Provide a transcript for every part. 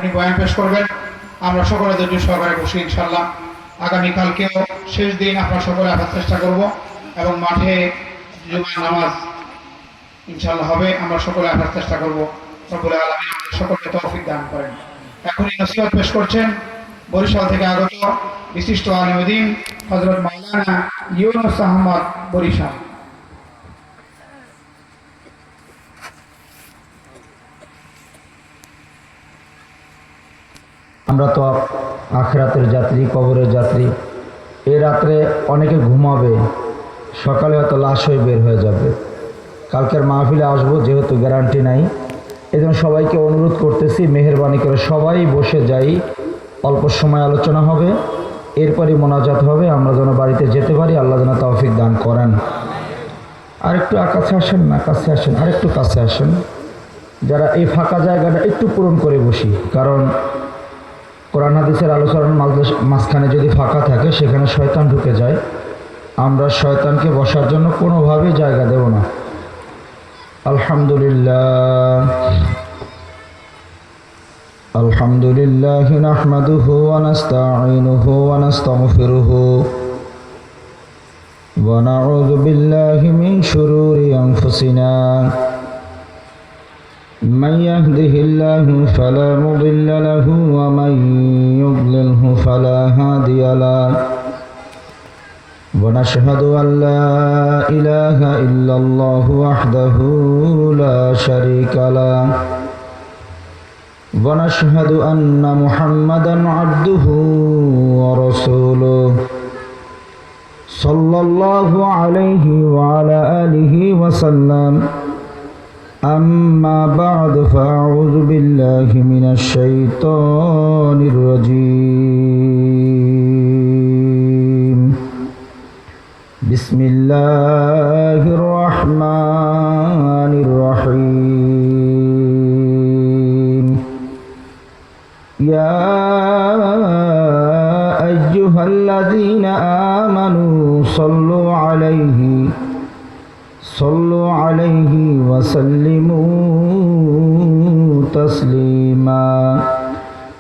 উনি বয়ান পেশ করবেন। আমরা সকলে ধৈর্য সহকারে বসি ইনশাআল্লাহ। আগামীকালকেও শেষ দিন আমরা সকলে আসার চেষ্টা করব এবং মাঠে জুমার নামাজ ইনশাআল্লাহ হবে, আমরা সকলে আসার চেষ্টা করব। রব্বুল আলামিন আমাদের সকলকে তৌফিক দান করেন। এখনই নসিহত পেশ করছেন বরিশাল থেকে আগত বিশিষ্ট আলেম দ্বীন হযরত মাওলানা ইউনুস আহমদ বরিশাল। আমরা তো আখিরাতের যাত্রী, কবরের যাত্রী। এই রাত্রে অনেকে ঘুমাবে, সকালে হয়তো লাশ হয়ে বের হয়ে যাবে। কালকের মাহফিলে আসবো, যেহেতু গ্যারান্টি নাই, এজন্য সবাইকে অনুরোধ করতেছি মেহেরবানি করে সবাই বসে যাই। অল্প সময় আলোচনা হবে, এরপরই মোনাজাত হবে। আমরা যেন বাড়িতে যেতে পারি, আল্লাহ যেন তৌফিক দান করেন। আরেকটু কাছে আসেন না, কাছে আসেন, আরেকটু কাছে আসেন। যারা এই ফাঁকা জায়গাটা একটু পূরণ করে বসি, কারণ কোরআন হাদিসের আলোচনার মাঝখানে যদি ফাঁকা থাকে সেখানে শয়তান ঢুকে যায়। আমরা শয়তানকে বসার জন্য কোনোভাবেই জায়গা দেব না। আলহামদুলিল্লাহ আলহামদুলিল্লাহ নাহমাদুহু ওয়া নাস্তাঈনুহু ওয়া নাস্তাগফিরুহু ওয়া নাউযু বিল্লাহি মিন শুরুরি আনফুসিনা من يهده الله فلا مضل له ومن يضلله فلا هادي له ونشهد أن لا إله إلا الله وحده لا شريك له ونشهد أن محمدا عبده ورسوله صلى الله عليه وعلى آله وسلم أما بعد فأعوذ بالله من الشيطان الرجيم بسم الله الرحمن الرحيم يا أيها الذين آمنوا صلوا عليه وسلموا تسليما।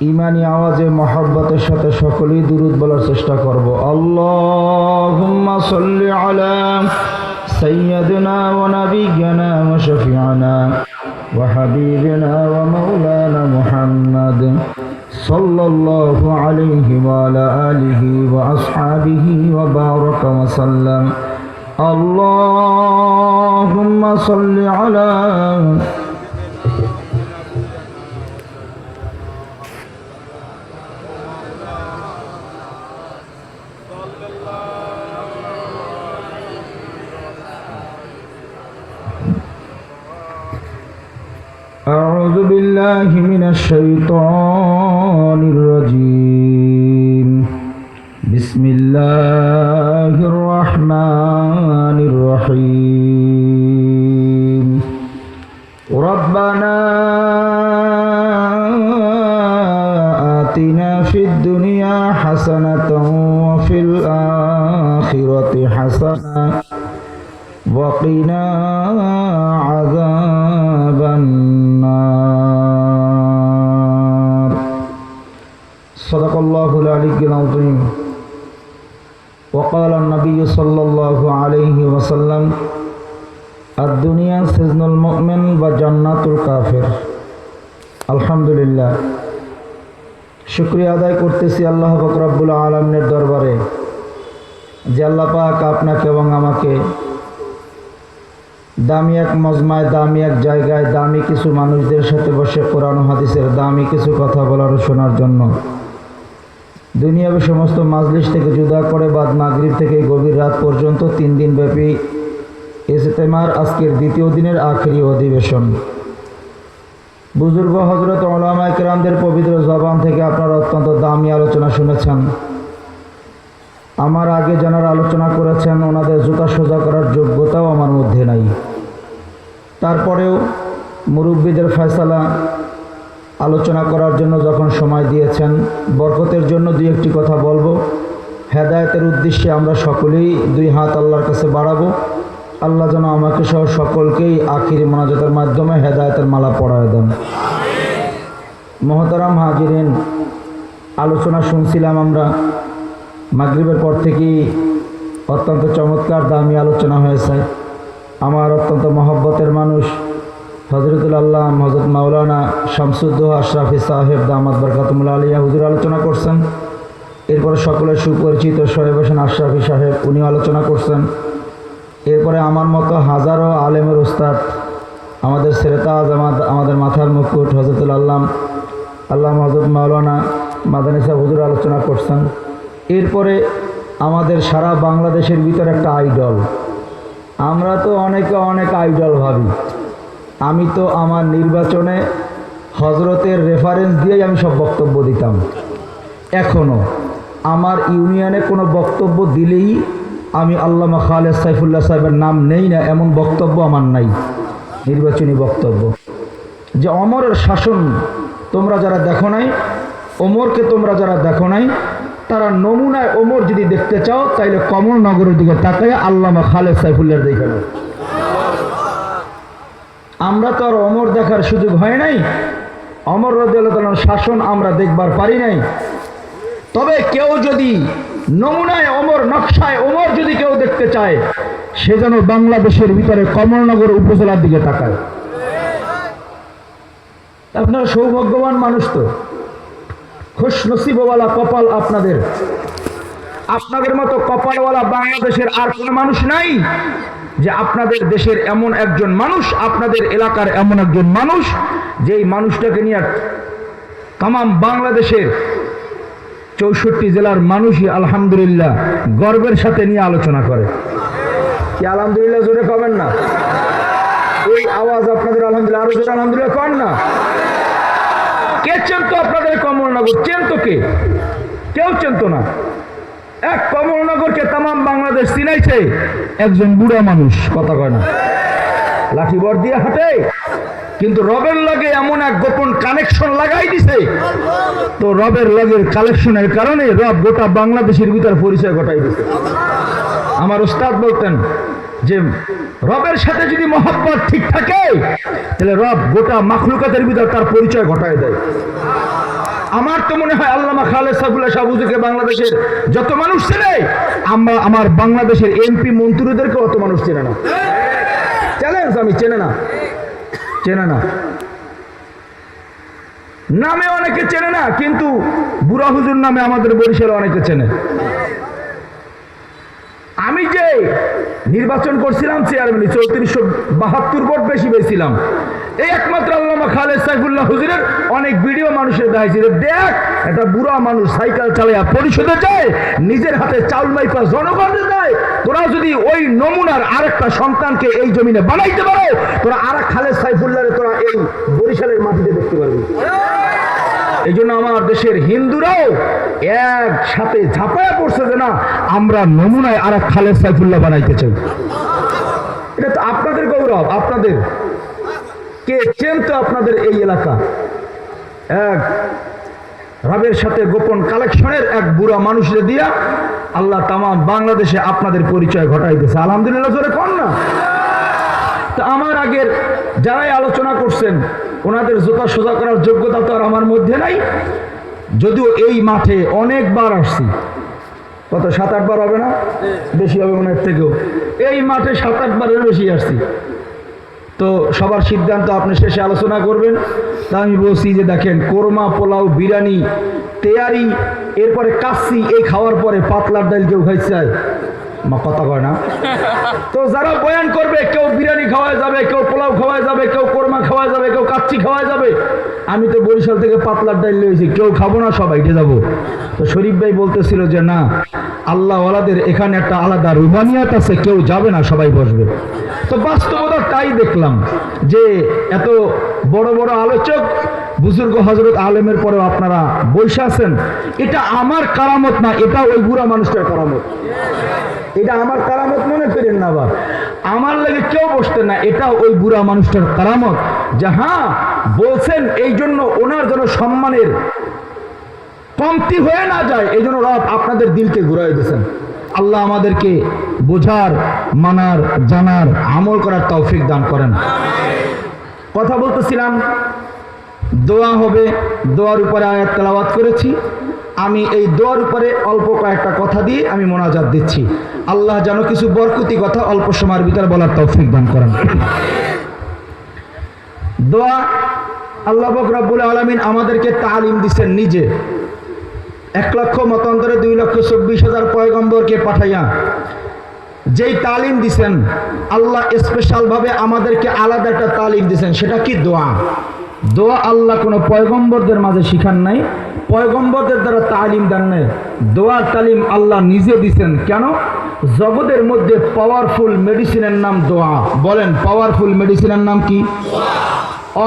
ইমানি আওয়াজে মহব্বতের সাথে সকলেই দুরূদ বলার চেষ্টা করব। আল্লাহুম্মা সাল্লি আলা সাইয়্যিদিনা ওয়া নাবিয়্যিনা ওয়া শাফি'িনা ওয়া হাবিবিনা ওয়া মাওলানা মুহাম্মদ সাল্লাল্লাহু আলাইহি ওয়া আলা আলিহি ওয়া আসহাবিহি ওয়া বারাকা ওয়া সাল্লাম। اللهم صل على أعوذ بالله من الشيطان الرجيم بسم الله الرحمن الرحيم ربنا آتنا في الدنيا حسنة وفي الآخرة حسنة وقنا عذاب النار صدق الله العلي العظيم وقال النبي صلى الله عليه وسلم الدنيا سجن المؤمن وجنة الكافر। আলহামদুলিল্লাহ, শুকরিয়া আদায় করতেছি আল্লাহ পাক রব্বুল আলামিনের দরবারে যে আল্লাহ পাক আপনাকে এবং আমাকে দামি এক মজমায়, দামি এক জায়গায়, দামি কিছু মানুষদের সাথে বসে কোরআন ও হাদিসের দামি কিছু কথা বলার ও শোনার জন্য দুনিয়ার সমস্ত মাজলিস থেকে জুদা করে বাদ মাগরিব থেকে গভীর রাত পর্যন্ত 3 দিন ব্যাপী ইজতেমার আজকের দ্বিতীয় দিনের আখেরি অধিবেশন। বুজুর্গ হযরত উলামায়ে কেরামদের পবিত্র জবান থেকে আপনারা অত্যন্ত দামি আলোচনা শুনেছেন। আমার আগে যারা আলোচনা করেছেন ওনাদের জুতা সোজা করার যোগ্যতাও আমার মধ্যে নাই। তারপরেও মুরব্বীদের ফয়সালা আলোচনা করার জন্য যখন সময় দিয়েছেন, বরকতের জন্য দুই একটি কথা বলবো। হেদায়েতের উদ্দেশ্যে আমরা সকলেই দুই হাত আল্লাহর কাছে বাড়াবো। আল্লাহ যেন আমাকে সহ সকলকেই আখিরি মোনাজাতের মাধ্যমে হেদায়েতের মালা পরায় দেন। মহতারাম হাজিরিন, আলোচনা শুনছিলাম আমরা মাগরিবের পর থেকেই। অত্যন্ত চমৎকার দামি আলোচনা হয়েছে। আমার অত্যন্ত মহব্বতের মানুষ হজরতুল আল্লাহ হজরত মাওলানা শামসুদ্দোহা আশরাফি সাহেব দামাত বরকাতুল্লাহ আলিয়া হুজুর আলোচনা করছেন। এরপরে সকলের সুপরিচিত সোহেব হোসেন আশরাফি সাহেব উনিও আলোচনা করছেন। এরপরে আমার মতো হাজারো আলেমের উস্তাদ, আমাদের সেরেতাজ, আমাদের মাথার মুকুট হজরতুল আল্লাহ হজরত মাওলানা মাদানী সাহেব হুজুর আলোচনা করছেন। এরপরে আমাদের সারা বাংলাদেশের ভিতর একটা আইডল, আমরা তো অনেকে অনেক আইডল ভাবি। আমি তো আমার নির্বাচনে হজরতের রেফারেন্স দিয়েই আমি সব বক্তব্য দিতাম। এখনও আমার ইউনিয়নে কোনো বক্তব্য দিলেই আমি আল্লামা খালেদ সাইফুল্লাহ সাহেবের নাম নেই না, এমন বক্তব্য আমার নাই। নির্বাচনী বক্তব্য যে ওমরের শাসন তোমরা যারা দেখো নাই, ওমরকে তোমরা যারা দেখো নাই, তারা নমুনায় ওমর যদি দেখতে চাও তাইলে কমলনগরের দিকে তাকায় আল্লামা খালেদ সাইফুল্লাহর দেখে নাও। আমরা তো আর ওমর দেখার সুযোগ হয় নাই, ওমর রাদিয়াল্লাহু তাআলার শাসন আমরা দেখবার পারি নাই। তবে কেউ যদি নমুনায় ওমর, নকশায় ওমর যদি কেউ দেখতে চায়, সে যেন বাংলাদেশের ভিতরে কমলনগর উপজেলার দিকে তাকায়। আপনারা সৌভাগ্যবান মানুষ, তো খুশ নসিবওয়ালা কপাল আপনাদের। আপনাদের মতো কপালওয়ালা বাংলাদেশের আর কোনো মানুষ নাই, যে আপনাদের দেশের এমন একজন মানুষ, আপনাদের এলাকার এমন একজন মানুষ, যেই মানুষটাকে নিয়ে তাম বাংলাদেশের 64 জেলার মানুষই আলহামদুলিল্লাহ গর্বের সাথে নিয়ে আলোচনা করে। কি আলহামদুলিল্লাহ জোরে পাবেন না? এই আওয়াজ আপনাদের আলহামদুলিল্লাহ, আরো জোরে আলহামদুলিল্লাহ কন না। কে চেনতো আপনাদের কমলনগর? চেনতো কে? কেউ চেনতো না। এক কমলনগরকে তাম বাংলাদেশ চিনাইছে একজন বুড়া মানুষ, কথা কয় না, লাঠি বর দিয়ে হাঁটে, কিন্তু রবের লগে এমন এক গোপন কানেকশন লাগাই দিছে, তো রবের লগের কালেকশনের কারণে রব গোটা বাংলাদেশের ভিতর পরিচয় ঘটাই দিছে। আমার উস্তাদ বলতেন যে রবের সাথে যদি মহব্বত ঠিক থাকে, তাহলে রব গোটা মাখলুকাতের ভিতর তার পরিচয় ঘটায় দেয়। আমার তো মনে হয় আল্লামা খালেদ সাইফুল্লাহ সাহেব হুজুরকে বাংলাদেশের যত মানুষ চেনে, আমার বাংলাদেশের এমপি মন্ত্রীদেরকে অত মানুষ চেনে না। চ্যালেঞ্জ, আমি চেনে না নামে অনেকে চেনে না, কিন্তু বুড়া হুজুর নামে আমাদের বরিশালে অনেকে চেনে। আমি যে নির্বাচন করছিলাম চেয়ারম্যান, 3472 ভোট বেশি পেয়েছিলাম, এই একমাত্র আল্লামা খালেদ সাইফুল্লাহ হুজুরের অনেক ভিডিও মানুষের দেখাইছে, দেখ একটা বুড়া মানুষ সাইকেল চালাইয়া পরিষদে যায়, নিজের হাতে চাউল মাইপা জনগণে দেয়। তোরা যদি ওই নমুনার আরেকটা সন্তানকে এই জমিনে বানাইতে পারো, তোরা আরেক খালেদ সাইফুল্লাহরে তোরা এই বরিশালের মাটিতে দেখতে পারবি। এই জন্য আমার দেশের হিন্দুরাও একসাথে ঝাঁপায়া পড়ছে যে না, আমরা নমুনায় আর এক খালেদ সাইফুল্লাহ বানাইতে চাই। এটা তো আপনাদের গৌরব। আপনাদের কে চেনতো আপনাদের এই এলাকা? এক রবের সাথে গোপন কালেকশনের এক বুড়া মানুষের দিয়া আল্লাহ তাম বাংলাদেশে আপনাদের পরিচয় ঘটাই দিয়েছে। আলহামদুলিল্লাহ জোরে কন না। তো আমার আগের যারাই আলোচনা করছেন, ওনাদের জোতা সোজা করার যোগ্যতা তো আর আমার মধ্যে নাই। যদিও এই মাঠে অনেকবার আসছি, কত 7-8 বার হবে না, বেশি হবে মনে থেকেও, এই মাঠে 7-8 বারের বেশি আসছি। তো সবার সিদ্ধান্ত আপনি শেষে আলোচনা করবেন। তা আমি বলছি যে দেখেন, কোরমা, পোলাও, বিরিয়ানি, তেয়ারি, এরপরে কাচ্চি, এই খাওয়ার পরে পাতলার ডাল কেউ খাইছে? মা কথা কয় না। তো যারা বয়ান করবে, কেউ বিরিয়ানি খাওয়া যাবে, কেউ পোলাও খাওয়া যাবে, কেউ কোরমা খাওয়া যাবে, কেউ কাচ্চি খাওয়া যাবে। আমি তো বরিশাল থেকে পাতলার ডাল লইছি, কেউ খাবো না, সবাই উঠে যাবো। তো শরীফ ভাই বলতেছিল যে না, আল্লাহওয়ালাদের এখানে একটা আলাদা রুহানিয়াত আছে, কেউ যাবে না, সবাই বসবে। তো বাস্তবতা তাই দেখলাম যে এত বড় বড় আলোচক, বুজুর্গ হজরত আলেমের পরেও আপনারা বসে আছেন। এটা আমার কারামত না, এটা ওই বুড়া মানুষটার কারামত। এটা আমার কারামত মনে করেন না, বা আমার লাগে কেউ বসতেন না, এটা ওই বুড়া মানুষটার কারামত। যে হ্যাঁ বলছেন, এই জন্য ওনার জন্য সম্মানের কমতি হয়ে না যায়, এই জন্য রব আপনাদের দিলকে ঘুরাই দিয়েছেন। আল্লাহ আমাদেরকে বোঝার, মানার, জানার, আমল করার তৌফিক দান করেন। কথা বলতেছিলাম দোয়া হবে। দোয়ার উপরে আয়াত তেলাওয়াত করেছি। আমি এই দোয়ার উপরে অল্প কয়েকটা কথা দিয়ে আমি মোনাজাত দিচ্ছি। আল্লাহ যেন কিছু বরকতি কথা অল্প সময়ের ভিতরে বলার তৌফিক দান করেন। দোয়া আল্লাহ পাক রব্বুল আলামিন আমাদেরকে তালিম দিচ্ছেন নিজে। 1 লক্ষ মতান্তরে 2,24,000 পয়গম্বরকে পাঠাইয়া যেই তালিম দিছেন, আল্লাহ স্পেশাল ভাবে আমাদেরকে আলাদা একটা তালিম দিছেন। সেটা কি? দোয়া। দোয়া আল্লাহ কোনো পয়গম্বরদের মাঝে শিখান নাই, পয়গম্বরদের দ্বারা তালিম দেন নাই। দোয়ার তালিম আল্লাহ নিজে দিছেন। কেন? জগতের মধ্যে পাওয়ারফুল মেডিসিনের নাম দোয়া। বলেন, পাওয়ারফুল মেডিসিনের নাম কি?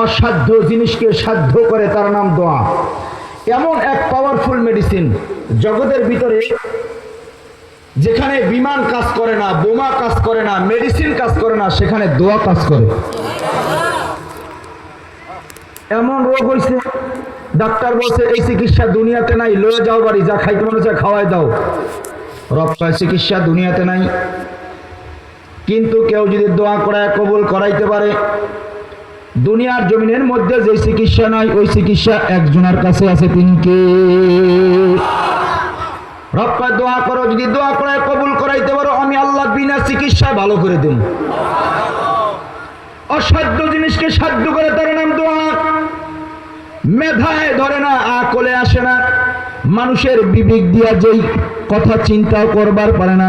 অসাধ্য জিনিসকে সাধ্য করে তার নাম দোয়া। এমন এক পাওয়ারফুল মেডিসিন জগতের ভিতরে, যেখানে বিমান কাজ করে না, বোমা কাজ করে না, মেডিসিন কাজ করে না, সেখানে দোয়া কাজ করে। এমন রোগ হয়েছে, ডাক্তার বলছে এই চিকিৎসা দুনিয়াতে নাই, লয়ে যাও বাড়ি, যা খাইতে মনে হচ্ছে খাওয়াই দাও। রব কয় চিকিৎসা দুনিয়াতে নাই, কিন্তু কেউ যদি দোয়া করায় কবুল করাইতে পারে, দুনিয়ার জমিনের মধ্যে যে চিকিৎসা নাই ওই চিকিৎসা একজনের কাছে আছে। তিনি কে? রব কয় দোয়া করো, যদি দোয়া করায় কবুল করাইতে পারো, আমি আল্লাহ বিনা চিকিৎসায় ভালো করে দেব। অসাধ্য জিনিসকে সাধ্য করে তার নাম দোয়া। মেধায় ধরে না, আকলে আসে না, মানুষের বিবেক দিয়া যেই কথা চিন্তাও করবার পারে না,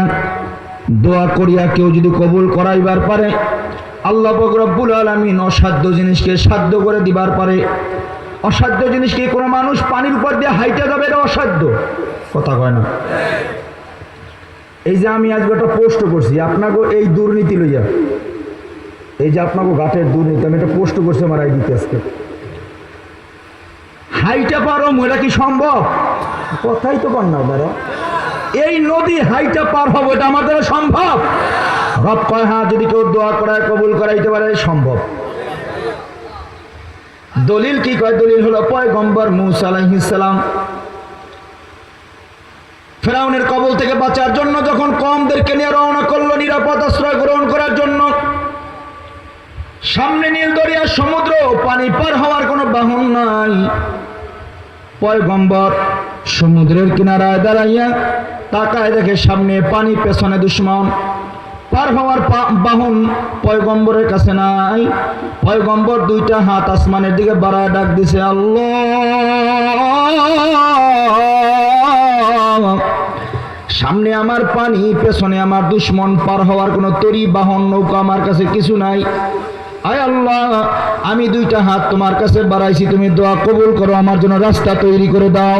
দোয়া করিয়া কেউ যদি কবুল করাইবার পারে, আল্লাহ পাক রব্বুল আলামিন অসাধ্য জিনিসকে সাধ্য করে দিবার পারে। অসাধ্য জিনিসকে কোনো মানুষ পানির উপর দিয়ে হাইটে যাবে, এটা অসাধ্য। কথা কয় না? এই যে আমি আজকে একটা পোস্ট করছি আপনাকে এই দুর্নীতি লইয়া, এই যে আপনাকে ঘাটের দুর্নীতি, আমি একটা পোস্ট করছি আমার আইডিতে আজকে। হাইটা পারো, এটা কি সম্ভব? কথাই তো পার না দাঁড়া। এই নদী হাইটা পার হবো, এটা আমার দ্বারা সম্ভব? রব কয় হ্যাঁ, যদি কেউ দোয়া করায় কবুল করাইতে পারে সম্ভব। দলিল কি কয়? দলিল হলো পয়গম্বর মূসা আলাইহিস সালাম ফেরাউনের কবল থেকে বাঁচার জন্য যখন কওমদেরকে নিয়ে রওনা করলো নিরাপদ আশ্রয় গ্রহণ করার জন্য, সামনে নীল দরিয়া সমুদ্র, পানি পার হওয়ার কোনো বাহন নাই। পয়গম্বর সমুদ্রের কিনারায় দাঁড়াইয়া তাকায় দেখে সামনে পানি, পেছনে দুশমন। পার হওয়ার বাহন পয়গম্বরের কাছে নাই। পয়গম্বর 2টা হাত আসমানের দিকে বাড়ায় ডাক দিছে, আল্লাহ, সামনে আমার পানি, পেছনে আমার দুশমন, পার হওয়ার কোনো তরি, বাহন, নৌকা আমার কাছে কিছু নাই। আয় আল্লাহ, আমি 2টা হাত তোমার কাছে বাড়াইছি, তুমি দোয়া কবুল করো, আমার জন্য রাস্তা তৈরি করে দাও।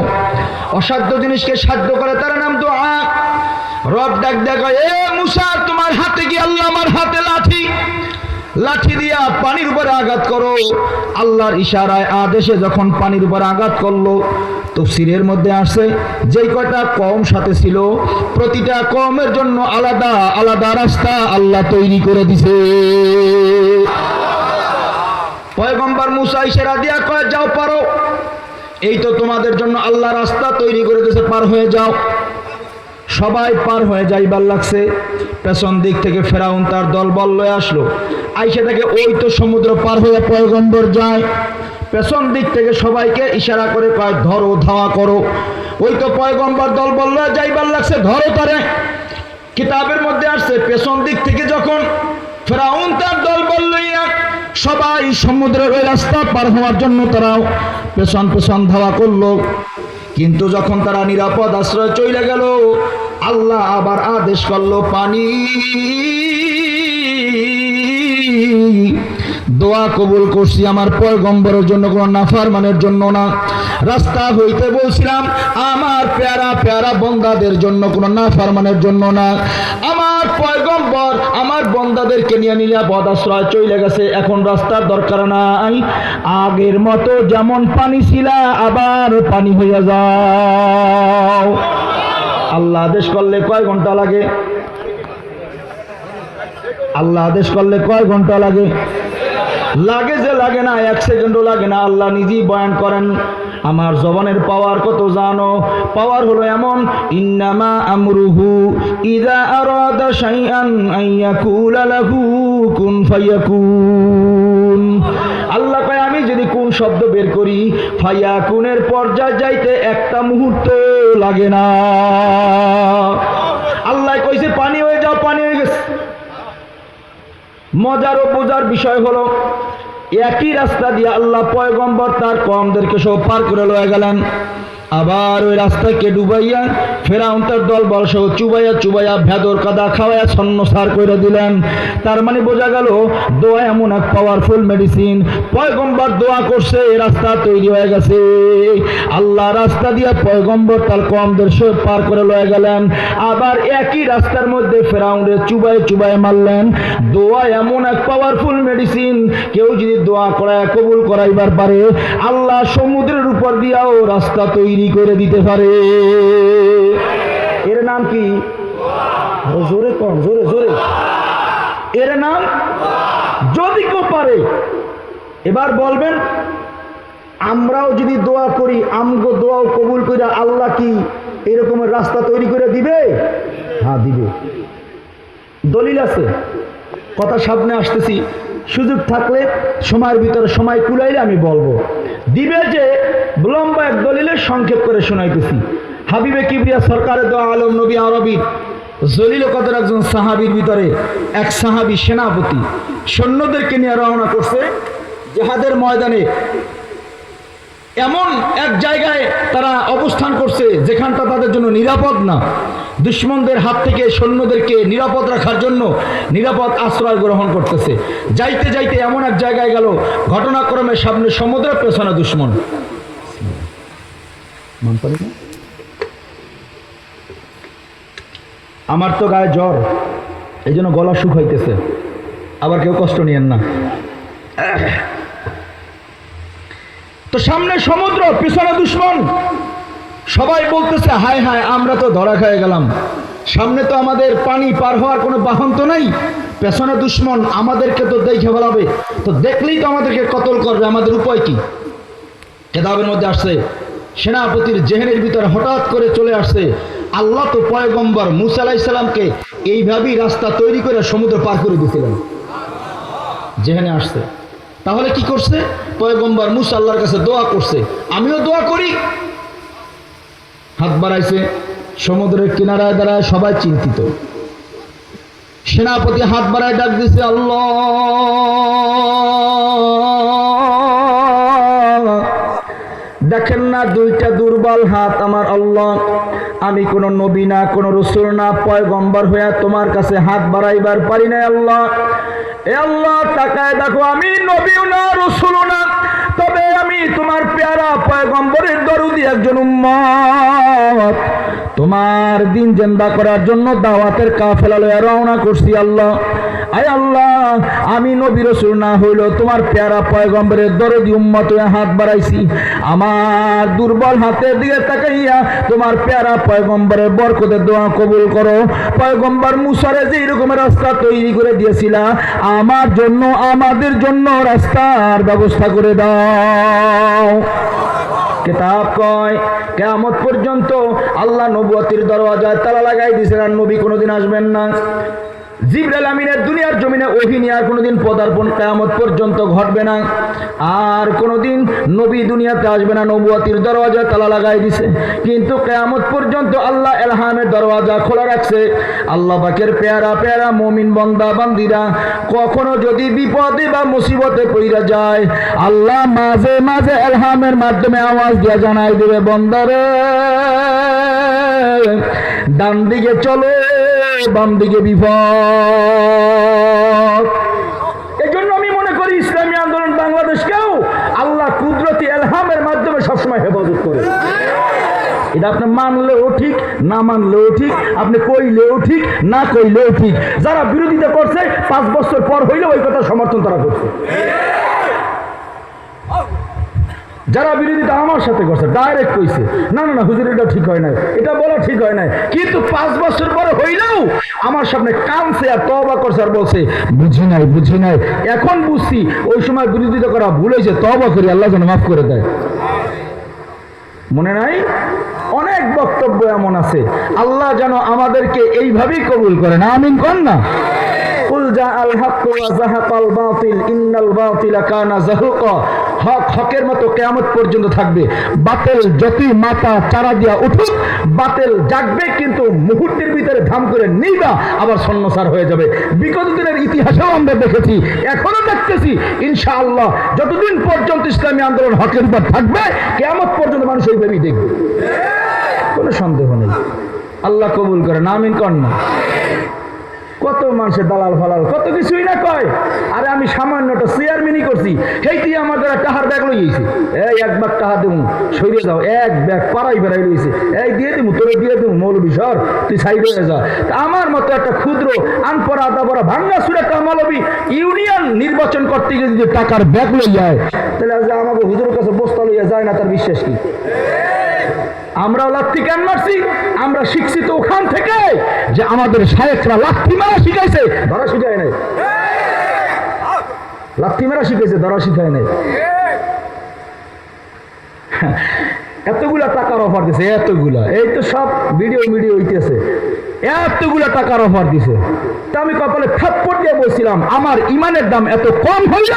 অসাধ্য জিনিসকে সাধ্য করে তার নাম দোয়া। রব ডাক দেখো, এ মুসা, তোমার হাতে কি? আল্লাহ, আমার হাতে লাঠি, লাঠি দিয়া পানির উপরে আঘাত করো। আল্লাহর ইশারায় আদেশে যখন পানির উপরে আঘাত করলো, তাফসীরের মধ্যে আসে যেই কয়টা কওম সাথে ছিল, প্রতিটা কওমের জন্য আলাদা আলাদা রাস্তা আল্লাহ তৈরি করে দিছে। পয়গম্বর মূসা ইশারা দিয়া কয়, যাও পারো, এই তো তোমাদের জন্য আল্লাহ রাস্তা তৈরি করে দিয়েছে, পার হয়ে যাও। সবাই পার হয়ে যাইবার লাগছে। পেছন দিক থেকে ফেরাউন তার দলবল লয়ে আসলো, আইসা থেকে ওই তো সমুদ্র পার হয়ে পয়গম্বর যায়। পেছন দিক থেকে সবাইকে ইশারা করে কয়, ধরো, ধাওয়া করো। ওই তো পয়গম্বর দলবল লয়ে যাইবার লাগছে, ধরো তারে। কিতাবের মধ্যে আসছে, পেছন দিক থেকে যখন ফেরাউন তার দলবল লইয়া সবাই সমুদ্রের ওই রাস্তা পার হওয়ার জন্য তারাও পেছন পেছন ধাওয়া করলো, কিন্তু যখন তারা নিরাপদ আশ্রয় চলে গেল, আল্লাহ আবার আদেশ করলো, পানি, দোয়া কবুল করছি আমার পয়গম্বরের জন্য, কোনো নাফরমানের জন্য না। রাস্তা হইতে বলছিলাম আমার প্যারা প্যারা বন্দাদের জন্য, কোনো নাফরমানের জন্য না। আমার পয়গম্বর আমার বন্দাদেরকে নিয়ে নিরাপদ আশ্রয় চলে গেছে, এখন রাস্তার দরকার নাই। আগের মতো যেমন পানি ছিল আবার পানি হইয়া যাও। আল্লাহ আদেশ করলে কয় ঘন্টা লাগে? আল্লাহ আদেশ করলে কয় ঘন্টা লাগে? লাগে যে লাগে না, 1 সেকেন্ডও লাগে না। আল্লাহ নিজেই বয়ান করেন, আমার জবানের পাওয়ার কত জানো? পাওয়ার হলো এমন, ইন্নামা আমরুহু ইযা আরাদা শাইআন আইয়াকুলা লাহু কুন ফায়াকুন। আল্লাহ কয়, আমি যদি কোন ফায়াকুন শব্দ বের করি, ফায়াকুনের পর্যায়ে যাইতে একটা মুহূর্ত লাগে না। আল্লাহ কইছে পানি হয়ে যাও, পানি হয়ে গেছে। মজার ও বোঝার বিষয় হলো একই রাস্তা দিয়ে আল্লাহ পয়গম্বর তার কওমদেরকে সব পার করে লয়ে গেলেন। আবার ওই রাস্তাকে ডুবাইয়া ফেরাউন তার দল বল সহ চুবাইয়া চুবাইয়া ভেদর কাদা খাওয়াইয়া ছন্নছাড় করে দিলেন। তার মানে বোঝা গেল দোয়া এমন এক পাওয়ারফুল মেডিসিন। পয়গম্বর দোয়া করছে, রাস্তা তৈরি হয়ে গেছে। আল্লাহ রাস্তা দিয়ে পয়গম্বর তার কওমদের সব পার করে লয়ে গেলেন। আবার একই রাস্তার মধ্যে ফেরাউনরে চুবাই চুবাই মারলেন। দোয়া এমন এক পাওয়ারফুল মেডিসিন, কেউ যদি দোয়া করায় কবুল করাইবার পারে, আল্লাহ সমুদ্রের উপর দিয়াও রাস্তা তৈরি করে দিতে পারে। এর নাম কি? জোরে কম, জোরে জোরে। এর নাম যদি কেউ পারে। এবার বলবেন আমরাও যদি দোয়া করি, আমগো দোয়াও কবুল করে আল্লাহ কি এরকমের রাস্তা তৈরি করে দিবে? হ্যাঁ দিবে। দলিল আছে, কথা সামনে আসতেছি, সুযোগ থাকলে সময়ের ভিতরে সময় কুলাইলে আমি বলবো। দিবে যে লম্বা এক দলিলের সংক্ষেপ করে শোনাইতেছি। হাবিবে কিবরিয়া সরকারের দোয়া আলম নবী আরবির জলিল কদর একজন সাহাবীর ভিতরে এক সাহাবী সেনাপতি সৈন্যদেরকে নিয়ে রওনা করছে জিহাদের ময়দানে। এমন এক জায়গায় তারা অবস্থান করছে যেখানটা তাদের জন্য নিরাপদ না। দুশ্মনদের হাত থেকে সৈন্যদেরকে নিরাপদ রাখার জন্য নিরাপদ আশ্রয় গ্রহণ করতেছে। যাইতে যাইতে এমন এক জায়গায় গেল, ঘটনাক্রমে সামনে সমুদ্রের পেছনে দুশ্মন। আমার তো গায়ে জ্বর, এই জন্য গলা শুকাইতেছে, আবার কেউ কষ্ট নিয়েন না। তো সামনে সমুদ্র, পিছনে দুশ্মন। সবাই বলতেছে হায় হায় আমরা তো ধরা খেয়ে গেলাম। সামনে তো আমাদের পানি পার হওয়ার কোনো বাহন তো নাই, পেছনে দুশ্মন, আমাদেরকে তো দেখে ফেলাবে, তো দেখলেই তো আমাদেরকে কতল করবে, আমাদের উপায় কি? কেতাবের মধ্যে আসছে সেনাপতির জেহেনের ভিতরে হঠাৎ করে চলে আসছে আল্লাহ তো পয়গম্বর মুসা আলাইহিস সালামকে এইভাবেই রাস্তা তৈরি করে সমুদ্র পার করে দিয়েছিলেন। জেহেনে আসছে। তাহলে কি করছে? পয়গম্বর মুসা আল্লাহর কাছে দোয়া করছে, আমিও দোয়া করি। হাত বাড়াইছে, সমুদ্রের কিনারায় দাঁড়ায় সবাই চিন্তিত। সেনাপতি হাত বাড়ায় ডাক দিছে, আল্লাহ। দেখেন না দুইটা দুর্বল হাত আমার আল্লাহ। আমি কোন নবী না, কোন রসুল না, পয়গম্বর হইয়া তোমার কাছে হাত বাড়াইবার পারি না আল্লাহ। এ আল্লাহ তাকায় দেখো, আমি নবীও না, রসুলও না, তবে আমি তোমার পেয়ারা পয়গম্বরের দরদি একজন উম্মত। তোমার দিন জিন্দা করার জন্য দাওয়াতের কাফেলা লইয়া রওনা করছি আল্লাহ। আয় আল্লাহ, আমি নবী রসুল না হইল তোমার পেয়ারা পয়গম্বরের দরদি উম্মত হয়ে হাত বাড়াইছি। আমার দুর্বল হাতের দিকে তাকাইয়া তোমার পেয়ারা পয়গম্বরের বরকতের দোয়া কবুল করো। পয়গম্বর মুসারে যে রকমের রাস্তা তৈরি করে দিয়েছিলা, আমার জন্য, আমাদের জন্য রাস্তার ব্যবস্থা করে দাও। কিতাব কয় কিয়ামত পর্যন্ত আল্লাহ নবুয়তির দরওয়াজায় তালা লাগাই দিয়েছেন, আর নবী কোনোদিন আসবেন না। জিবরাইল আমিনের দুনিয়ার জমিনে ওহী আর কোনোদিন পদার্পণ কিয়ামত পর্যন্ত ঘটবে না। আর কোনোদিন নবী দুনিয়াতে আসবে না, নবুয়তির দরওয়াজা তালা লাগাই দিছে। কিন্তু কিয়ামত পর্যন্ত আল্লাহ ইলহামের দরওয়াজা খোলা রাখছে। আল্লাহ পাকের পেয়ারা পেয়ারা মুমিন বান্দা বান্দিরা কখনো যদি বিপদে বা মুসিবতে পড়ে যায়, আল্লাহ মাঝে মাঝে ইলহামের মাধ্যমে আওয়াজ দিয়ে জানাই দেবে, বান্দারে ডান দিকে চলো, বাম দিকে বিপদ। এই জন্য আমি মনে করি ইসলামী আন্দোলন বাংলাদেশকেও আল্লাহ কুদরতি ইলহামের মাধ্যমে সবসময় হেফাজত করে। এটা আপনি মানলেও ঠিক, না মানলেও ঠিক, আপনি কইলেও ঠিক, না কইলেও ঠিক। যারা বিরোধিতা করছে 5 বছর পর হইলে ওই কথা সমর্থন তারা করছে। যারা বিরোধিতা আমার সাথে করছে, ডাইরেক্ট কইছে না না না হুজুর এটা ঠিক হয় নাই, এটা বলা ঠিক হয় নাই, কিন্তু 5 বছর পরে হইলেও আমার সামনে কানছে আর তওবা করছে আর বলছে বুঝি নাই বুঝি নাই, এখন বুঝছি ওই সময় বিরোধিতা করা ভুল হয়েছে, তওবা করি, আল্লাহ যেন মাফ করে দেয়। মনে নাই? অনেক বক্তব্য এমন আছে। আল্লাহ যেন আমাদেরকে এইভাবেই কবুল করেন, আমিন কর না। কুল জাআল হাক্কু ওয়া যাহাকাল বাতিল ইন্নাল বাতিলা কানা যাহুকা হক হকের মতো কিয়ামত পর্যন্ত থাকবে। বাতিল যতই মাথা চারা দিয়া উঠুক, বাতিল জাগবে, কিন্তু মুহূর্তের ভিতরে ধাম করে নিবা আবার সন্ন্যাসার হয়ে যাবে। বিগত দিনের ইতিহাসেও আমরা দেখেছি, এখনো দেখতেছি। ইনশাআল্লাহ যতদিন পর্যন্ত ইসলামী আন্দোলন হকের উপর থাকবে, কিয়ামত পর্যন্ত মানুষ ওইভাবেই দেখবে, কোনো সন্দেহ নেই। আল্লাহ কবুল করেন, আমিন কর না। কত মানুষের দালাল ফালাল কত কিছুই না কয়, আরে আমি সামান্যটা চেয়ারম্যানই করছি, সেইটি আমার দ্বারা টাহার ব্যাগ লইয়েছি, এই এক ব্যাগ টাহা দেবো, সরিয়ে যাও, এক ব্যাগ পাড়াই বেড়াই লইছে, এই দিয়ে দেবো, তোরে দিয়ে দেবো, মৌলবী সর, তুই সাইড হয়ে যা। আমার মতো একটা ক্ষুদ্র আনপড়া আদাপড়া ভাঙ্গা সুরে একটা মৌলবী ইউনিয়ন নির্বাচন করতে গিয়ে যদি টাকার ব্যাগ লই যায়, তাহলে আজ আমাকে হুজুরের কাছে বস্তা লইয়া যায় না, তার বিশ্বাস কি? আমরাও লাঠি কেন মারছি? আমরা শিখছি তো ওখান থেকে যে আমাদের শায়েখরা লাঠি মারা শিখাইছে, ধরা শিখায় নাই। লাঠি মারা শিখাইছে, ধরা শিখায় নাই। এতগুলা টাকার অফার দিছে, এতগুলা, এই তো সব ভিডিও হইতেছে, এতগুলা টাকার অফার দিছে। তা আমি কপালে থাপ্পড় দিয়ে বলছিলাম, আমার ইমানের দাম এত কম হইল,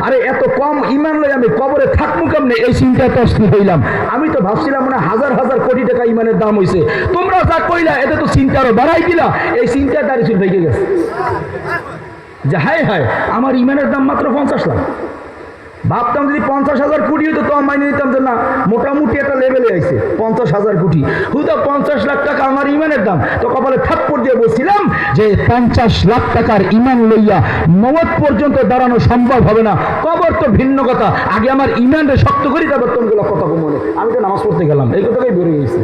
আরে এত কম ইমান লই আমি কবরে থাকবো কেমনে, এই চিন্তায় তো অস্থির হইলাম। আমি তো ভাবছিলাম মানে হাজার হাজার কোটি টাকা ইমানের দাম হইছে, তোমরা যা কইলা এতে তো চিন্তা আরো বাড়াই দিলা, এই চিন্তা দাঁড়ি চুল ভেঙে গেছে যে হায় হায় আমার ইমানের দাম মাত্র 50 লাখ। ভাবতাম যদি 50,000 কোটি হইতো তো মাইনে নিতাম যে না মোটামুটি একটা লেভেলে আইছে 50,000 কোটি, হুদা 50 লাখ টাকা আমার ইমানের দাম। তো কপালে থাপ্পড় দিয়ে বলছিলাম যে 50 লাখ টাকার ইমান লইয়া মওত পর্যন্ত দাঁড়ানো সম্ভব হবে না, কবর তো ভিন্ন কথা, আগে আমার ইমানরে শক্ত করি, তারপর তোমাগুলো কথা মনে। আমি তো নামাজ পড়তে গেলাম, এই কথাটাই বেরিয়ে গেছে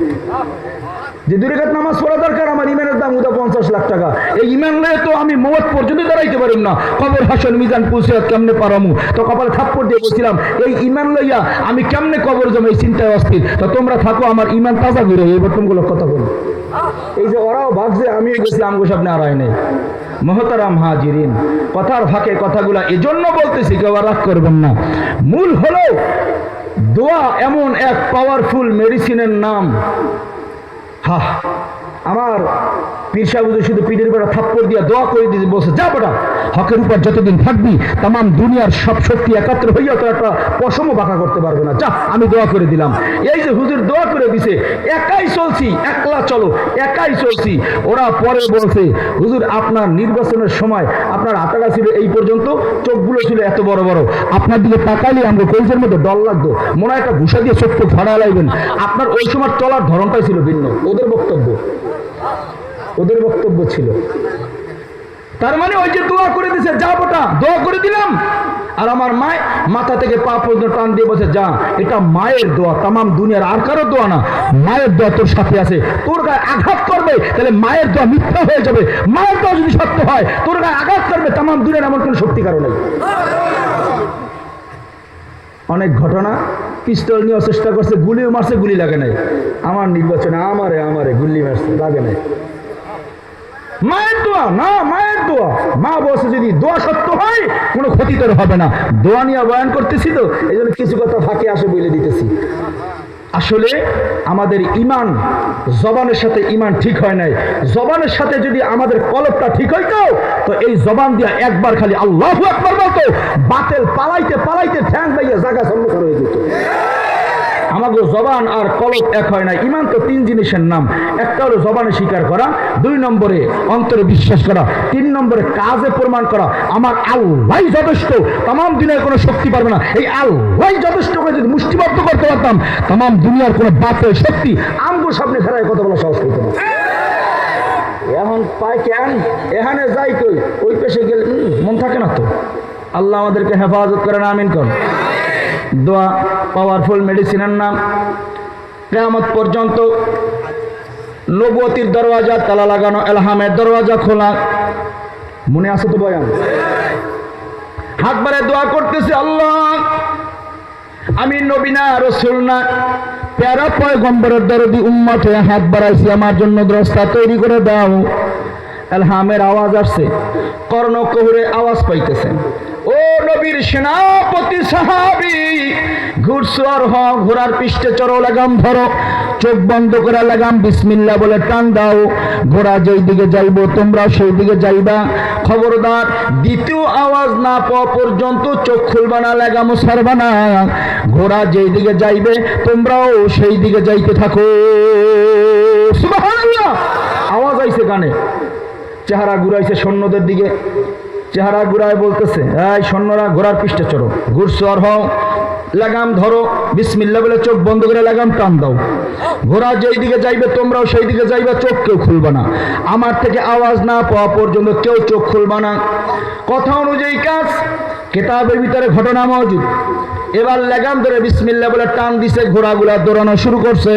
যে 2 রাকাত নামাজ পড়া দরকার, আমার ইমানের দাম হুদা 50 লাখ টাকা। এই ইমান লয়ে তো আমি মওত পর্যন্ত দাঁড়াইতে পারিম না, কবর হাসন মিজান পুলসিরাত কেমনে পারামু। তো কপালে থাপ্পড় দিয়ে বলছিলাম এই ইমান লইয়া আমি কেমনে কবর যাবো, এই চিন্তায় অস্থির। তো তোমরা থাকো, আমার ইমান তাজা করে এই বর্তমানগুলো কথা বলো। এই যে ওরাও ভাবছে আমি গেছি আমগো সামনে আর আয় নেই। মহতারাম হাজিরিন, কথার ফাঁকে কথাগুলা এজন্য বলতেছি, কেউ রাগ করবেন না। মূল হলো দোয়া এমন এক পাওয়ারফুল মেডিসিনের নাম। আমার পীর সাহেব শুধু পীরের বেড়া থাপ্পড় দিয়া দোয়া করে দিয়েছে, বলছে যা বেটা হকের উপর যতদিন থাকবি তাম দুনিয়ার সব শক্তি একাত্র হইয়া তো একটা পশমও বাঁকা করতে পারবে না, যা আমি দোয়া করে দিলাম। এই যে হুজুর দোয়া করে দিছে, একাই চলছি, একলা চলো, একাই চলছি। ওরা পরে বলছে হুজুর আপনার নির্বাচনের সময় আপনার হাতাটা ছিল এই পর্যন্ত, চোখগুলো ছিল এত বড় বড়, আপনার দিকে তাকাইলে আমরা কলসের মধ্যে ডর লাগতো, মনে হয় একটা ঘুষা দিয়ে চোখ ফাড়া লাগবেন। আপনার ওই সময় চলার ধরনটাই ছিল ভিন্ন। ওদের বক্তব্য ছিল। তার মানে ওই যে দোয়া করে দিছে, যা বেটা দোয়া করে দিলাম। আর আমার মায় মাথা থেকে পা পর্যন্ত টান দিয়ে বসে, যা এটা মায়ের দোয়া, তাম দুনিয়ার আর কারো দোয়া না, মায়ের দোয়া তোর সাথে আছে। তোর গায়ে আঘাত করবে তাহলে মায়ের দোয়া মিথ্যা হয়ে যাবে, মায়ের দোয়া যদি সত্য হয় তোর গায়ে আঘাত করবে তাম দুনিয়ার এমন কোন শক্তি কারো নেই। অনেক ঘটনা, পিস্তল নিয়ে চেষ্টা করছে, গুলিও মারছে, গুলি লাগে নাই। আমার নির্বাচনে আমারে গুলি মারছে, লাগে নাই। মায়ের দোয়া না, মায়ের দোয়া। মা বলছে যদি দোয়া সত্য হয় কোনো ক্ষতি তোর হবে না। দোয়া নিয়ে বয়ান করতেছি তো এই জন্য কিছু কথা ফাঁকে আসে বলে দিতেছি। আসলে আমাদের ইমান জবানের সাথে ইমান ঠিক হয় নাই। জবানের সাথে যদি আমাদের কলবটা ঠিক হইতো তো এই জবান দিয়া একবার খালি আল্লাহু আকবার বলতো, বাতিল পালাইতে পালাইতে ঠ্যাং পাইয়া জায়গা সম্মুখ হয়ে যেত। আমাদের জবান আর কলব এক হয় না। ইমান তো 3 জিনিসের নাম, একটা হলো জবানে স্বীকার করা, 2 নম্বরে অন্তরে বিশ্বাস করা, 3 নম্বরে কাজে প্রমাণ করা আমার আল্লাহই যথেষ্ট, তাম দুনিয়ার কোনো শক্তি পারবে না। এই আল্লাহই যথেষ্ট করে যদি মুষ্টিবদ্ধ করতে পারতাম তাম দুনিয়ার কোনো বাতিল শক্তি আমগো সামনে ফেরায় কথা বলা সাহস করতো না। এখন পাই কেন এখানে যাই কই ওই পেশে গেলে মন থাকে না তো। আল্লাহ আমাদেরকে হেফাজত করেন, আমিন করেন। দোয়া পাওয়ারফুল মেডিসিনের নাম। কিয়ামত পর্যন্ত নবুয়তির দরওয়াজা তালা লাগানো, ইলহামের দরওয়াজা খোলা। মনে আছে তো বয়ান? হাত বাড়ে দোয়া করতেছে, আল্লাহ আমি নবী না, রাসূল না, প্যারা পয়গম্বরের দরদি উম্মত হয়ে হাত বাড়াইছি, আমার জন্য রাস্তা তৈরি করে দাও। এলহামের আওয়াজ আসছে, কর্ণকুহরে আওয়াজ পাইতেছে, ও নবীর সেনাপতি সাহাবী, ঘুরসওয়ার হও, ঘোড়ার পৃষ্ঠে চড়ো, লাগাম ধরো, চোখ বন্ধ করে লাগাম বিসমিল্লাহ বলে টান দাও, ঘোড়া যেই দিকে যাইবো তোমরাও সেই দিকে যাইবা, খবরদার দ্বিতীয় আওয়াজ না পাওয়া পর্যন্ত চোখ খুলবা না, লাগামও ছাড়বা না, ঘোড়া যেই দিকে যাইবে তোমরাও সেই দিকে যাইতে থাকো। সুবহানাল্লাহ। আওয়াজ আইছে কানে, চেহারা ঘুরাইছে সৈন্যদের দিকে, চেহারা ঘুরায় বলতেছে, এই সৈন্যরা ঘোড়ার পৃষ্ঠে চড়ো, ঘুরসওয়ার হও, লাগাম ধরো, বিসমিল্লাহ বলে চোখ বন্ধ করে লাগাম টান দাও, ঘোড়া যেই দিকে যাইবে তোমরাও সেই দিকে যাইবা, চোখ কেউ খুলবা না, আমার থেকে আওয়াজ না পাওয়া পর্যন্ত কেউ চোখ খুলবা না। কথা অনুযায়ী কাজ, কিতাবের ভিতরে ঘটনা মজুদ। এবার লাগাম ধরে বিসমিল্লাহ বলে টান দিছে, ঘোড়াগুলা দৌড়ানো শুরু করছে।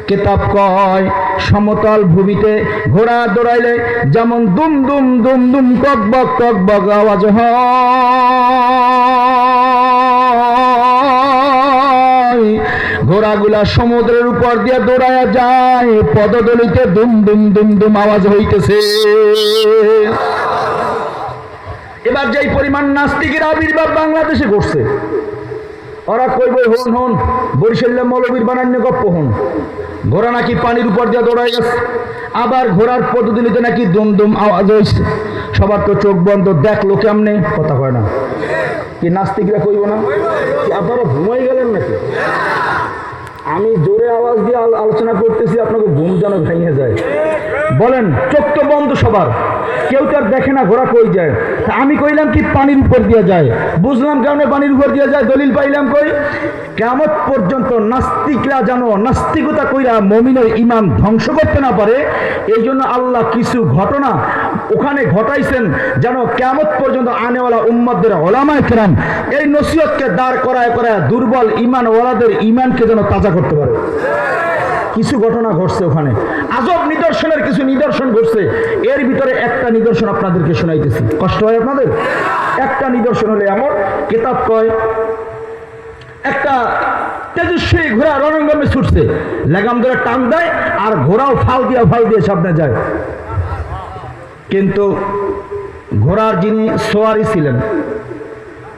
কিতাব কয় সমতল ভূমিতে ঘোড়া দৌড়াইলে যেমন দুম দুম দুম দুম টকবক টকবক আওয়াজ হয়, ঘোড়াগুলা সমুদ্রের উপর দিয়ে দৌড়ায়া যায়, পদদলিতে দুম দুম দুম দুম আওয়াজ হইতেছে। এবার যেই পরিমাণ নাস্তিকের আবির্ভাব বাংলাদেশে ঘটছে, ওরা কইব হন হন বরিশাল্লা মৌলবীর বানান্য গপ্প হন, ঘোড়া নাকি পানির উপর দিয়ে দৌড়াই গেছে, আবার ঘোড়ার পদদলিতে নাকি দুম দুম আওয়াজ হয়েছে। সবার তো চোখ বন্ধ, দেখলো কেমনে, কথা কয় না কি নাস্তিকরা কইব না? কি আপনারা ঘুমাই গেলেন নাকি? আমি জোরে আওয়াজ দিয়ে আলোচনা করতেছি, আপনাকে ঘুম যেন ভেঙে যায়। বলেন, চোখ তো বন্ধ সবার, কেউ তো আর দেখে না ঘোড়া কই যায়। আমি কইলাম কি পানির উপর দিয়ে যায়, বুঝলাম কেমন পানির উপর দিয়ে যায়, দলিল পাইলাম কই? কিয়ামত পর্যন্ত নাস্তিকরা যেন নাস্তিকতা কইরা মুমিনের ঈমান ধ্বংস করতে না পারে, এই জন্য আল্লাহ কিছু ঘটনা ওখানে ঘটাইছেন, যেন কিয়ামত পর্যন্ত আনেওয়ালা উম্মতদের উলামায়ে কেরাম এই নসিহতকে দাঁড় করায় করায় দুর্বল ঈমানওয়ালাদের ঈমানকে যেন তাজা করতে পারে। কিছু ঘটনা ঘটছে ওখানে, আজব নিদর্শনের কিছু নিদর্শন ঘটছে। এর ভিতরে একটা নিদর্শন আপনাদেরকে শোনাইতেছি, কষ্ট হয় আপনাদের? একটা নিদর্শন হলে আমার কিতাব কয়, একটা তেজস্বী ঘোড়া রণাঙ্গনে ছুটছে, লাগাম ধরে টান দেয় আর ঘোড়াও ফাল দিয়ে সামনে যায়। কিন্তু ঘোড়ার যিনি সোয়ারি ছিলেন,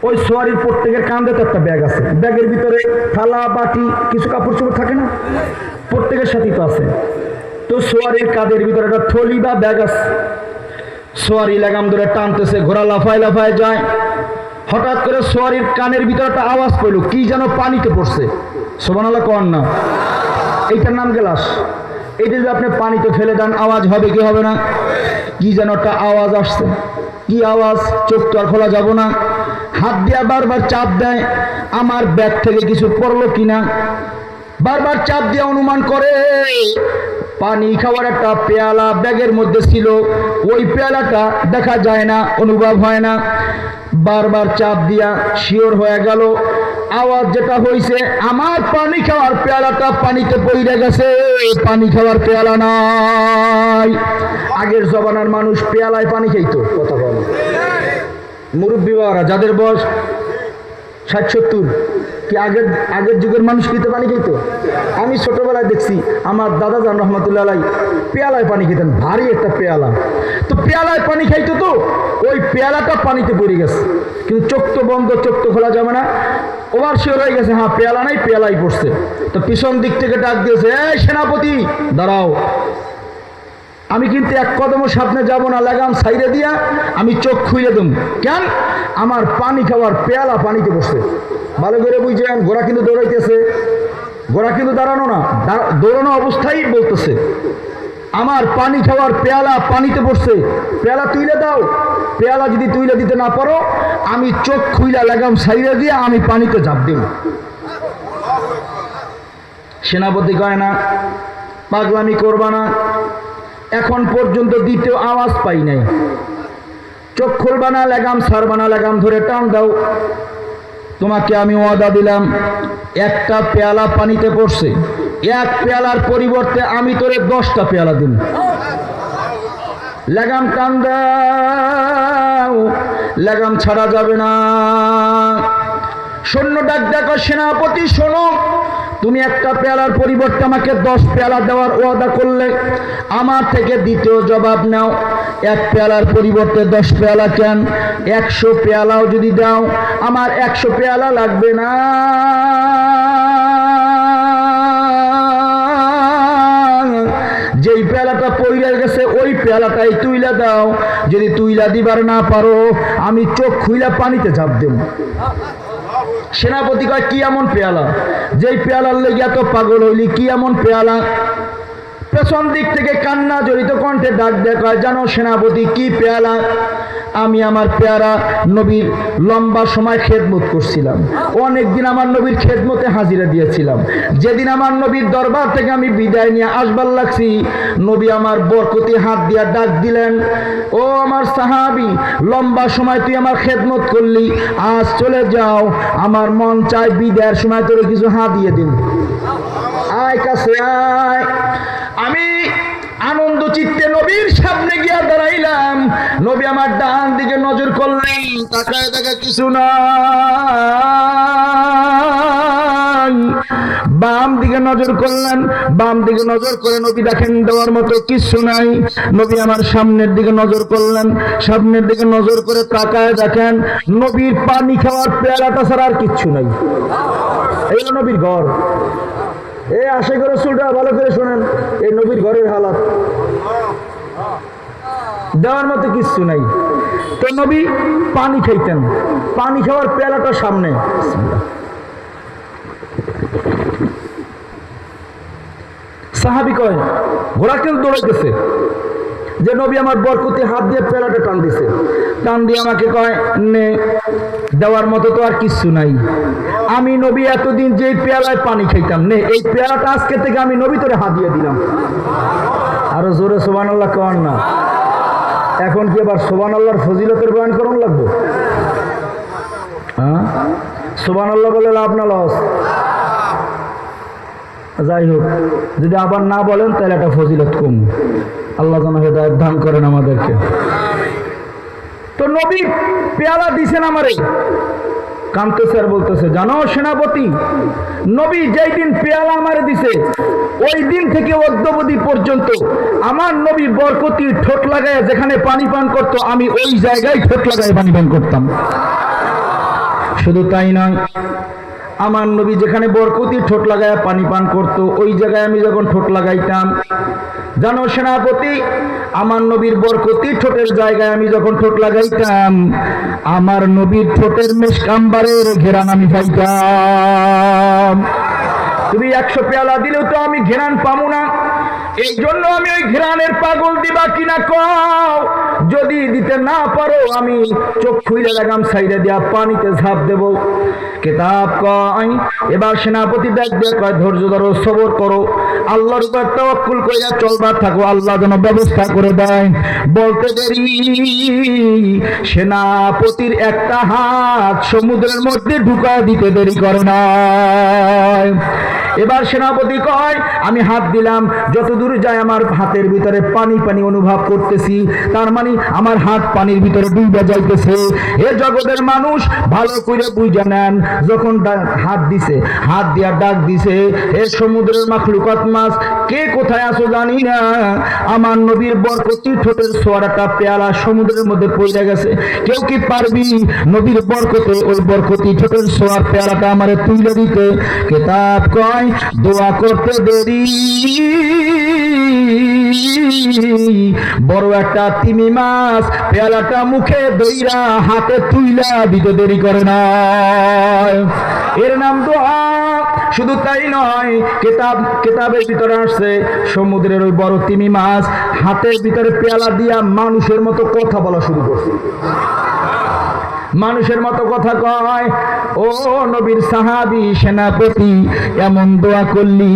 ওই সোয়ারির প্রত্যেকের কাঁধে তো একটা ব্যাগ আছে, ব্যাগের ভিতরে থালা বাটি কিছু কাপড় চোপড় থাকে না, প্রত্যেকের সাথেই তো আছে। তো সোয়ারির কাঁধের ভিতরে একটা থলি বা ব্যাগ আছে, সোয়ারি লাগাম ধরে টানতেছে, ঘোড়া লাফায় লাফায় যায়। হঠাৎ করে সোয়ারির কানের ভিতরে একটা আওয়াজ পেল, কি যেন পানিতে পড়ছে। সুবহানাল্লাহ কোন না? এইটার নাম গেলাস। এইটা যদি আপনি পানিতে ফেলে দেন আওয়াজ হবে কি হবে না? কি যেন একটা আওয়াজ আসছে, কি আওয়াজ, চোখ তো আর খোলা যাব না, হাত দিয়া বারবার চাপ দেয় আমার ব্যাগ থেকে কিছু পড়লো কিনা, বারবার চাপ দিয়ে অনুমান করে পানি খাওয়ার একটা পেয়ালা ব্যাগের মধ্যে ছিল, ওই পেয়ালাটা দেখা যায় না, অনুভব হয় না। বারবার চাপ দিয়া শিওর হয়ে গেল, আওয়াজ যেটা হয়েছে আমার পানি খাওয়ার পেয়ালাটা পানিতে পড়ে গেছে, পানি খাওয়ার পেয়ালা নাই। আগের জমানার মানুষ পেয়ালায় পানি খাইতো, কথা বলে মুরব্বী বাবারা যাদের বয়স ৬০-৭০, কি আগের যুগের মানুষ খেতে পানি খেত? আমি ছোটবেলায় দেখছি আমার দাদা জান রহমতুল্লাহ আলাই পেয়ালায় পানি খেতেন, ভারী একটা পেয়ালা। তো পেয়ালায় পানি খাইতো, তো ওই পেয়ালাটা পানিতে পড়ে গেছে, কিন্তু চোখ তো বন্ধ, চোখ তো খোলা যাবে না। ওভার শিওর হয়ে গেছে হ্যাঁ পেয়ালা নাই, পেয়ালাই পড়ছে। তো পিছন দিক থেকে ডাক দিয়েছে, এই সেনাপতি দাঁড়াও, আমি কিন্তু এক কদমও সামনে যাব না, লাগাম সাইডে দিয়া আমি চোখ খুলে দেব। কেন? আমার পানি খাওয়ার পেয়ালা পানিতে বসছে। ভালো করে বুঝছেন, ঘোড়া কিন্তু দৌড়াইতেছে, ঘোড়া কিন্তু দাঁড়ানো না, দৌড়ানো অবস্থায় বলতেছে আমার পানি খাওয়ার পেয়ালা পানিতে পড়ছে, পেয়ালা তুইলে দাও। পেয়ালা যদি তুইলে দিতে না পারো, আমি চোখ খুইলা লাগাম সাইডে দিয়ে আমি পানিতে ঝাঁপ দিব। সেনাপতি কয় না, পাগলামি করবা না, এখন পর্যন্ত দ্বিতীয় আওয়াজ পাই নাই, চোখ খুলবা না, লাগাম ছাড়বা না, লাগাম ধরে টান দাও। তোমাকে আমি ওয়াদা দিলাম, একটা পেয়ালা পানিতে পড়ছে, এক পেয়ালার পরিবর্তে আমি তোরে 10টা পেয়ালা দিন। লাগাম টান দাও, লাগাম ছাড়া যাবে না। সৈন্য ডাক ডাক, সেনাপতি শোনো, তুমি একটা পেয়ালার পরিবর্তে আমাকে 10 পেয়ালা দেওয়ার ওয়াদা করলে, আমার থেকে দ্বিতীয় জবাব নাও, 1 পেয়ালার পরিবর্তে 10 পেয়ালা কেন? 100 পেয়ালাও যদি দাও, আমার 100 পেয়ালা লাগবে না। যেই পেয়ালাটা পইরা গেছে ওই পেয়ালাটাই তুইলা দাও। যদি তুইলা দিবার না পারো, আমি চোখ খুইলা পানিতে ঝাঁপ দেব। সেনাপতি কয়, কি এমন পেয়ালা? যেই পেয়ালার লেগে এত পাগল হইলি, কি এমন পেয়ালা? পেছন দিক থেকে কান্না জড়িত কণ্ঠে ডাক দেখায়, জানো সেনাপতি কি পেয়ালা? আমি আমার পেয়ারা নবীর লম্বা সময় খেদমত করছিলাম, অনেকদিন আমার নবীর খেদমতে হাজিরা দিয়েছিলাম। যেদিন আমার নবীর দরবার থেকে আমি বিদায় নিয়ে আসবার লাগছি, নবী আমার বরকতি হাত দিয়া ডাক দিলেন, ও আমার সাহাবী, লম্বা সময় তুই আমার খেদমত করলি, আজ চলে যাও, আমার মন চায় বিদায়ের সময় তোর কিছু হাত দিয়ে দিন। আয় কাছে আয়। আমি আনন্দ চিত্তে নবীর সামনে গিয়া দাঁড়াইলাম। নবী আমার ডান দিকে নজর করলেন, তাকায় তাকায় কিছু না। বাম দিকে নজর করলেন, বাম দিকে নজর করে নবী দেখেন দেওয়ার মতো কিছু নাই। নবী আমার সামনের দিকে নজর করলেন, সামনের দিকে নজর করে তাকায় দেখেন নবীর পানি খাওয়ার পেয়ালাটা ছাড়া আর কিচ্ছু নাই। এই হলো নবীর ঘর। এই আশা করে সুলটা ভালো করে শোনেন, এই নবীর ঘরের হালাত, দেওয়ার মতো কিচ্ছু নাই। তো নবী পানি খাইতেন, পানি খাওয়ার পেয়ালাটা সামনে। সাহাবী কয়, ঘোড়া কেন দৌড়াইতেছে? যে নবী আমার বরকতি হাত দিয়ে পেয়ালাটা টান দিছে, টান দিয়ে আমাকে কয়, নে, দেওয়ার মতো তো আর কিচ্ছু নাই। আমি নবী এতদিন যে পেয়ালায় পানি খাইতাম, নে এই পেয়ালাটা আজকে থেকে আমি নবী তোরে হাত দিয়ে দিলাম। আরো জোরে সুবহানাল্লাহ কন না। এখন কি আবার সুবহানাল্লাহর ফজিলতের বয়ান করুন লাগবে? হ্যাঁ, সুবহানাল্লাহ বলে লাভ না লস? যাই হোক, যদি আবার না বলেন তাহলে একটা ফজিলত কম। আল্লাহ যেন হেদায়েত দান করেন আমাদেরকে। তো নবী পেয়ালা দিছেন আমারে, কাঁদতেছে আর বলতেছে, জানো সেনাপতি, নবী যেই দিন পেয়ালা আমারে দিছে ওই দিন থেকে অদ্যাবধি পর্যন্ত আমার নবী বরকতি ঠোঁট লাগায় যেখানে পানি পান করতো, আমি ওই জায়গায় ঠোঁট লাগায় পানি পান করতাম। শুধু তাই নয়, আমার নবী যেখানে বরকতি ঠোঁট লাগায় পানি পান করত, ওই জায়গায় আমি যখন ঠোঁট লাগাইতাম, জানো সেনাপতি, আমার নবীর বরকতি ঠোঁটের জায়গায় আমি যখন ঠোঁট লাগাইতাম, আমার নবীর ঠোঁটের মেশকাম্বারের ঘেরান আমি পাইতাম। তুমি 100 পেয়ালা দিলেও তো আমি ঘেরান পাবো না, এই জন্য আমি ওই ঘেরানের পাগল দিবা কিনা কও। যদি দিতে না পারো, আমি চোখ খুইলে লাগাম সাইডে দিয়া পানিতে ঝাঁপ দেব। কিতাব কয়, এবার সেনাপতি ডাক দিয়ে কয়, ধৈর্য ধরো, সবর করো, আল্লাহর উপর তাওয়াক্কুল কইরা চলবার থাকো, আল্লাহ যেন ব্যবস্থা করে দেয়। বলতে দেরি, সেনাপতির একটা হাত সমুদ্রের মধ্যে ঢুকা দিতে দেরি করে না। এবার সেনাপতি কয়, আমি হাত দিলাম, যত দূর যায় আমার হাতের ভিতরে পানি পানি অনুভব করতেছি, তার মানে আমার হাত পানির ভিতরে ডুবে যাইতেছে। এ জগতের মানুষ ভালো করে বুঝে নেন, যখন হাত দিছে, হাত দিয়া ডাক দিছে, এ সমুদ্রের মাখলুকাত মাছ, কে কোথায় আছো জানি না, আমার নবীর বরকতি ঠোঁটের ছোঁয়াটা পেয়ালা সমুদ্রের মধ্যে পড়ে গেছে, কেউ কি পারবি নবীর বরকতে ওই বরকতি ঠোঁটের ছোঁয়ার পেয়ালাটা আমারে তুলে দিতে? কিতাব কয়, দোয়া করতে দেরি, বড় একটা তিমি মাছ পেয়ালাটা মুখে দইরা হাতে তুইলা দিতে দেরি করে না। এর নাম দোয়া। শুধু তাই নয়, কিতাবের ভিতরে আসছে, সমুদ্রের ওই বড় তিমি মাছ হাতের ভিতরে পেয়ালা দিয়া মানুষের মতো কথা বলা শুরু করছে। মানুষের মতো কথা কয়, ও নবীর সাহাবী সেনাপতি, এমন দোয়া করলি,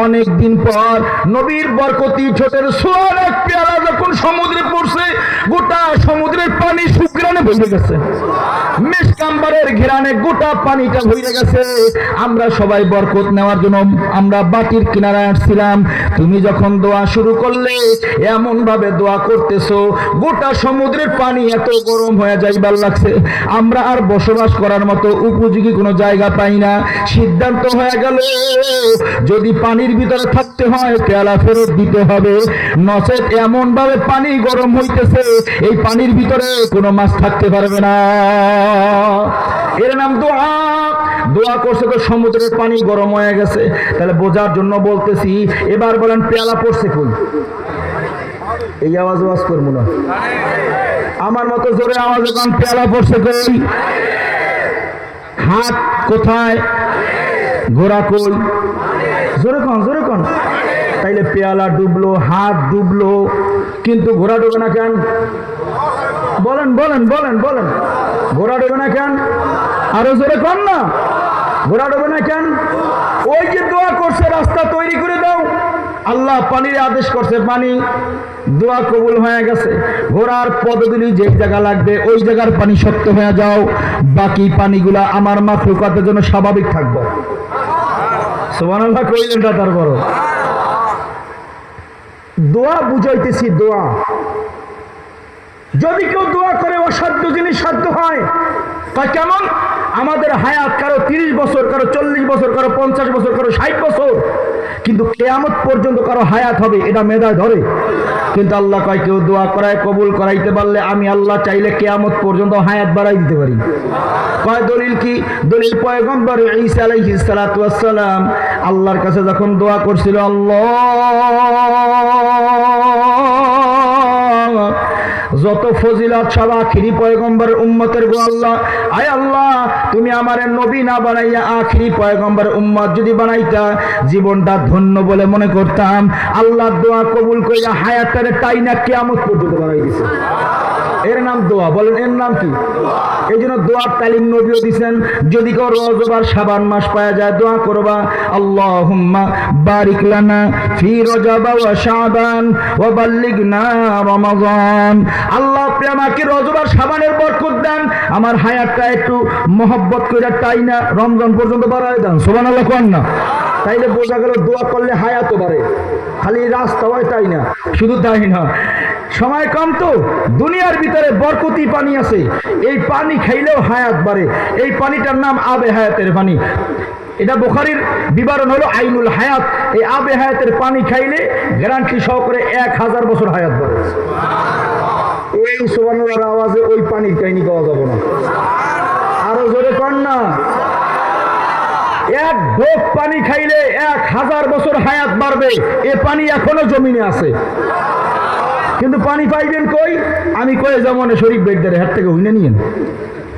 অনেক দিন পর নবীর বরকতি ঠোঁটের ছোঁয়ার এক পেয়ালা যখন সমুদ্রে পড়ছে, গোটা সমুদ্রের পানি শুকিয়ে ঘিরানে ভরে গেছে, মিষ্টাম্বরের ঘিরানে গোটা পানিটা ভরে গেছে। আমরা সবাই বরকত নেওয়ার জন্য আমরা বাটির কিনারায় আসছিলাম। তুমি যখন দোয়া শুরু করলে, এমন ভাবে দোয়া করতেছো, গোটা সমুদ্রের পানি এত গরম হয়ে যাইবার লাগছে। আমরা আর বসবাস করার মতো উপযোগী কোনো জায়গা পাই না। সিদ্ধান্ত হয়ে গেল, যদি পানির ভিতরে থাকতে হয় পেয়ালা ফেরত দিতে হবে, নচেত এমন ভাবে পানি গরম হইতেছে, এই পানির ভিতরে কোনো মাছ থাকতে পারবে না। এর নাম দোয়া। দোয়া করছে তো সমুদ্রের পানি গরম হয়ে গেছে। তাহলে বোঝার জন্য বলতেছি, এবার বলেন পেয়ালা পড়ছে কই? এই আওয়াজ ওয়াজ করবো না, আমার মতো জোরে আওয়াজে কোন পেয়ালা পড়ছে কই? হাত কোথায়? ঘোড়া কই? জোরে কোন, জোরে কোন। তাইলে পেয়ালা ডুবলো, হাত ডুবলো, কিন্তু ঘোড়া ডুবে না কেন? বলেন বলেন বলেন বলেন, ঘোড়া ডুবে না কেন? আরো জোরে কোন না, ঘোড়া ডুবে না কেন? ওই যে দোয়া করছে, রাস্তা তৈরি করে দাও, আল্লাহ পানির আদেশ করছে, পানি, দোয়া কবুল হয়ে গেছে। ঘোড়ার পদগুলি যে জায়গা লাগবে ওই জায়গার পানি শক্ত হয়ে যাও, বাকি পানিগুলা আমার মাখলুকাতের জন্য স্বাভাবিক থাকবে। সুবহানাল্লাহ কইলেন না? তারপর দোয়া বুঝাইতেছি, দোয়া যদি কেউ দোয়া করে অসাধ্য জিনিস সাধ্য হয়। তা কেমন? আমাদের হায়াত কারো 30 বছর, কারো 40 বছর, কারো 50 বছর, কারো 60 বছর, কিন্তু কিয়ামত পর্যন্ত কারো হায়াত হবে, এটা মেধায় ধরে। কিন্তু আল্লাহ কয়, কেউ দোয়া করায় কবুল করাইতে পারলে আমি আল্লাহ চাইলে কিয়ামত পর্যন্ত হায়াত বাড়াই দিতে পারি। কয় দলিল কি? দলিল পয়গম্বর ঈসা আলাইহিস সালাতু ওয়াস সালাম আল্লাহর কাছে যখন দোয়া করছিল, আল্লাহ যত ফজিলত সব আখিরি পয়গম্বরের উম্মতের গো আল্লাহ, আয় আল্লাহ তুমি আমারে নবী না বানাইয়া আখিরি পয়গম্বরের উম্মত যদি বানাইতা, জীবনটা ধন্য বলে মনে করতাম। আল্লাহ দোয়া কবুল কইরা হায়াতটারে টাইনা কিয়ামত পর্যন্ত বানাই দিয়েছে। এর নাম দোয়া। বলেন এর নাম কি? এই জন্য দোয়ার তালিম নবীও দিয়েছেন। যদি কেউ রজব আর শাবান মাস পাওয়া যায়, দোয়া করবা, আল্লাহুম্মা বারিক লানা ফি রজব ওয়া শাবান ওয়া বাল্লিগনা রমাদান। আল্লাহ আপনি আমাকে রজব আর শাবানের বরকত দেন, আমার হায়াতটা একটু মহব্বত কইরা টাইনা রমজান পর্যন্ত বাড়ায় দেন। সুবহানাল্লাহ কোন না? তাইলে বোঝা গেল দোয়া করলে হায়াতও বাড়ে, খালি রাস্তা হয় তাই না। শুধু তাই না, সময় কম তো, দুনিয়ার ভিতরে বরকতি পানি আছে, এই পানি খাইলেও হায়াত বাড়ে। এই পানিটার নাম আবে হায়াতের পানি। এটা বুখারীর বিবরণ হলো আইনুল হায়াত। এই আবে হায়াতের পানি খাইলে গ্যারান্টি সহকারে 1000 বছর হায়াত বাড়ে। এই সুবহানাল্লাহর আওয়াজে ওই পানির কাহিনী পাওয়া যাবে না। আরো জোরে কর না। এক ঢোক পানি খাইলে 1000 বছর হায়াত বাড়বে। এ পানি এখনো জমিনে আছে, কিন্তু পানি পাইবেন কই? আমি কয়ে যেমন শরীফ বেগদারে হাত থেকে হইনে নিয়েন।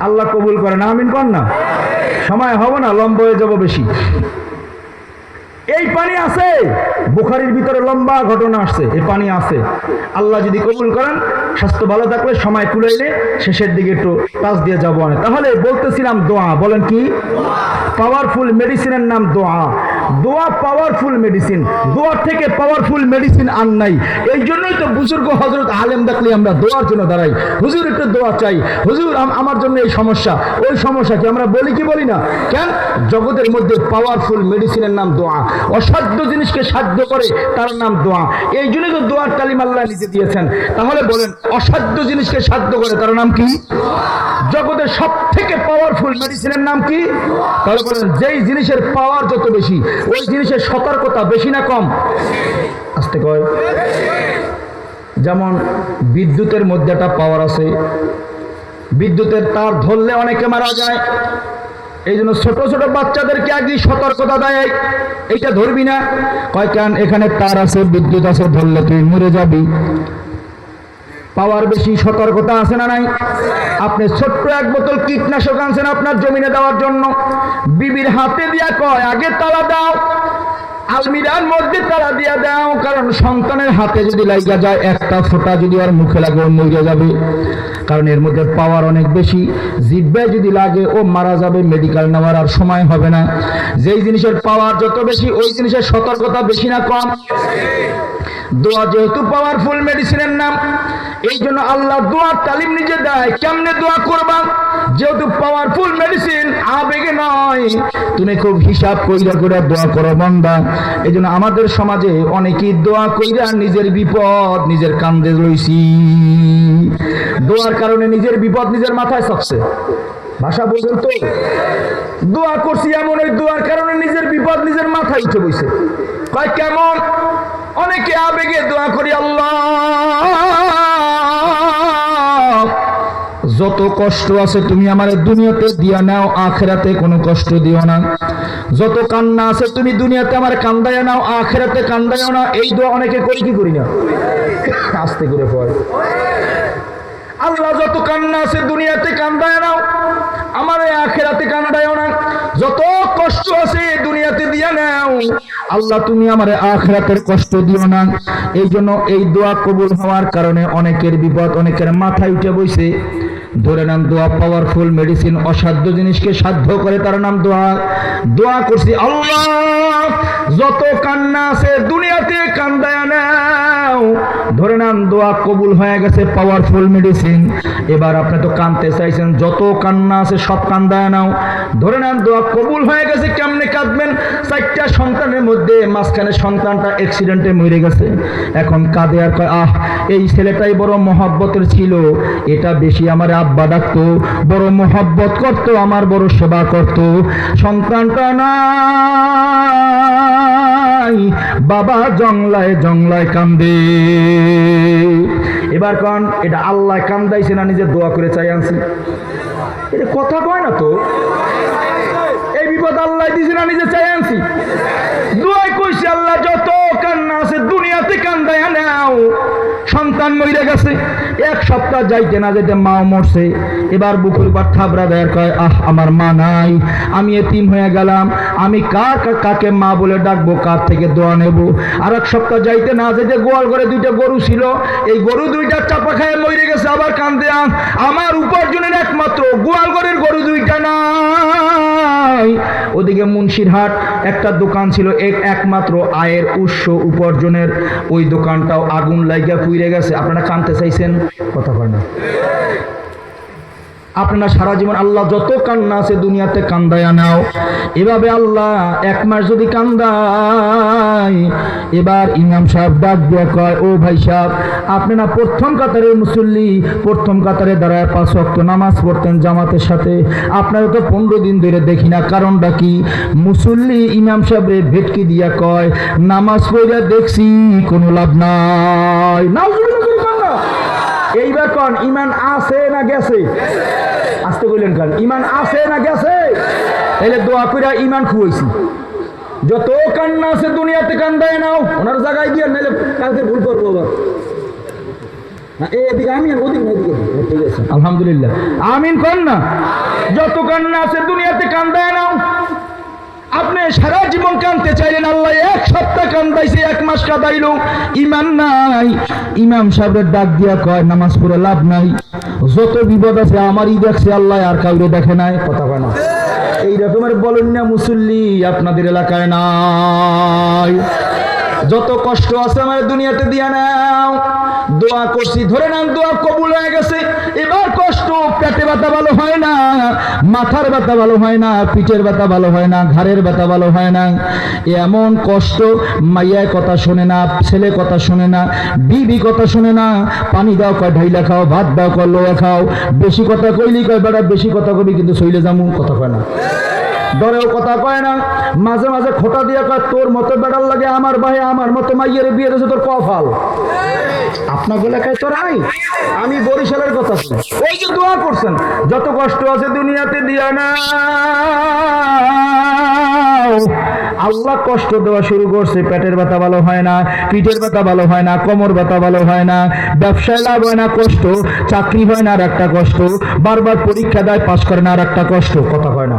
আল্লাহ কবুল করেন, আমিন কর না। সময় হবে না, লম্বা হয়ে যাব বেশি। এই পানি আছে, বুখারীর ভিতরে লম্বা ঘটনা আসছে, এই পানি আছে। আল্লাহ যদি কবুল করেন, স্বাস্থ্য ভালো থাকলে, সময় কুলাইলে শেষের দিকে একটু টাচ দিয়ে যাবো। তাহলে বলতেছিলাম দোয়া। বলেন কি? পাওয়ারফুল মেডিসিনের নাম দোয়া। দোয়া পাওয়ারফুল মেডিসিন, দোয়ার থেকে পাওয়ারফুল মেডিসিন আর নাই। এই জন্যই তো বুজুর্গ হযরত আলেম দেখলে আমরা দোয়ার জন্য দাঁড়াই, হুজুর একটু দোয়া চাই, হুজুর আমার জন্য এই সমস্যা, ওই সমস্যা, কি আমরা বলি কি বলি না? কেন? জগতের মধ্যে পাওয়ারফুল মেডিসিনের নাম দোয়া। অসাধ্য জিনিসকে সাধ্য করে, তার নাম দোয়া। এই জন্যই তো দোয়ার তালিম আল্লাহ নিতে দিয়েছেন। তাহলে বলেন, অসাধ্য জিনিসকে সাধ্য করে, তার নাম কি? জগতের সব থেকে পাওয়ারফুল মেডিসিনের নাম কি? তাহলে বলেন, যেই জিনিসের পাওয়ার যত বেশি, ওই জিনিসের সতর্কতা বেশি না কম? আস্তে কয়। যেমন বিদ্যুতের মধ্যে একটা পাওয়ার আছে, বিদ্যুতের তার ধরলে অনেকে মারা যায়। এই জন্য ছোট ছোট বাচ্চাদেরকে আগে সতর্কতা দেয়, এইটা ধরবি না। কয় কেন? এখানে তার আছে, বিদ্যুৎ আছে, ধরলে তুই মরে যাবি। পাওয়ার বেশি, সতর্কতা আছে না নাই? আপনি ছোট্ট এক বোতল কীটনাশক আনছেন আপনার জমিনে দেওয়ার জন্য, বিবির হাতে দিয়া কয় আগে তালা দাও, আলমিরার মধ্যে তালা দিয়া দাও, কারণ সন্তানের হাতে যদি লাগা যায়, একটা ফোঁটা যদি ওর মুখে লাগে, ও মরে যাবে। কারণ এর মধ্যে পাওয়ার অনেক বেশি। জিহ্বায় যদি লাগে ও মারা যাবে, মেডিকেল নেওয়ার আর সময় হবে না। যেই জিনিসের পাওয়ার যত বেশি ওই জিনিসের সতর্কতা বেশি না কম? দোয়া যেহেতু পাওয়ারফুল মেডিসিনের নাম, এই জন্য আল্লাহ দোয়ার তালিম নিজে দেয় কেমনে দোয়া করবা। যেহেতু পাওয়ারফুল মেডিসিন, আবেগে নয়, তুমি খুব হিসাব কইরা করে দোয়া করো বান্দা। এই জন্য আমাদের সমাজে অনেকেই দোয়া কইরা নিজের বিপদ নিজের কান্দে লইছি। দোয়ার কারণে নিজের বিপদ নিজের মাথায় চাপছে। ভাষা বোঝেন তো? দোয়া করছি এমন, ওই দোয়ার কারণে নিজের বিপদ নিজের মাথায় উঠে বইছে। কয় কেমন? অনেকে আবেগে দোয়া করি, আল্লাহ যত কষ্ট আছে তুমি আমার দুনিয়াতে দিয়া নাও, আখেরাতে কোনো কষ্ট দিও না। যত কান্না আছে তুমি দুনিয়াতে আমার কান্দায় নাও, আখেরাতে কান্দায়ও না। এই দোয়া অনেকে করি কি করি না? আস্তে করে পড়ে। আল্লাহ যত কান্না আছে দুনিয়াতে কান্দায় নাও, আমার আখেরাতে কান্দায়ও না। যত কষ্ট আছে দুনিয়াতে দিয়া নাও, আল্লাহ তুমি আমার আখেরাতের কষ্ট দিও না। এই জন্য এই দোয়া কবুল হওয়ার কারণে অনেকের বিপদ অনেকের মাথায় উঠে বইছে। ধরে নাম দোয়া পাওয়ারফুল মেডিসিন, অসাধ্য জিনিসকে সাধ্য করে, তার নাম দোয়া। দোয়া করছি আল্লাহ যত কান্না আছে দুনিয়াতে কান্দায় নাও, ধরে নাম দোয়া কবুল হয়ে গেছে, পাওয়ারফুল মেডিসিন। এবার আপনি তো কাঁদতে চাইছেন, যত কান্না আছে সব কান্দায় নাও, ধরে নাম দোয়া কবুল হয়ে গেছে। কেমনে কাঁদবেন? 4টা সন্তানের মধ্যে মাঝখানে সন্তানটা অ্যাক্সিডেন্টে মরে গেছে, এখন কাঁদে আর কয় আহ এই ছেলেটাই বড় মহব্বতের ছিল, এটা বেশি আমার আব্বা ডাকতো, বড় মহব্বত করতো, আমার বড় সেবা করতো। সন্তানটা নাই, বাবা জংলায় জংলায় কান্দে। এবার কন এটা আল্লাহ কান্দাইছে না নিজে দোয়া করে চাই আনছি? এটা কথা কয় না তো। এই বিপদ আল্লাহ দিছে না নিজে চাই আনছি? দোয়াই কইছি আল্লাহ যত কান্না আছে দুনিয়াতে কান্দায় নাও। সন্তান মরে গেছে, 1 সপ্তাহ যাইতে না যেতে মাও মরছে। এবার বুকুর উপর থাবড়া দেয়, কয় আহ আমার মা নাই, আমি এতিম হয়ে গেলাম, আমি কাকে মা বলে ডাকবো, কার থেকে দোয়া নেব? আর 1 সপ্তাহ যাইতে না যেতে গোয়াল ঘরে 2টা গরু ছিল, এই গরু 2টা চাপা খায় মরে গেছে। আবার কান্দে আমার উপার্জনের একমাত্র গোয়াল ঘরের গরু 2টা নাই। ওদিকে মুন্সিরহাট একটা দোকান ছিল, একমাত্র আয়ের উৎস উপার্জনের, ওই দোকানটাও আগুন লাগিয়া পুড়ে গেছে। আপনারা কাঁদতে চাইছেন? কথা কয় না। আপনারা সারা জীবন আল্লাহ যত কান্না আছে দুনিয়াতে কান্দায়া নাও। এভাবে আল্লাহ 1 মাস যদি কান্দায়, এবার ইমাম সাহেব ডাক দিয়ে কয় ও ভাই সাহেব, আপনারা প্রথম কাতারের মুসল্লি, প্রথম কাতারে দাঁড়ায় 5 ওয়াক্ত নামাজ পড়তেন জামাতের সাথে, আপনারা তো 15 দিন ধরে দেখি না, কারণটা কি? মুসল্লি ইমাম সাহেবরে ভেটকি দিয়া কয় নামাজ পড়া দেখছি কোনো লাভ নাই। এইবার কন ইমান আছে না গেছে? আসতে বললেন কারণ ইমান আছে না গেছে? তাহলে দোয়া করে ইমান খুঁয়েছি। যত কান্না আছে দুনিয়াতে কান্দায় নাও, ওনার জায়গায় দিয়ে নাহলে কালকে ভুল করবো। আবার এদিকে আমি ওদিকে না, এদিকে ঠিক আছে আলহামদুলিল্লাহ আমিন কন না। যত কান্না আছে দুনিয়াতে কান্দায় নাও। আপনি সারা জীবন কাঁদতে চাইলেন, আল্লাহ 1 সপ্তাহ কান্দাইছে, 1 মাস কাঁদাইল, ইমান নাই। ইমাম সাহেবের ডাক দিয়া কয় নামাজ পড়ে লাভ নাই, যত বিপদ আছে আমারই দেখছে আল্লাহ, আর কাউরে দেখে নাই। কথা কয় না? এই রকমের বলেন না মুসল্লি আপনাদের এলাকায় নাই? যত কষ্ট আছে আমার দুনিয়াতে দিয়া নাও। দোয়া করছি, ধরে নাম দোয়া কবুল হয়ে গেছে। এবার কষ্ট, পেটে ব্যথা ভালো হয় না, মাথার ব্যথা ভালো হয় না, পিঠের ব্যথা ভালো হয় না, ঘাড়ের ব্যথা ভালো হয় না। এমন কষ্ট, মাইয়ায় কথা শোনে না, ছেলে কথা শোনে না, বিবি কথা শোনে না। পানি দাও কয় ঢাইলা খাও, ভাত দাও কয় লোয়া খাও। বেশি কথা কইলি কয় বেড়া বেশি কথা কবি কিন্তু শৈলে যামু। কথা কয় না, ডরেও কথা কয় না। মাঝে মাঝে খোটা দিয়ে কয় তোর মতো বেড়ার লাগে আমার ভাই, আমার মতো মাইয়ের বিয়ে দিয়েছে তোর কফাল। আপনার এলাকায় তো নাই, আমি বরিশালের কথা। ওই যে দোয়া করছেন যত কষ্ট আছে দুনিয়াতে দিয়া না, আল্লাহ কষ্ট দেওয়া শুরু করছে। পেটের ব্যথা ভালো হয় না, পিঠের ব্যথা ভালো হয় না, কোমর ব্যথা ভালো হয় না, ব্যবসায় লাভ হয় না কষ্ট, চাকরি হয় না আর একটা কষ্ট, বারবার পরীক্ষা দেয় পাশ করে না আর একটা কষ্ট। কথা হয় না?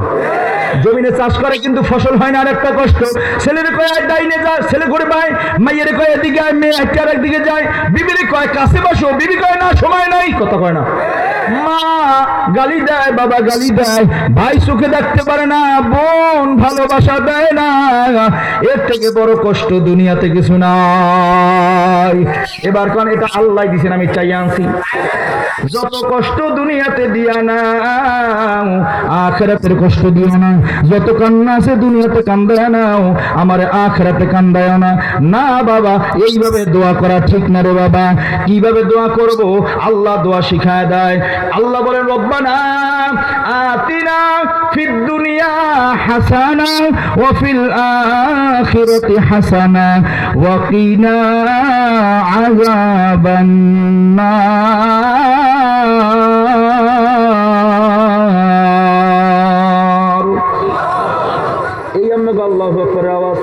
জমিনে চাষ করে কিন্তু ফসল হয় না, আরেকটা কষ্ট। ছেলের কয় ডাইনে যা, ছেলে ঘুরে পায়, মাইয়ের কয় এদিকে আয়, মেয়ে একটা আরেকদিকে যায়, বিবির কয় কাছে বসো, বিবি কয় না সময় নাই, কথা কয় না। মা গালি দেয়, বাবা গালি দেয়, ভাই চোখে দেখতে পারে না, বোন ভালোবাসা দেয় না। এর থেকে বড় কষ্ট দুনিয়াতে কিছু নাই। এবার কোন এটা আল্লাহ দিছেন, আমি চাই আনছি। যত কষ্ট দুনিয়াতে দিয়া না, আখিরাতের কষ্ট দিও না। যত কান্না আছে দুনিয়াতে কান্দায় নাও, আমার আখিরাতে কান্দায় না। না বাবা, এইভাবে দোয়া করা ঠিক না রে বাবা। কিভাবে দোয়া করব? আল্লাহ দোয়া শিখায় দেয়। আল্লাহ বলেন, রব্বানা আতিনা ফিদ দুনিয়া হাসানা ওয়া ফিল আখিরাতি হাসানা ওয়া কিনা আযাবান নার। এই আমরা আল্লাহু আকবার আওয়াজ।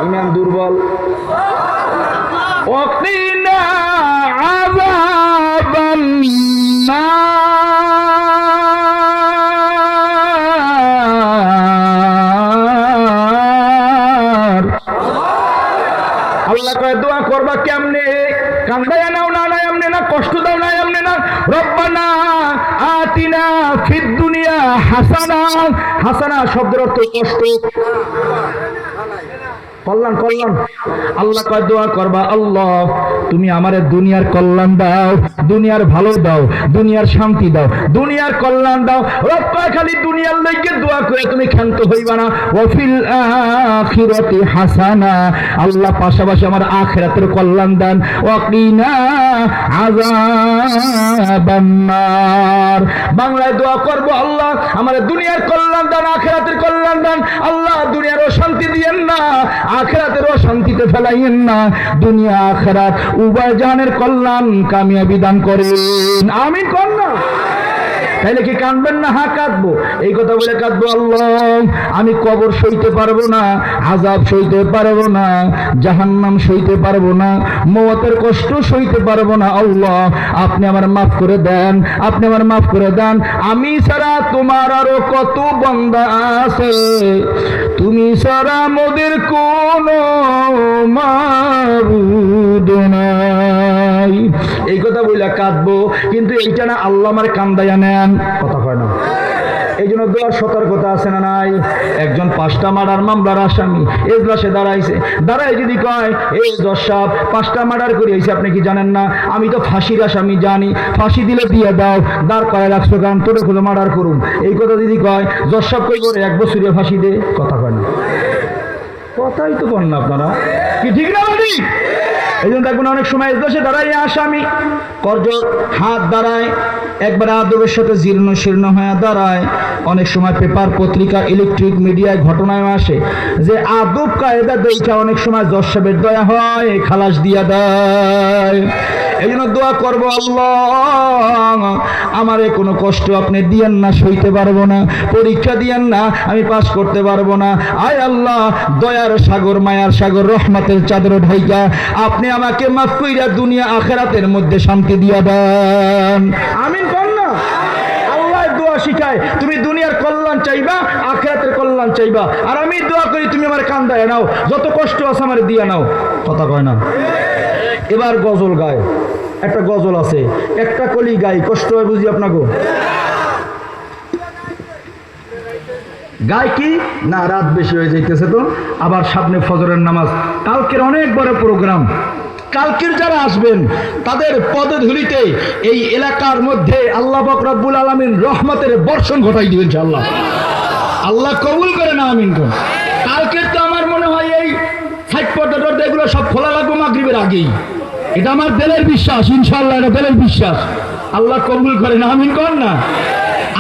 ইমান দুর্বল। ওয়া কিনা আযাবান নার। আল্লাহ কয় দোয়া করবা কেমনে? কান্দায়া নাও না, না এমনে না, কষ্ট দাও না এমনে না। রব্বানা আতিনা ফিদ দুনিয়া হাসানা। হাসানা শব্দের অর্থ কষ্ট, কল্যাণ, কল্যাণ। আল্লাহ কয় দোয়া করবা, আল্লাহ তুমি আমারে দুনিয়ার কল্যাণ দাও, দুনিয়ার ভালো দাও, দুনিয়ার শান্তি দাও, দুনিয়ার কল্যাণ দাও। রব্বা খালি দুনিয়ার লাইগে দোয়া করে তুমি ক্ষান্ত হইবা না। ওয়া ফিল আখিরাতি হাসানা, আল্লাহ পাশাপাশি আমার আখিরাতের কল্যাণ দান। ওয়া কিনা আযাবান নার। বাংলায় দোয়া করব, আল্লাহ আমার দুনিয়ার কল্যাণ দান, আখিরাতের কল্যাণ দান। আল্লাহ দুনিয়ারও শান্তি দিয়েন না, আখিরাতেরও শান্তিতে ফেলাইয়েন না। দুনিয়া আখিরাত উভয় জাহানের কল্যাণ কামিয়াবি দান করেন, আমিন কর না। তাইলে কি কাঁদবেন না? হ্যাঁ কাঁদবো। এই কথা বলে কাঁদবো, আল্লাহ আমি কবর সইতে পারবো না, আযাব সইতে পারবো না, জাহান্নাম সইতে পারবো না, মওতের কষ্ট সইতে পারবো না। আল্লাহ আপনি আমার মাফ করে দেন, আপনি আমার মাফ করে দেন। আমি ছাড়া তোমার আরো কত বান্দা আছে, তুমি ছাড়া মোদের কোনো মাবুদ নাই। এই কথা বইলা কাঁদবো, কিন্তু এইটা না আল্লাহ আমার কান্দাইয়া নেন, কথা কয় না। এই জন্য দোয়ার সতর্কতা আছে না নাই? একজন 5টা মার্ডার মামলার আসামি এজলাসে দাঁড়াইছে, দাঁড়াই যদি কয় এই জজ সাহেব 5টা মার্ডার করে আইছে, আপনি কি জানেন না? আমি তো ফাঁসির আসামি, জানি। ফাঁসি দিলে দিয়ে দাও, দাঁড় করায় রাখছো কারণ তোরে খুলে মার্ডার করুম। এই কথা যদি কয়, জজ সাহেব কই করে 1 বছরে ফাঁসি দে, কথা কয় না। কথাই তো কন না আপনারা, কি ঠিক না ঠিক? এই জন্য দেখবেন অনেক সময় এজলাসে দাঁড়াই আসামি করজ হাত দাঁড়ায়, একবার আদবের সাথে জীর্ণ শীর্ণ হয়ে দাঁড়ায়। অনেক সময় পেপার পত্রিকা ইলেকট্রিক মিডিয়ায় ঘটনায় আসে যে আদব কায়দা দেখা অনেক সময় জজ সাহেবের দয়া হয়, খালাস দিয়া দেয়। এই জন্য দোয়া করবো, আল্লাহ আমারে কোনো কষ্ট আপনি দিয়েন না, সইতে পারবো না। পরীক্ষা দিয়েন না, আমি পাস করতে পারবো না। আয় আল্লাহ দয়ার সাগর, মায়ার সাগর, রহমতের চাদর ঢাইকা আপনি আমাকে মাফ কইরা দুনিয়া আখিরাতের মধ্যে শান্তি দিয়া দেন, আমিন কর না। আল্লাহ দোয়া শিখায়, তুমি দুনিয়ার কল্যাণ চাইবা, আখিরাতের কল্যাণ চাইবা। আর আমি দোয়া করি তুমি আমার কান্দায় নাও, যত কষ্ট আছে আমার দিয়া নাও, কথা কয় না। এবার গজল গায়, একটা গজল আছে, একটা কলি গাই, কষ্ট হয় বুঝি আপনাকে। গায় কি না, রাত বেশি হয়ে যাইতেছে তো, আবার সামনে ফজরের নামাজ, কালকের অনেক বড় প্রোগ্রাম। কালকের যারা আসবেন তাদের পদধূলিতে এই এলাকার মধ্যে আল্লাহ পাক রব্বুল আলামিন রহমতের বর্ষণ ঘটাই দিবেন ইনশাআল্লাহ। আল্লাহ কবুল করে না, আমিন কোন। কালকের তো আমার মনে হয় এই সাইড পর্দা এগুলো সব খোলা লাগবে মাগরিবের আগেই, এটা আমার দিলের বিশ্বাস, ইনশাআল্লাহ এটা দিলের বিশ্বাস। আল্লাহ কবুল করে না, আমিন কর না।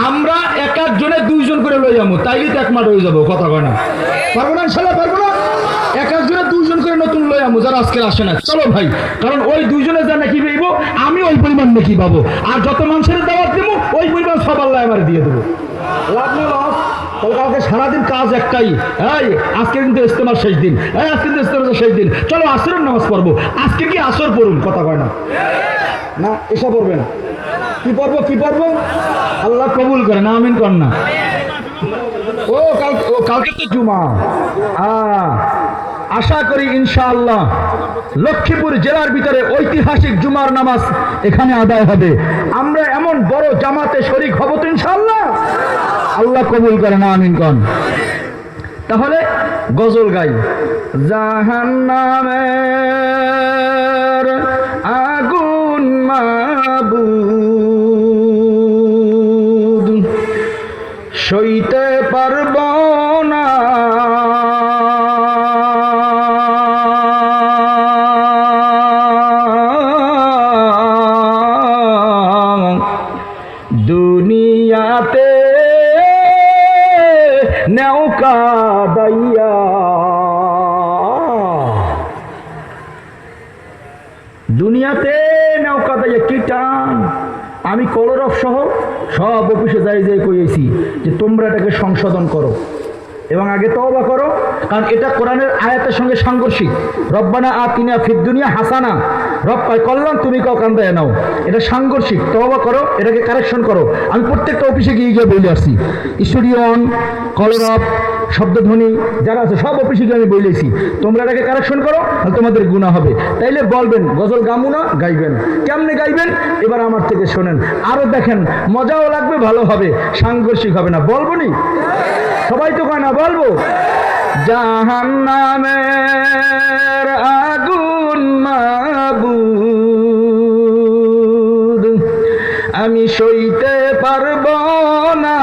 আমরা এক একজনে 2 জন করে লই যাবো, তাইলে তো 1 মাস হয়ে যাবো, কথা কয় না। পারবো না ইনশাআল্লাহ, পারবো না। এক একজনে 2 জন করে নতুন লই যাবো যারা আজকে আসে না, চলো ভাই। কারণ ওই 2 জনে যা নাকি পাইবো, আমি ওই পরিমাণ নাকি পাবো। আর যত মানুষের দাওয়াত দেবো ওই পরিমাণ সব আল্লাহ আমার দিয়ে দেবো। লাভ নেই লস। তাহলে কালকে সারাদিন কাজ একটাই, এই আজকে কিন্তু ইস্তেমার শেষ দিন, এই আজকে কিন্তু ইস্তেমার শেষ দিন, চলো আসরের নামাজ পড়বো। আজকে কি আসর পড়ুন, কথা কয় না। না এসব পড়বে না, কি পড়বো, কি পড়বো? আল্লাহ কবুল করে না, আমিন কর না। কালকে তো জুমা। আশা করি ইনশাআল্লাহ লক্ষ্মীপুর জেলার ভিতরে ঐতিহাসিক জুমার নামাজ এখানে আদায় হবে। আমরা এমন বড় জামাতে শরীক হব তো ইনশাআল্লাহ। আল্লাহ কবুল করেন, আমিন কোন। তাহলে গজল গাই। জাহান্নামের আগুন মাবুদ সইতে পারব না, দুনিয়াতে নৌকা দাইয়া, দুনিয়াতে নৌকা দাইয়া কি টান। আমি কলরব সহ সব অফিসে যাই কইয়েছি যে তোমরা এটাকে সংশোধন করো এবং আগে তওবা করো, কারণ এটা কোরআনের আয়াতের সঙ্গে সাংঘর্ষিক। রব্বানা আতিনা ফিদ দুনিয়া হাসানা, রব পাই কল্যাণ, তুমি কাউ কান্দায় নাও, এটা সাংঘর্ষিক। তওবা করো, এটাকে কারেকশন করো। আমি প্রত্যেকটা অফিসে গিয়ে বলে আসছি, স্টুডিও অন, কলরব, শব্দধ্বনি যারা আছে সব অফিসে গিয়ে আমি বলেছি তোমরা এটাকে কারেকশন করো, তাহলে তোমাদের গুনাহ হবে। তাইলে বলবেন গজল গামু না, গাইবেন। কেমনে গাইবেন এবার আমার থেকে শোনেন, আরো দেখেন, মজাও লাগবে, ভালো হবে, সাংঘর্ষিক হবে না। বলবো নি? সবাই তো কয় না, বলবো। জাহান্নামের আগুন মাবুদ আমি সইতে পারব না,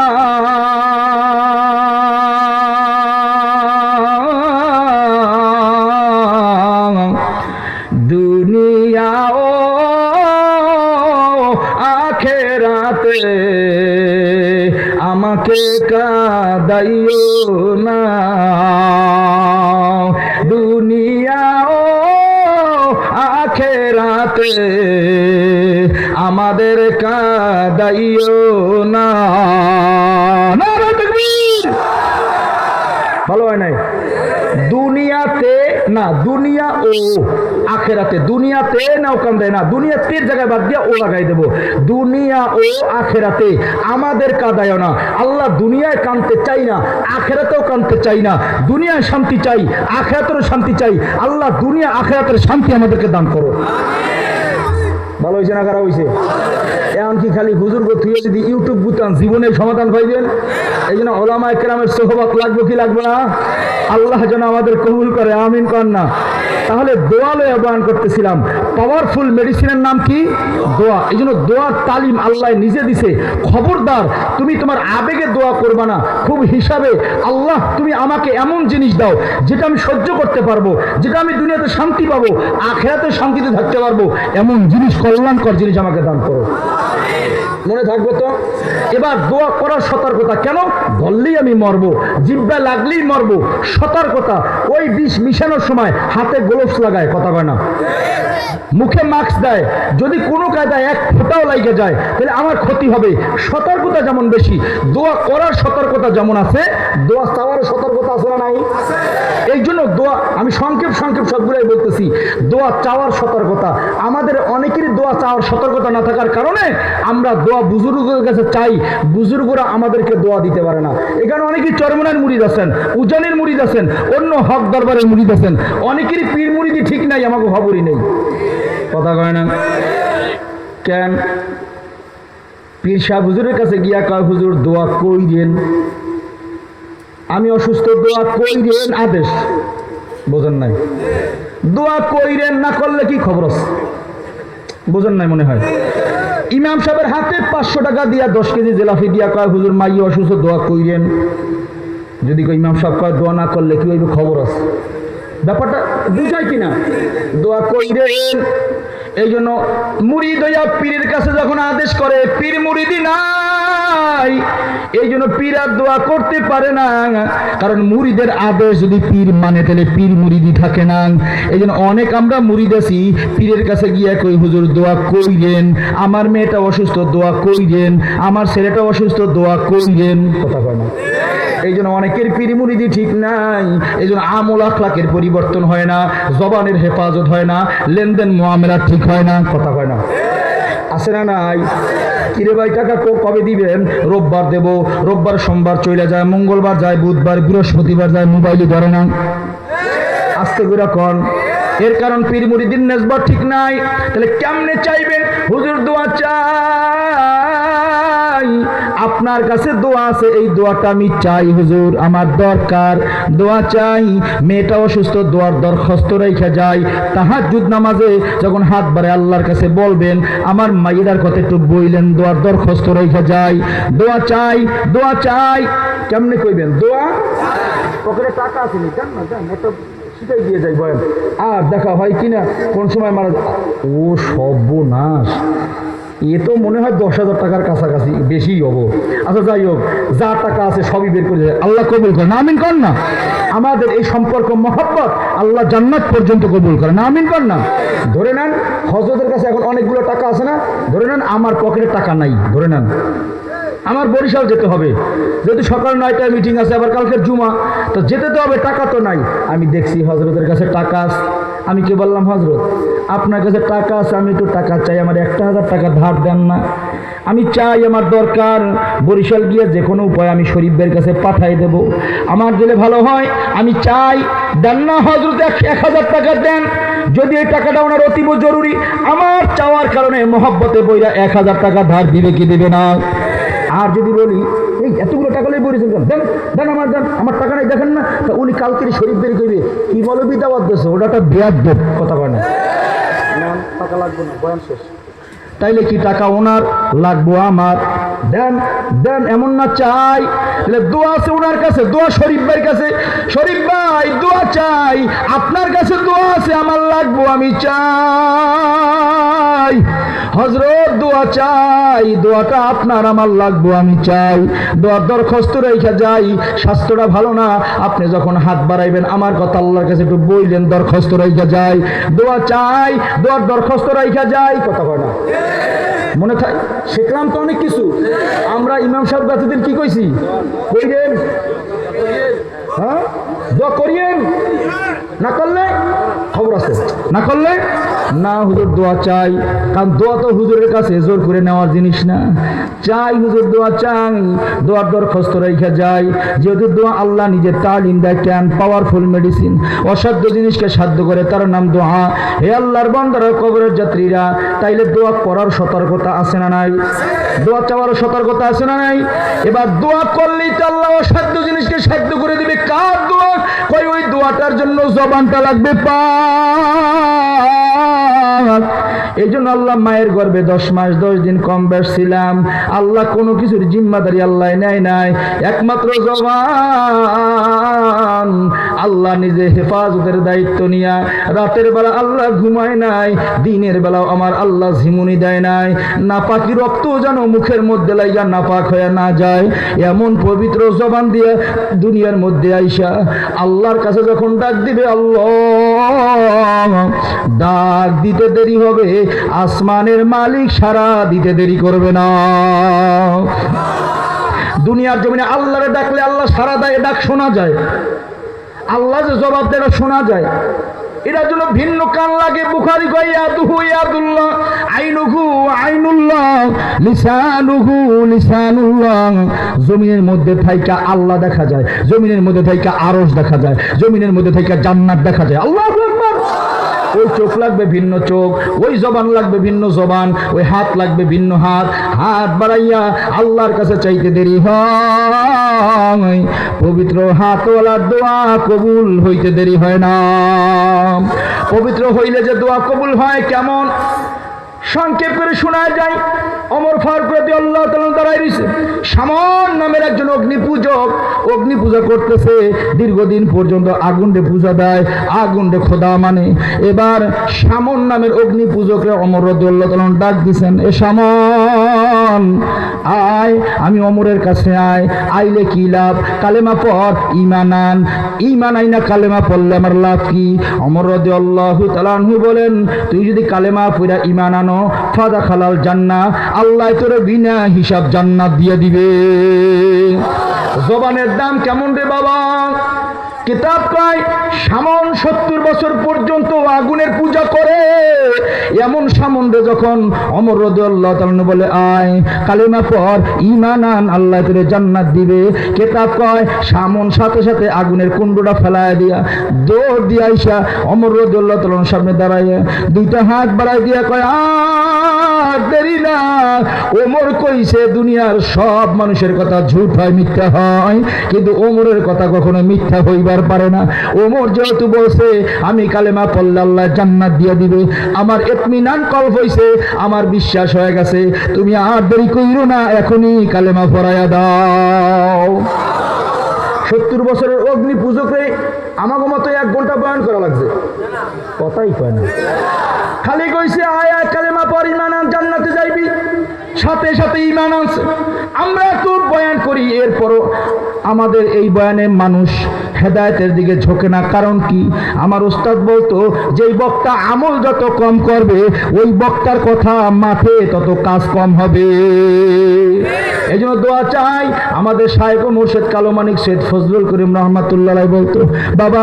দুনিয়া ও আখেরাতে আমাকে কাঁদাইও না, দুনিয়া ও আখেরাতে আমাদের কাঁদাইও না। নারে তাকবীর। ভালো হয় নাই? দুনিয়াতে না, দুনিয়া ও আখেরাতে। দুনিয়াতে নাও কান্দে না, দুনিয়াতের জায়গায় বাদ দিয়া ও লাগাই দেব। দুনিয়া ও আখেরাতে আমাদের কাঁদায় না। আল্লাহ দুনিয়ায় কাঁদতে চাই না, আখেরাতেও কাঁদতে চাই না। দুনিয়ায় শান্তি চাই, আখেরাতেরও শান্তি চাই। আল্লাহ দুনিয়া আখেরাতের শান্তি আমাদেরকে দান করো। ভালো হয়েছে না খারাপ হয়েছে? এমনকি খালি হুজুর থুয়ে যদি ইউটিউব বুতান জীবনের সমাধান পাইবেন। এই জন্য ওলামায়ে কেরামের সোহবত লাগবে কি লাগবে না? আল্লাহ যেন আমাদের কবুল করে, আমিন কর না। তাহলে দোয়া লয়ে বয়ান করতেছিলাম। পাওয়ারফুল মেডিসিনের নাম কি? দোয়া। এই জন্য দোয়ার তালিম আল্লাহ নিজে দিছে। খবরদার তুমি তোমার আবেগে দোয়া করবা না, খুব হিসাবে, আল্লাহ তুমি আমাকে এমন জিনিস দাও যেটা আমি সহ্য করতে পারবো, যেটা আমি দুনিয়াতে শান্তি পাবো, আখিরাতে শান্তিতে থাকতে পারবো, এমন জিনিস, কল্যাণকর জিনিস আমাকে দান করো। মনে থাকবে তো? এবার দোয়া করার সতর্কতা। কেন? বললেই আমি মরবো, জিব্বা লাগলেই মরবো, সতর্কতা। ওই বিষ মিশানোর সময় হাতে গ্লোভস লাগায়, কথা কয় না, মুখে মাস্ক দেয়। যদি কোনো কায়দায় এক ফোঁটাও লাগে যায় তাহলে আমার ক্ষতি হবে। সতর্কতা যেমন বেশি, দোয়া করার সতর্কতা যেমন আছে, দোয়া চাওয়ার সতর্কতা আছে না নাই? এই জন্য দোয়া, আমি সংক্ষেপ সবগুলাই বলতেছি। দোয়া চাওয়ার সতর্কতা, আমাদের অনেকেরই দোয়া চাওয়ার সতর্কতা না থাকার কারণে আমরা দোয়া বুজুর্গের কাছে চাই, বুজুর্গরা আমাদেরকে দোয়া দিতে পারে না। এখানে অনেকেই চরমনের মুরিদ আছেন, উজানের মুরিদ আছেন, অন্য হক দরবারের মুরিদ আছেন, অনেকেরই পীর মুরিদি ঠিক নাই, আমাকে খবরই নেই, কথা কয় না কেন? পীর সাহেব হুজুরের কাছে গিয়া কয়, হুজুর দোয়া কইরেন, আমি অসুস্থ, দোয়া কইরেন, আদেশ। বোঝেন নাই? দোয়া কইরেন না করলে কি খবর আছে? বোঝেন নাই মনে হয়? ইমাম সাহেবের হাতে 500 টাকা দিয়া 10 কেজি জেলাফি দিয়া কয়, হুজুর মাই অসুস্থ, দোয়া কইরেন। যদি ইমাম সাহেব কয় দোয়া না করলে কি হইবে, খবর আছে? ব্যাপারটা বুঝায় কিনা? দোয়া কইরেন। এই জন্য মুরিদ হইয়া পীরের কাছে যখন আদেশ করে, পীর মুরিদি নাই, এই জন্য পীর আর দোয়া করতে পারে না। কারণ মুরিদের আদেশ যদি পীর মানে তাহলে পীর মুরিদি থাকে না। এই জন্য অনেক আমরা মুরিদ আছি, পীরের কাছে গিয়া কই, হুজুর দোয়া কইরেন, আমার মেয়েটা অসুস্থ, দোয়া কইরেন, আমার ছেলেটা অসুস্থ, দোয়া কইরেন, কথা কয় না। এই জন্য অনেকের পীর মুরিদি ঠিক নাই। এই জন্য আমল আখলাকের পরিবর্তন হয় না, জবানের হেফাজত হয় না, লেনদেন মুআমালা ঠিক হয় না, কথা কয় না। আছে না নাই? কিরে ভাই টাকা কবে দিবেন? রোববার দেব। রোববার সোমবার চলে যায়, মঙ্গলবার যায়, বুধবার বৃহস্পতিবার যায়, মোবাইলই ধরে না। আস্তে করে কন। এর কারণ পীর মুরিদিন নেসবত ঠিক নাই। তাহলে কেমনে চাইবেন? হুজুর দোয়া চাই, আপনার কাছে দোয়া আছে, এই দোয়াটা আমি চাই হুজুর, আমার দরকার। দোয়া চাই, মেয়েটা অসুস্থ, দোয়ার দরখাস্ত রেখে যায়। তাহাজ্জুদ নামাজে যখন হাত বাড়ে আল্লাহর কাছে বলবেন, আমার মাইয়ার কথা একটু বইলেন, দোয়ার দরখাস্ত রেখে যায়। দোয়া চাই, দোয়া চাই। কেমনে কইবেন? দোয়া পকেটে টাকা আছে নি, জান না, জান এটা সেটাই দিয়ে যাই বলেন। আর দেখা হয় কিনা কোন সময় মারা যায়। ও সর্বনাশ, এ তো মনে হয় 10,000 টাকার কাছাকাছি, বেশি হবো। আচ্ছা যাই হোক, যা টাকা আছে সবই বের করে যায়, আল্লাহ কবুল করেন, আমিন কর না। আমাদের এই সম্পর্ক মহব্বত আল্লাহ জান্নাত পর্যন্ত কবুল করেন, আমিন কর না। ধরে নেন হযরতের কাছে এখন অনেকগুলো টাকা আছে না, ধরে নেন আমার পকেটে টাকা নাই, ধরে নেন আমার বরিশাল যেতে হবে, যেহেতু সকাল 9টায় মিটিং আছে, আবার কালকের জুমা, তো যেতে তো হবে, টাকা তো নাই। আমি দেখছি হযরতের কাছে টাকা আছে, আমি কি বললাম, হযরত আপনার কাছে টাকা আছে, আমি একটু টাকা চাই, আমার 1,000 টাকা ধার দেন না, আমি চাই, আমার দরকার। বরিশাল গিয়ে যে কোনো উপায় আমি শরীফ ভাইয়ের কাছে পাঠাই দেব, আমার দিলে ভালো হয়, আমি চাই, দেন না হযরত 1,000 টাকা দেন। যদি এই টাকাটা ওনার অতীব জরুরি, আমার চাওয়ার কারণে মহব্বতে বইরা 1,000 টাকা ধার দিবে কি দেবে না? আর যদি বলি এই এতগুলো টাকা লই বলেছেন, দেন দেন, আমার দেন, আমার টাকা নাই, দেখেন না, তা উনি কালকের শরীফ বের করবে, কি বলো বিদাওয়াত দিয়েছে, ওটা একটা বেয়াদব কথা কয় না, টাকা লাগবে না, বয়ান শেষ। তাইলে কি টাকা ওনার লাগবো আমার? দেন দেন, এমন না চাই। দোয়া আছে ওনার কাছে, দোয়া শরীফ ভাইয়ের কাছে, শরীফ ভাই দোয়া চাই, আপনার কাছে দোয়া আছে, আমার লাগবো, আমি চাই। হযরত দোয়া চাই, দোয়াটা আপনার আমার লাগবো, আমি চাই। দোয়ার দরখাস্ত রেখে যাই, স্বাস্থ্যটা ভালো না, আপনি যখন হাত বাড়াইবেন আমার কথা আল্লাহর কাছে একটু বইলেন, দরখাস্ত রেখে যাই। দোয়া চাই, দোয়ার দরখাস্ত রেখে যাই, কথা কয় না, মনে থাকে। শিখলাম তো অনেক কিছু। আমরা ইমাম সাহেব গাছিদের কি কইছি? কইরেন, হ্যাঁ দোয়া করিয়েন, না করলে খবর আছে, না করলে না। হুজুর দোয়া চাই, কারণ দোয়া তো হুজুরের কাছে জোর করে নেওয়ার জিনিস না। চাই হুজুর দোয়া চাই, দোয়ার দরখাস্ত রেখে যাই। যেহেতু দোয়া আল্লাহ নিজের তালিম দেয়, ক্যান পাওয়ারফুল মেডিসিন, অসাধ্য জিনিসকে সাধ্য করে, তার নাম দোয়া। হে আল্লাহর বান্দারা, কবরের যাত্রীরা, তাইলে দোয়া করার সতর্কতা আছে না নাই? দোয়া চাওয়ার সতর্কতা আছে না নাই? এবার দোয়া করলেই তো আল্লাহ অসাধ্য জিনিসকে সাধ্য করে দিবে। কার দোয়া? কই ওই দোয়াটার জন্য জবানটা লাগবে পাক। এই জন্য আল্লাহ মায়ের গর্ভে 10 মাস 10 দিন কম বেশ ছিলাম, আল্লাহ কোনো কিছুর জিম্মাদারি আল্লাহ নেয় নাই, একমাত্র জবান আল্লাহ নিজে হেফাজতের দায়িত্ব নিয়া। রাতের বেলা আল্লাহ ঘুমায় নাই, দিনের বেলাও আমার আল্লাহ ঝিমুনি দেয় নাই। নাপাকি রক্ত যেন মুখের মধ্যে লাইগা নাপাক হয়ে না যায়, এমন পবিত্র জবান দিয়ে দুনিয়ার মধ্যে আইসা আল্লাহর কাছে যখন ডাক দিবে, আল্লাহ ডাক দিতে দেরি হবে, আসমানের মালিক সারা দিতে দেরি করবে না। দুনিয়ার জমিনে আল্লাহরে ডাকলে আল্লাহ সারা দেয়, ডাক শোনা যায়, আল্লাহ যে জবাব দেয় শোনা যায়। এটার জন্য ভিন্ন কান লাগে। বুখারী কয় ইয়াদুহু ইয়াদুল্লাহ, আইনুহু আইনুল্লাহ, লিসানুহু লিসানুল্লাহ। জমিনের মধ্যে থাইকা আল্লাহ দেখা যায়, জমিনের মধ্যে থাইকা আরশ দেখা যায়, জমিনের মধ্যে থাইকা জান্নাত দেখা যায়। আল্লাহু আকবার। ওই চোখ লাগবে ভিন্ন চোখ, ওই জবান লাগবে ভিন্ন জবান, ওই হাত লাগবে ভিন্ন হাত। হাত বাড়াইয়া আল্লাহর কাছে চাইতে দেরি হয়, পবিত্র হাতওয়ালার দোয়া কবুল হইতে দেরি হয় না। পবিত্র হইলে যে দোয়া কবুল হয় কেমন, সংক্ষেপ করে শোনা যায়। ওমর ফারুক রাদিয়াল্লাহু তাআলা দাঁড়ায় রইছে, শামন নামের একজন অগ্নি পূজক, অগ্নি পূজা করতেছে, দীর্ঘদিন পর্যন্ত আগুনে পূজা দেয়, আগুনে খোদা মানে। এবার শামন নামের অগ্নি পূজকরে ওমর রাদিয়াল্লাহু তাআলা ডাক দিয়েছেন, এ শামন আয়, আমি ওমরের কাছে আয়। আইলে কি লাভ? কালেমা পড়, ঈমান আন। ঈমান আইনা কালেমা পড়লে আমার লাভ কি? ওমর রাদিয়াল্লাহু তাআলা আনহু বলেন, তুই যদি কালেমা পড়া ঈমান আনো, ফাদা খালাল জান্নাহ, আল্লাহ তোরে বিনা হিসাব জান্নাত দিয়ে দিবে। জবানের দাম কেমন রে বাবা, কিতাব কয় সামন 70 বছর পর্যন্ত আগুনের পূজা করে। এমন সামনরে যখন ওমর রাদিয়াল্লাহু তাআলা বলে আয় কালিমা পড় ঈমান আন আল্লাহ তোরে জান্নাত দিবে, কিতাব কয় সামন সাথে সাথে আগুনের কুণ্ডটা ফেলায় দিয়া দৌড় দিয়া আইসা ওমর রাদিয়াল্লাহু তাআলার সামনে দাঁড়ায় দুইটা হাত বাড়ায় দিয়া কয় আর দেরি না। ওমর কইছে দুনিয়ার সব মানুষের কথা ঝুট হয়, মিথ্যা হয়, কিন্তু ওমরের কথা কখনো মিথ্যা হইবার পারে না। ওমর যেহেতু বলছে আমি কালেমা পড়লে আল্লাহ জান্নাত দিয়ে দিবে, আমার ইতমিনান কলব হইছে, আমার বিশ্বাস হয়ে গেছে। তুমি আর দেরি কইরো না, এখনই কালেমা পড়ায়া দাও। 70 বছরের অগ্নি পূজকরে আমাকে মতো 1 ঘন্টা বয়ান করা লাগছে, কথাই কয় না। খালি কইছে আয় আয় কালেমা পড় ঈমান আন জান্নাতে যাইবি, সাথে সাথে ঈমান আনছে। আমরা তো বয়ান করি, এরপরও আমাদের এই বয়ানে মানুষ হেদায়েতের দিকে ঝোঁকে না। কারণ কি? আমার ওস্তাদ বলতো যেই বক্তা আমল যত কম করবে ওই বক্তার কথা মাঠে তত কাজ কম হবে। এই জন্য দোয়া চাই। আমাদের শায়েখ ও মুর্শিদ কালো মানিক সৈয়দ ফজলুল করিম রহমাতুল্লাহ আলাইহি বলতো, বাবা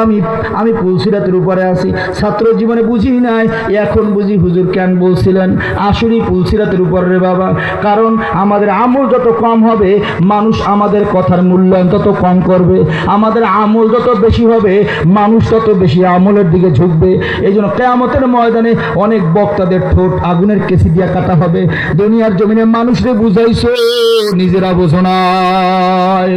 আমি পুলসিরাতের উপরে আছি, ছাত্র জীবনে বুঝি নাই, এখন বুঝি হুজুর কেন বলছিলেন আসলেই পুলসিরাতের উপরে রে বাবা। কারণ আমাদের আমল যত কম হবে মানুষ আমাদের কথার মূল্যায়ন তত কম করবে, আমাদের আমল যত বেশি হবে মানুষ তত বেশি আমলের দিকে ঝুঁকবে। এই জন্য কিয়ামতের ময়দানে অনেক বক্তাদের ঠোঁট আগুনের কেসি দিয়া কাটা হবে। দুনিয়ার জমিনে মানুষরে বুঝাইছো, নিজেরা বোঝো নাই।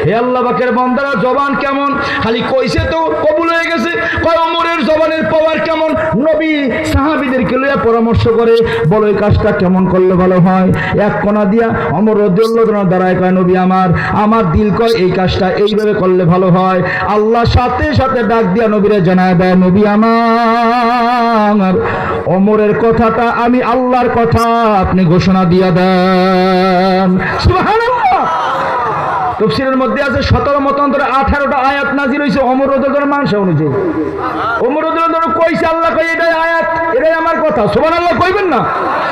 হে আল্লাহ পাকের বান্দারা, জবান কেমন? খালি কইছে তো কবুল হয়ে গেছে। কয় ওমরের জবানের পাওয়ার কেমন? নবী সাহাবীদেরকে লইয়া পরামর্শ করে, বলো এই কাজটা কেমন করলে ভালো হয়। এক কোনা দিয়া ওমর রাদিয়াল্লাহু তাআলা দাঁড়ায় কয়, নবী আমার দিল কয় এই কাজটা এইভাবে করলে ভালো হয়। আল্লাহ সাথে সাথে ডাক দিয়া নবীরে জানায় দেয়, নবী আমার ওমরের কথাটা আমি আল্লাহর কথা, আপনি ঘোষণা দিয়া দেন। সুবহানাল্লাহ। তাফসীরের মধ্যে আছে 17 মতান্তরে 18টা আয়াত নাযিল হইছে ওমর রাদিয়াল্লাহু তাআলার মানসা অনুযায়ী। ওমর রাদিয়াল্লাহু তাআলা কইছে, আল্লাহ কই এটাই আয়াত, এটাই আমার কথা। সুবহানাল্লাহ কইবেন না?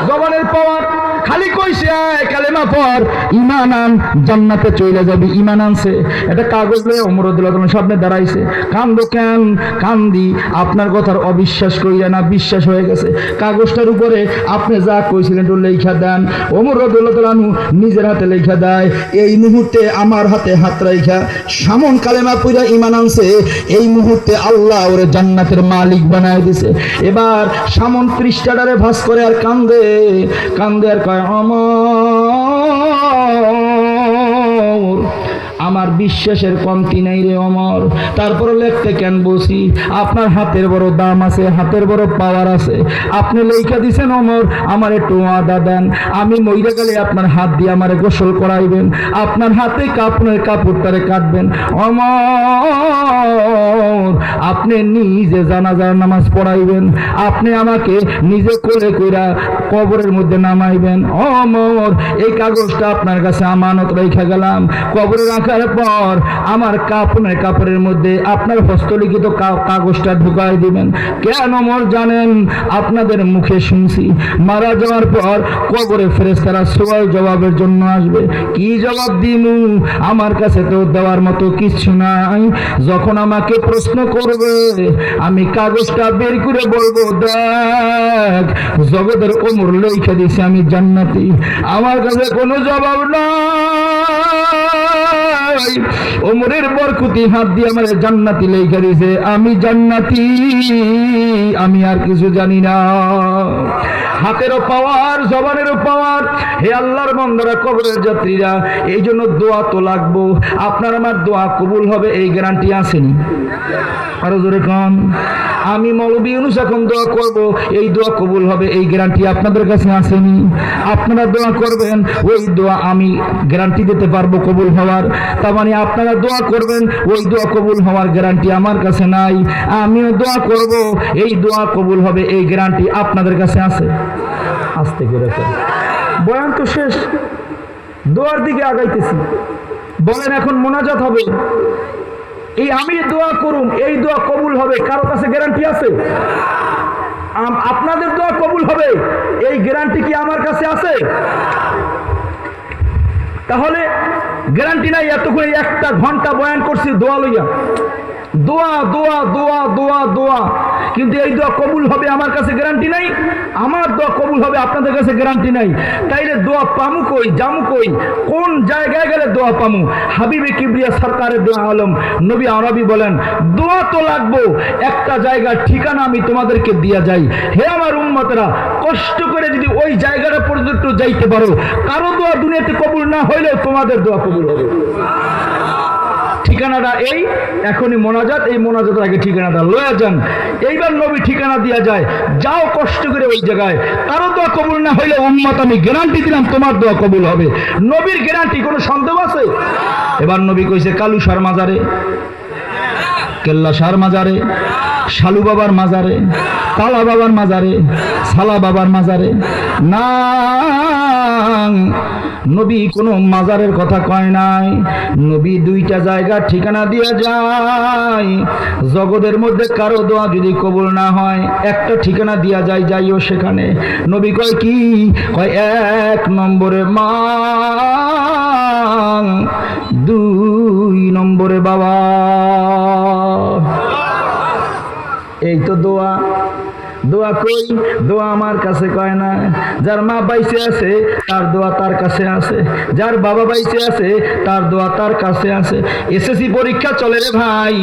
জবানের পাওয়ার। খালি কইছে আয় কালেমা পড় ঈমান আন জান্নাতে চলে যাবি, ঈমান আনছে। এটা কাগজ লয়ে ওমর রাদিয়াল্লাহু তাআলার সামনে দাঁড়াইছে। কান্দো কেন? কান্দি আপনার কথার অবিশ্বাস কইরা না, বিশ্বাস হয়ে গেছে। কাগজটার উপরে আপনি যা কইছিলেন তো লেখা দেন। ওমর রাদিয়াল্লাহু তাআলা নিজের হাতে লেখা দেয়। এই মুহূর্তে আমার হাতে হাত রাইখা সামন কালেমা পড়া ঈমান আনছে, এই মুহূর্তে আল্লাহ ওরে জান্নাতের মালিক বানায় দিছে। এবার সামন পৃষ্ঠাটারে ভাঁজ করে আর কান্দে কান্দে আর কয়, আমার বিশ্বাসের কমতি নেই রে ওমর। তারপরে লিখতে কেন বলছি? আপনার হাতের বড় দাম আছে, হাতের বড় পাওয়ার আছে। আপনি লেখা দিছেন ওমর আমার একটু ওয়াদা দেন, আমি মইরা গেলে আপনার হাত দিয়ে আমারে গোসল করাইবেন, আপনার হাতে কাপড়টারে কাটবেন। ওমর আপনি নিজে জানাজার নামাজ পড়াইবেন, আপনি আমাকে নিজে কোলে কইরা কবরের মধ্যে নামাইবেন। ওমর এই কাগজটা আপনার কাছে আমানত রেখে গেলাম, কবরে রাখার পর আমার কাপড়ের মধ্যে আপনার হস্তলিখিত কাগজটা ঢুকাই দিবেন। কেন ওমর জানেন? আপনাদের মুখে শুনছি মারা যাওয়ার পর কবরে ফেরেশতারা সওয়াল জবাবের জন্য আসবে। কি জবাব দিমু? আমার কাছে তো দেওয়ার মতো কিছু নাই। যখন আমাকে প্রশ্ন করবে আমি কাগজটা বের করে বলবো, দেখ জগতের ওমর লেখা দিছে আমি জান্নাতি, আমার কাছে কোনো জবাব নাই। ওমরের বরকতি হাত দিয়ে আমার জান্নাতি লেখা দিছে, আমি জান্নাতি, আমি আর কিছু জানি না। হাতেরও পাওয়ার, জবানেরও পাওয়ার। হে আল্লাহর বান্দারা, কবরের যাত্রীরা, এই জন্য দোয়া তো লাগবো। আপনার আমার দোয়া কবুল হবে এই গ্যারান্টি আসেনি? আরো জোরে কন। আমি মৌলভী ইউনূস এখন দোয়া করব, এই দোয়া কবুল হবে এই গ্যারান্টি আপনাদের কাছে আসেনি? আপনারা দোয়া করবেন, ওই দোয়া আমি গ্যারান্টি দিতে পারবো কবুল হওয়ার। তার মানে আপনারা দোয়া করবেন, ওই দোয়া কবুল হওয়ার গ্যারান্টি আমার কাছে নাই। আমিও দোয়া করব, এই দোয়া কবুল হবে এই গ্যারান্টি আপনাদের কাছে আছে? আসতে করে বয়ান তো শেষ, দোয়ার দিকে আগাইতেছি। বলেন এখন মোনাজাত হবে, এই আমি দোয়া করুম এই দোয়া কবুল হবে, কারো কাছে গ্যারান্টি আছে? আপনাদের দোয়া কবুল হবে এই গ্যারান্টি কি আমার কাছে আছে? তাহলে গ্যারান্টি নাই। এতক্ষণ 1 ঘন্টা বয়ান করছি দোয়া লইয়া, দোয়া দোয়া দোয়া দোয়া দোয়া, কিন্তু এই দোয়া কবুল হবে আমার কাছে গ্যারান্টি নাই, আমার দোয়া কবুল হবে আপনাদের কাছে গ্যারান্টি নাই। তাইলে দোয়া পামু কই, জামু কই, কোন জায়গায় গেলে দোয়া পামু? হাবিবে কিবরিয়া সরকারের দোয়া আলম নবী আরবি বলেন, দোয়া তো লাগবো, একটা জায়গার ঠিকানা আমি তোমাদেরকে দিয়া যাই। হে আমার উম্মতেরা, কষ্ট করে যদি ওই জায়গাটা পর্যন্ত যাইতে পারো, কারো দোয়া দুনিয়াতে কবুল না হইলেও তোমাদের দোয়া কবুল হবে। ঠিকানাটা এই, এখনই মোনাজাত, এই মোনাজাতের আগে ঠিকানাটা লয়ে যান। এইবার নবী ঠিকানা দিয়া যায়, যাও কষ্ট করে ওই জায়গায়। কারো দোয়া কবুল না হইলে উম্মত আমি গ্যারান্টি দিলাম তোমার দোয়া কবুল হবে। নবীর গ্যারান্টি, কোনো সন্দেহ আছে? এবার নবী কইছে কালু সার মাজারে, কেল্লা সার মাজারে, শালু বাবার মাজারে, কালা বাবার মাজারে, সালা বাবার মাজারে না। নবী কোনো মাজারের কথা কয় নাই, নবী দুইটা জায়গার ঠিকানা দিয়ে যায়। জগতের মধ্যে কারো দোয়া যদি কবুল না হয়, একটা ঠিকানা দিয়া যায়, যাইও সেখানে। নবী কয় কি? কয় 1 নম্বরে মা, 2 নম্বরে বাবা। এই তো দোয়া। দোয়া কই? দোয়া আমার কাছে কয় না। যার মা বাইসে আছে তার দোয়া তার কাছে আছে, যার বাবা বাইসে আছে তার দোয়া তার কাছে আছে। এসএসসি পরীক্ষা চলে রে ভাই,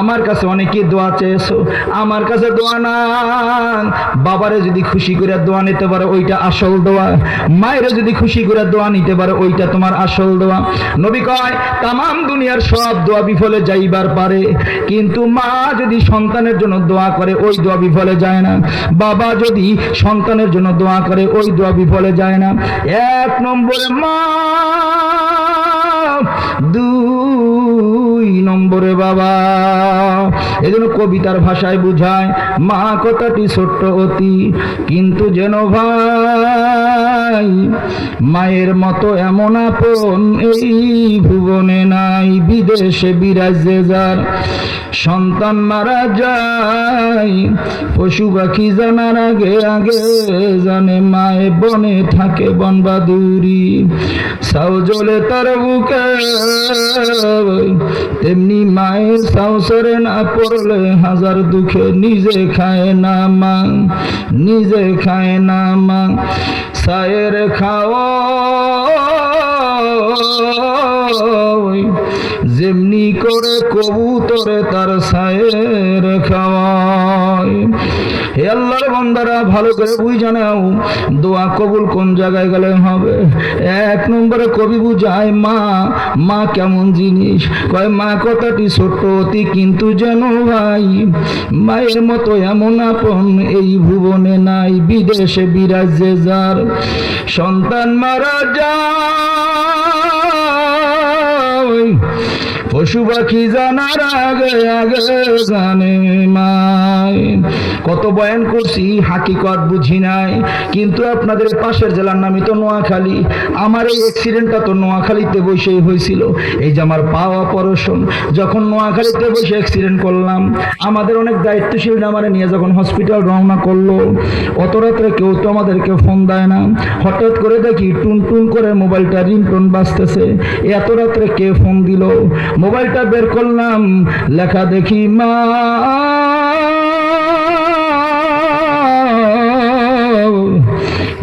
আমার কাছে অনেকে দোয়া চেয়েছো, আমার কাছে দোয়া না। বাবারে যদি খুশি করে দোয়া নিতে পারো ওইটা আসল দোয়া, মায়েরা যদি খুশি করে দোয়া নিতে পারো ওইটা তোমার আসল দোয়া। নবী কয় তামাম দুনিয়ার সব দোয়া বিফলে যাইবার পারে, কিন্তু মা যদি সন্তানের জন্য দোয়া করে ওই দোয়া বিফলে যায় না। বাবা যদি সন্তানের জন্য দোয়া করে ওই দোয়া বিফলে যায় না। 1 নম্বরে মা, 2 নম্বরে বাবা। এজন্য কবিতার ভাষায় বুঝায়, মা কথাটি ছোট্ট অতি, কিন্তু যেন ভাই মায়ের মতো এমন আপন এই ভুবনে নাই। বিদেশে বিরাজে যার সন্তান মারা যায়, পশু পাখি জানার আগে আগে জানে মায়ে বনে থাকে বনবাদুরি। সাউ জ্বলে তার বুকে, তেমনি মায়ের সাউ সরে না পড়লে হাজার দুঃখে নিজে খায় না মা, নিজে খায় না মা। সায়ের খাও যেমনি করে কবুতরে তার সায়ের খাওয়ায়। হে আল্লাহর বান্দারা, ভালো করে বুঝে নাও দোয়া কবুল কোন জায়গায় গেলে হবে। 1 নম্বরে কবি বুঝায় মা, মা কেমন জিনিস? কয় মা কথাটি ছোট্ট অতি, কিন্তু যেন ভাই মায়ের মতো এমন আপন এই ভুবনে নাই। বিদেশে বিরাজে যার সন্তান মারা যায়, পশু পাখি জানার আগে আগে জানে মায়। কত বয়ান করছি, হাকিকত বুঝি নাই। কিন্তু আপনাদের পাশের জেলার নামই তো নোয়াখালী। আমার এই অ্যাক্সিডেন্টটা তো নোয়াখালীতে বসেই হয়েছিল। এই যে আমার পা অপারেশন, যখন নোয়াখালীতে বসে অ্যাক্সিডেন্ট করলাম, আমাদের অনেক দায়িত্বশীল আমার নিয়ে যখন হসপিটাল রওনা করলো, অত রাত্রে কেউ তো আমাদেরকে ফোন দেয় না। হঠাৎ করে দেখি টুন টুন করে মোবাইলটা রিংটোন বাজতেছে। এত রাত্রে কে ফোন দিল? মোবাইলটা বের করলাম, লেখা দেখি মা।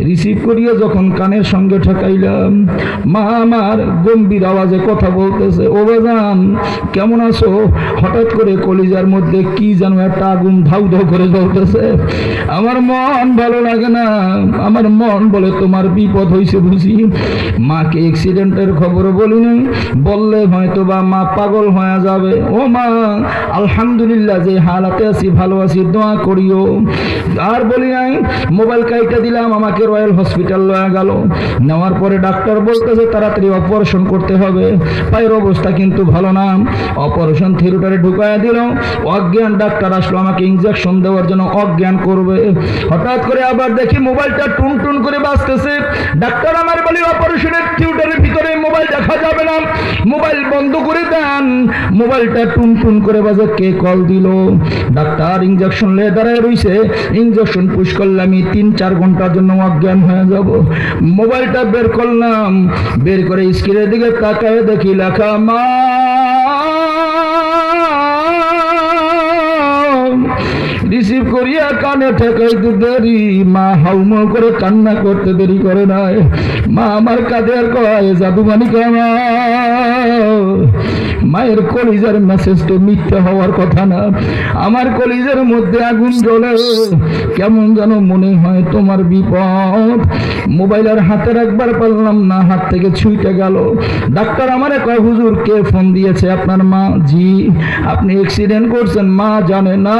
রিসিভ করিয়া যখন কানের সঙ্গে ঠেকাইলাম, মা আমার গম্ভীর আওয়াজে কথা বলতেছে, ও বাজান কেমন আছো? হঠাৎ করে কলিজার মধ্যে কি যেন একটা আগুন ধাউ ধাউ করে জ্বলতেছে। আমার মন ভালো লাগে না, আমার মন বলে তোমার বিপদ হয়েছে বুঝি। মাকে অ্যাক্সিডেন্টের খবর বলি নাই, বললে হয়তো বা মা পাগল হয়ে যাবে। ও মা, আলহামদুলিল্লাহ যে হালাতে আছি ভালো আছি, দোয়া করিও। আর বলি নাই, মোবাইল কাইটা দিলাম, আমাকে রয়্যাল হসপিটাল লয়ে গেল। নেওয়ার পরে ডাক্তার বলতেছে তাড়াতাড়ি অপারেশন করতে হবে। পায়ের অবস্থা কিন্তু ভালো না। অপারেশন থিয়েটারে ঢুকায় দিল। অজ্ঞান ডাক্তার আসলো আমাকে ইনজেকশন দেওয়ার জন্য, অজ্ঞান করবে। হঠাৎ করে আবার দেখি মোবাইলটা টুন টুন করে বাজতেছে। ডাক্তার আমার বলে অপারেশনের থিয়েটারের ভিতরে মোবাইল দেখা যাবে না, মোবাইল বন্ধ করে দেন। মোবাইলটা টুন টুন করে বাজে। কে কল দিল? ডাক্তার ইনজেকশন লে দাঁড়ায় রইছে। ইনজেকশন পুশ করলে আমি 3-4 ঘন্টার জন্য অজ্ঞান হয়ে যাব। মোবাইলটা বের করলাম, বের করে স্ক্রিনের দিকে তাকায় দেখি লেখা মা রিসিভ করিয়া কানে ঠেকাইতে দেরি, মা হাউমাউ করে কান্না করতে দেরি করে নাই। মা আমার কাঁদে আর কয় জাদু মানিক আমার, মায়ের কলিজার মেসেজটা মিথ্যা হওয়ার কথা না। আমার কলিজার মধ্যে আগুন জ্বলে, কেমন যেন মনে হয় তোমার বিপদ। মোবাইল আর হাতে রাখবার পারলাম না, হাত থেকে ছুঁইতে গেল। ডাক্তার আমারে কয় হুজুর কে ফোন দিয়েছে? আপনার মা। জি। আপনি অ্যাক্সিডেন্ট করছেন? মা জানে না,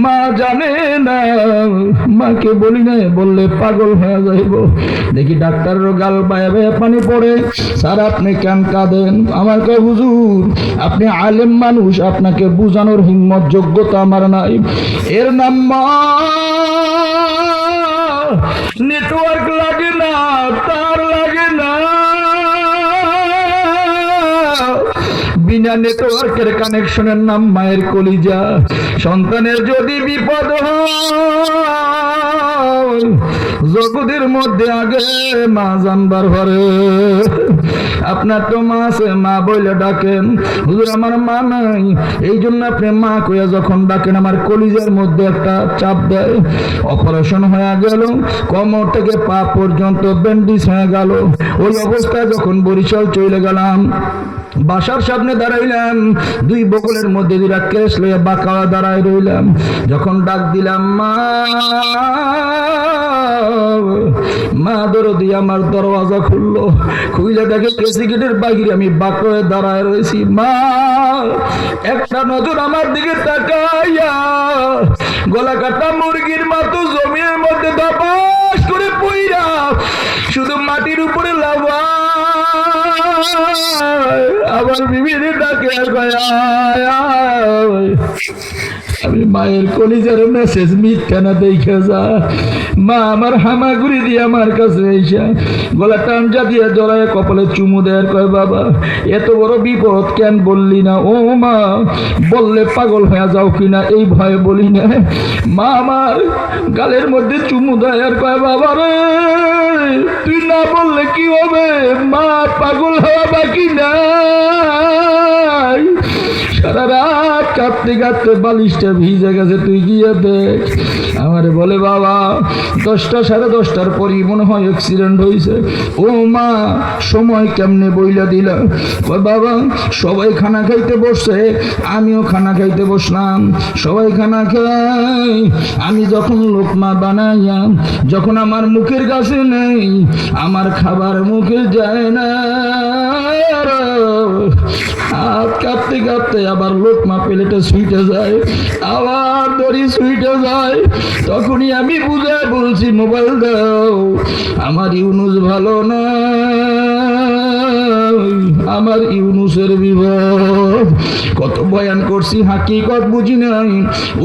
মা জানে না। মাকে বলি না, বললে পাগল হয়ে যাইব। দেখি ডাক্তারের গাল বায়ে বায়ে পানি পড়ে। স্যার আপনি কেন কাঁদেন? আমার কয় হুজুর আপনি আলেম মানুষ, আপনাকে বুঝানোর হিম্মত যোগ্যতা আমার নাই। এর নাম মা। নেটওয়ার্ক লাগে না, তার লাগে না, বিনা নেটওয়ার্কের কানেকশনের নাম মায়ের কলিজা। সন্তানের যদি বিপদ হয়, জগতের মধ্যে আগে মা জানবার ঘরে। আপনার তো মা আছে, মা বইলে ডাকেন। হুজুর আমার মা নাই, এই জন্য আপনি মা কইয়া যখন ডাকেন আমার কলিজার মধ্যে একটা চাপ দেয়। অপারেশন হয়ে গেল, কোমর থেকে পা পর্যন্ত ব্যান্ডেজ হয়ে গেল। ওই অবস্থায় যখন বরিশাল চলে গেলাম, বাসার সামনে দাঁড়াইলাম, দুই বগলের মধ্যে দুইটা কেস লইয়া বাঁকা দাঁড়ায় রইলাম। যখন ডাক দিলাম মা, মা দরদি আমার দরওয়াজা খুললো। খুইলে দেখে কেসি গেটের বাহিরে আমি বাঁকা হয়ে দাঁড়ায় রয়েছি। মা একটা নজর আমার দিকে তাকাইয়া গলা কাটা মুরগির মতো জমির মধ্যে ধপাস করে পইরা শুধু মাটির উপরে লাভা আবার বিবির ডাকে আমি মায়ের কলিজার মেসেজ মিথ্যা না দেখে যা। মা আমার হামাগুড়ি দিয়ে আমার কাছে এসা গলা টানজা দিয়ে জড়ায় কপালে চুমু দেয়, কয় বাবা এত বড় বিপদ কেন বললি না? ও মা বললে পাগল হয়ে যাও কিনা এই ভয়ে বলি না। মা আমার গালের মধ্যে চুমু দেয় আর কয় বাবা রে তুই না বললে কি হবে? মা পাগল হওয়া বাকি নাই। সারা রাত কাঁদতে কাঁদতে বালিশটা ভিজে গেছে, তুই গিয়ে দেখ। আমারে বলে বাবা 10টা 10:30টার পরই মনে হয় অ্যাক্সিডেন্ট হয়েছে। ও মা সময় কেমনে বইলা দিলা? বাবা সবাই খানা খাইতে বসছে, আমিও খানা খাইতে বসলাম। সবাই খানা খাই, আমি যখন লোকমা বানাইয়া যখন আমার মুখের কাছে নেই, আমার খাবার মুখে যায় না। হাত কাঁপতে কাঁপতে আবার লোকমা প্লেটে সুইটে যায়, আবার দড়ি সুইটে যায়। তখনই আমি বুঝে বলছি মোবাইল দাও, আমার ইউনুস ভালো না, আমার ইউনুসের বিপদ। কত বয়ান করছি হাকিকত বুঝি নাই।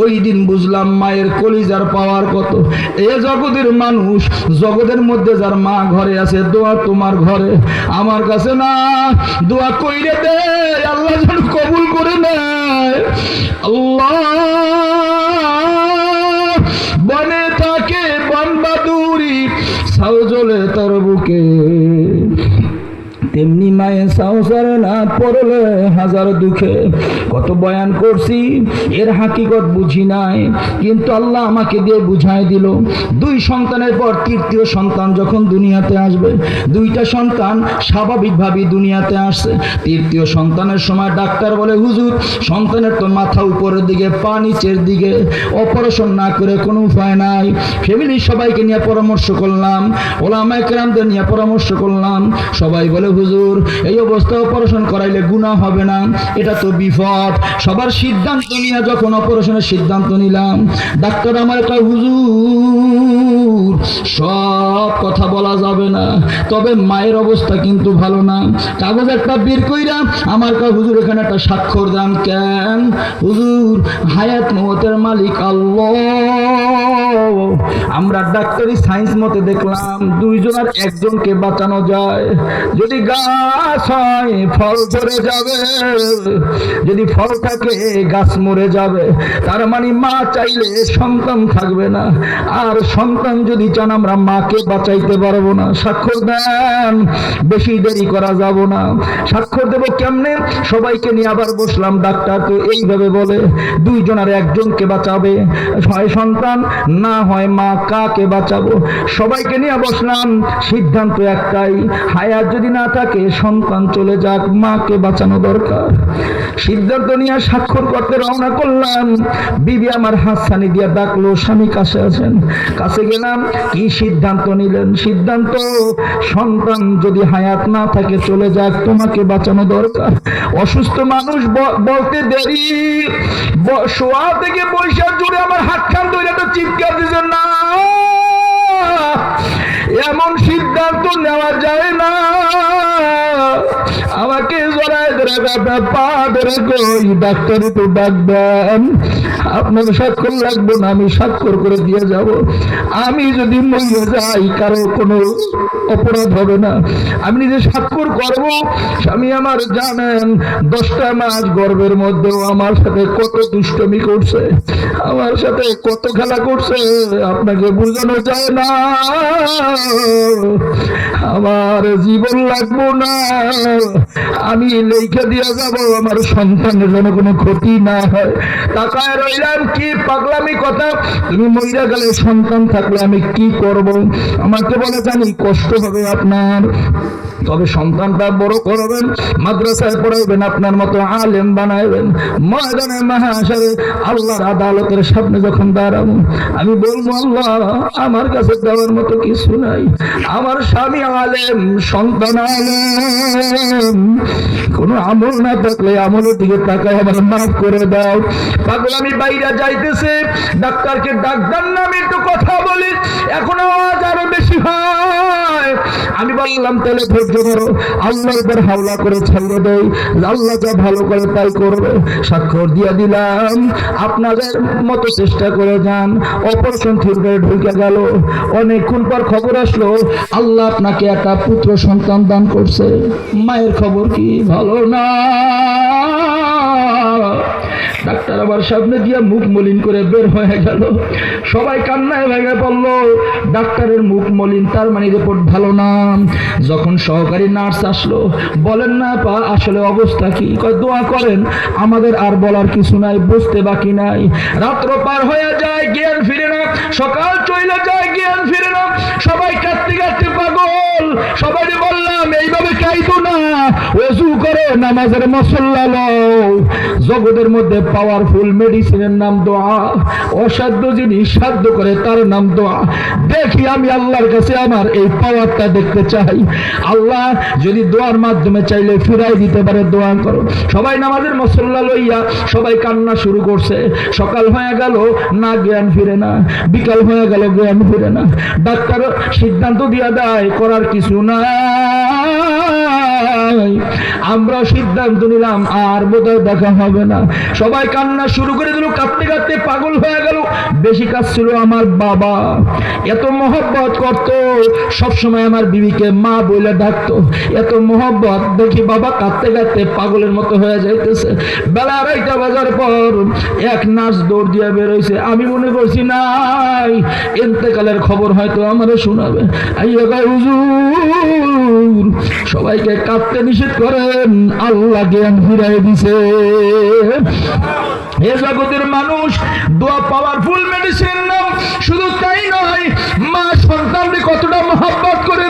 ওই দিন বুঝলাম মায়ের কলিজার পাওয়ার কত। এ জগতের মানুষ, জগতের মধ্যে যার মা ঘরে আছে, দোয়া তোমার ঘরে আমার কাছে না। দোয়া কইরে দে আল্লাহ যেন কবুল করে নেয়। আল্লাহ বনে থাকে বনবাদুরি, ছাউ জ্বলে তার বুকে, তেমনি মায়ের সংসারে না পড়লে হাজার দুঃখে। কত বয়ান করছি, এর হাকিকত বুঝি নাই, কিন্তু আল্লাহ আমাকে দিয়ে বুঝাই দিল। 2 সন্তানের পর 3য় সন্তান যখন দুনিয়াতে আসবে, 2টা সন্তান স্বাভাবিকভাবেই দুনিয়াতে আসছে। 3য় সন্তানের সময় ডাক্তার বলে হুজুর সন্তানের তো মাথা উপরের দিকে পা নিচের দিকে, অপারেশন না করে কোনো উপায় নাই। ফ্যামিলির সবাইকে নিয়ে পরামর্শ করলাম, ওলামায়ে কেরামদের নিয়ে পরামর্শ করলাম। সবাই বলে হুজুর এই অবস্থা অপারেশন করাইলে গুনাহ হবে না, এটা তো বিপদ। সবার সিদ্ধান্ত নিয়ে যখন অপারেশনের সিদ্ধান্ত নিলাম, ডাক্তার আমার কয় হুজুর সব কথা বলা যাবে না, তবে মায়ের অবস্থা কিন্তু ভালো না। কাগজ একটা বের কইরা আমার কয় হুজুর এখানে একটা স্বাক্ষর দেন। কেন? হুজুর হায়াত মওতের মালিক আল্লাহ, আমরা ডাক্তারি সায়েন্স মতে দেখলাম দুইজনের একজনকে বাঁচানো যায়। যদি গাছ হয় ফল ধরে যাবে, যদি ফল থাকে গাছ মরে যাবে। তার মানে মা চাইলে সন্তান থাকবে না, আর সন্তান যদি চান আমরা মাকে বাঁচাইতে পারবো না। স্বাক্ষর দেন, বেশি দেরি করা যাব না। স্বাক্ষর দেব কেমনে? সবাইকে নিয়ে আবার বসলাম। ডাক্তার তো এইভাবে বলে দুইজনের একজনকে বাঁচাবে, হয় সন্তান না হয় মা, কাকে বাঁচাবো? সবাইকে নিয়ে বসলাম, সিদ্ধান্ত একটাই, হায়াত যদি না থাকে সন্তান চলে যাক, মাকে বাঁচানো দরকার। সিদ্ধান্ত নিয়ে স্বাক্ষর করতে রওনা করলাম। বিবি আমার হাতছানি দিয়া ডাকলো, স্বামী কাছে আছেন। কাছে গেলাম, কি সিদ্ধান্ত নিলেন? সিদ্ধান্ত সন্তান যদি হায়াত না থাকে চলে যাক, তোমাকে বাঁচানো দরকার। অসুস্থ মানুষ বলতে দেরি, শোয়া থেকে পয়সা জুড়ে আমার হাতখান ধরে তো চিৎকার দিছে, না এমন সিদ্ধান্ত নেওয়া যায় না। আমাকে জড়ায় ধরে পা ধরে কই, ডাক্তারে তো ডাক দেন, আপনার স্বাক্ষর লাগবে না, আমি স্বাক্ষর করে দিয়ে যাব। আমি যদি মরে যাই কারো কোনো অপরাধ হবে না, আমি নিজে স্বাক্ষর করব। স্বামী আমার জানেন 10টা মাস গর্ভের মধ্যেও আমার সাথে কত দুষ্টমি করছে, আমার সাথে কত খেলা করছে, আপনাকে বোঝানো যায় না। আমার জীবন লাগবো না, আমি লেখা দিয়ে যাব, আমার সন্তানের যেন কোনো ক্ষতি না হয়। তাকায় রইলাম, কি পাগলামি কথা! তুমি মইরা গেলে সন্তান থাকলে আমি কি করব? আমাকে বলে জানি কষ্ট হবে আপনার, তবে সন্তানটা বড় করবেন, মাদ্রাসায় পড়াইবেন, আপনার মতো আলেম বানাইবেন। ময়দানে মাহাশারে আল্লাহর আদালতের সামনে যখন দাঁড়াবো, আমি বলবো আল্লাহ আমার কাছে দেওয়ার মতো কিছু নাই। আমার স্বামী আলেম, সন্তান আলেম, কোনো আমল না থাকলে আমলের দিকে তাকায় আমার মাফ করে দাও। পাগলামি বাইরে যাইতেছে, ডাক্তারকে ডাক্তার নামে একটু কথা বলি, এখন আওয়াজ আরো বেশি হয়। আমি বললাম তাহলে ধৈর্য ধরো, আল্লাহর উপর হাওলা করে ছেড়ে দেই, আল্লাহ যা ভালো করে তাই করবে। স্বাক্ষর দিয়ে দিলাম, আপনাদের মতো চেষ্টা করে যান। অপারেশন থিয়েটারে ঢুকে গেল। অনেকক্ষণ পর খবর আসলো আল্লাহ আপনাকে একটা পুত্র সন্তান দান করছে। মায়ের খবর কি ভালো না। ডাক্তার আবার সামনে দিয়া মুখ মলিন করে বের হয়ে গেল। সবাই কান্নায় ভেঙে পড়ল। ডাক্তারের মুখ মলিন, তার মানে রিপোর্ট ভালো না। যখন সহকারী নার্স আসলো, বলেন না পা আসলে অবস্থা কি? কয় দোয়া করেন, আমাদের আর বলার কিছু নাই, বুঝতে বাকি নাই। রাত্র পার হয়ে যায়, জ্ঞান ফিরে না। সকাল চলে যায়, জ্ঞান ফিরে না। সবাই কাঁদতে কাঁদতে পাগল। সবাই বললাম এইভাবে কাইতো না, ওযু করে নামাজের মুসল্লা লও। জগতের মধ্যে পাওয়ারফুল মেডিসিনের নাম দোয়া। অসাধ্য জিনিস সাধ্য করে তার নাম দোয়া। দেখি আমি আল্লাহর কাছে আমার এই পাওয়ারটা দেখতে চাই। আল্লাহ যদি দোয়ার মাধ্যমে চাইলে ফিরাই দিতে পারে, দোয়া করো। সবাই নামাজের মুসল্লা লইয়া সবাই কান্না শুরু করছে। সকাল হয়ে গেল, না জ্ঞান ফিরে না। বিকাল হয়ে গেল, জ্ঞান ফিরে না। ডাক্তার সিদ্ধান্ত দিয়া দেয় করার কিছু না। আমরা সিদ্ধান্ত নিলাম আর বোধহয় দেখা হবে না। সবাই কান্না শুরু করে দিল, কাঁদতে কাঁদতে পাগল হয়ে গেল। বেশি কাজ ছিল আমার বাবা, এত মহব্বত করত, সবসময় আমার বিবিকে মা বলে ডাকতো। এত মহব্বত দেখি বাবা কাঁদতে কাঁদতে পাগলের মতো হয়ে যাইতেছে। বেলা 2:30 বাজার পর এক নার্স দৌড় দিয়ে বেরোইছে। আমি মনে করছি নাই ইন্তেকালের খবর হয়তো আমারও শোনাবে। হুজুর সবাইকে কাঁদতে নিষেধ করেন, আল্লাহ জ্ঞান ফিরাই দিছে। এ জগতের মানুষ, দোয়া পাওয়ারফুল মেডিসিন নাম। শুধু তাই নয়, মা সন্তানকে কতটা মহব্বত করে।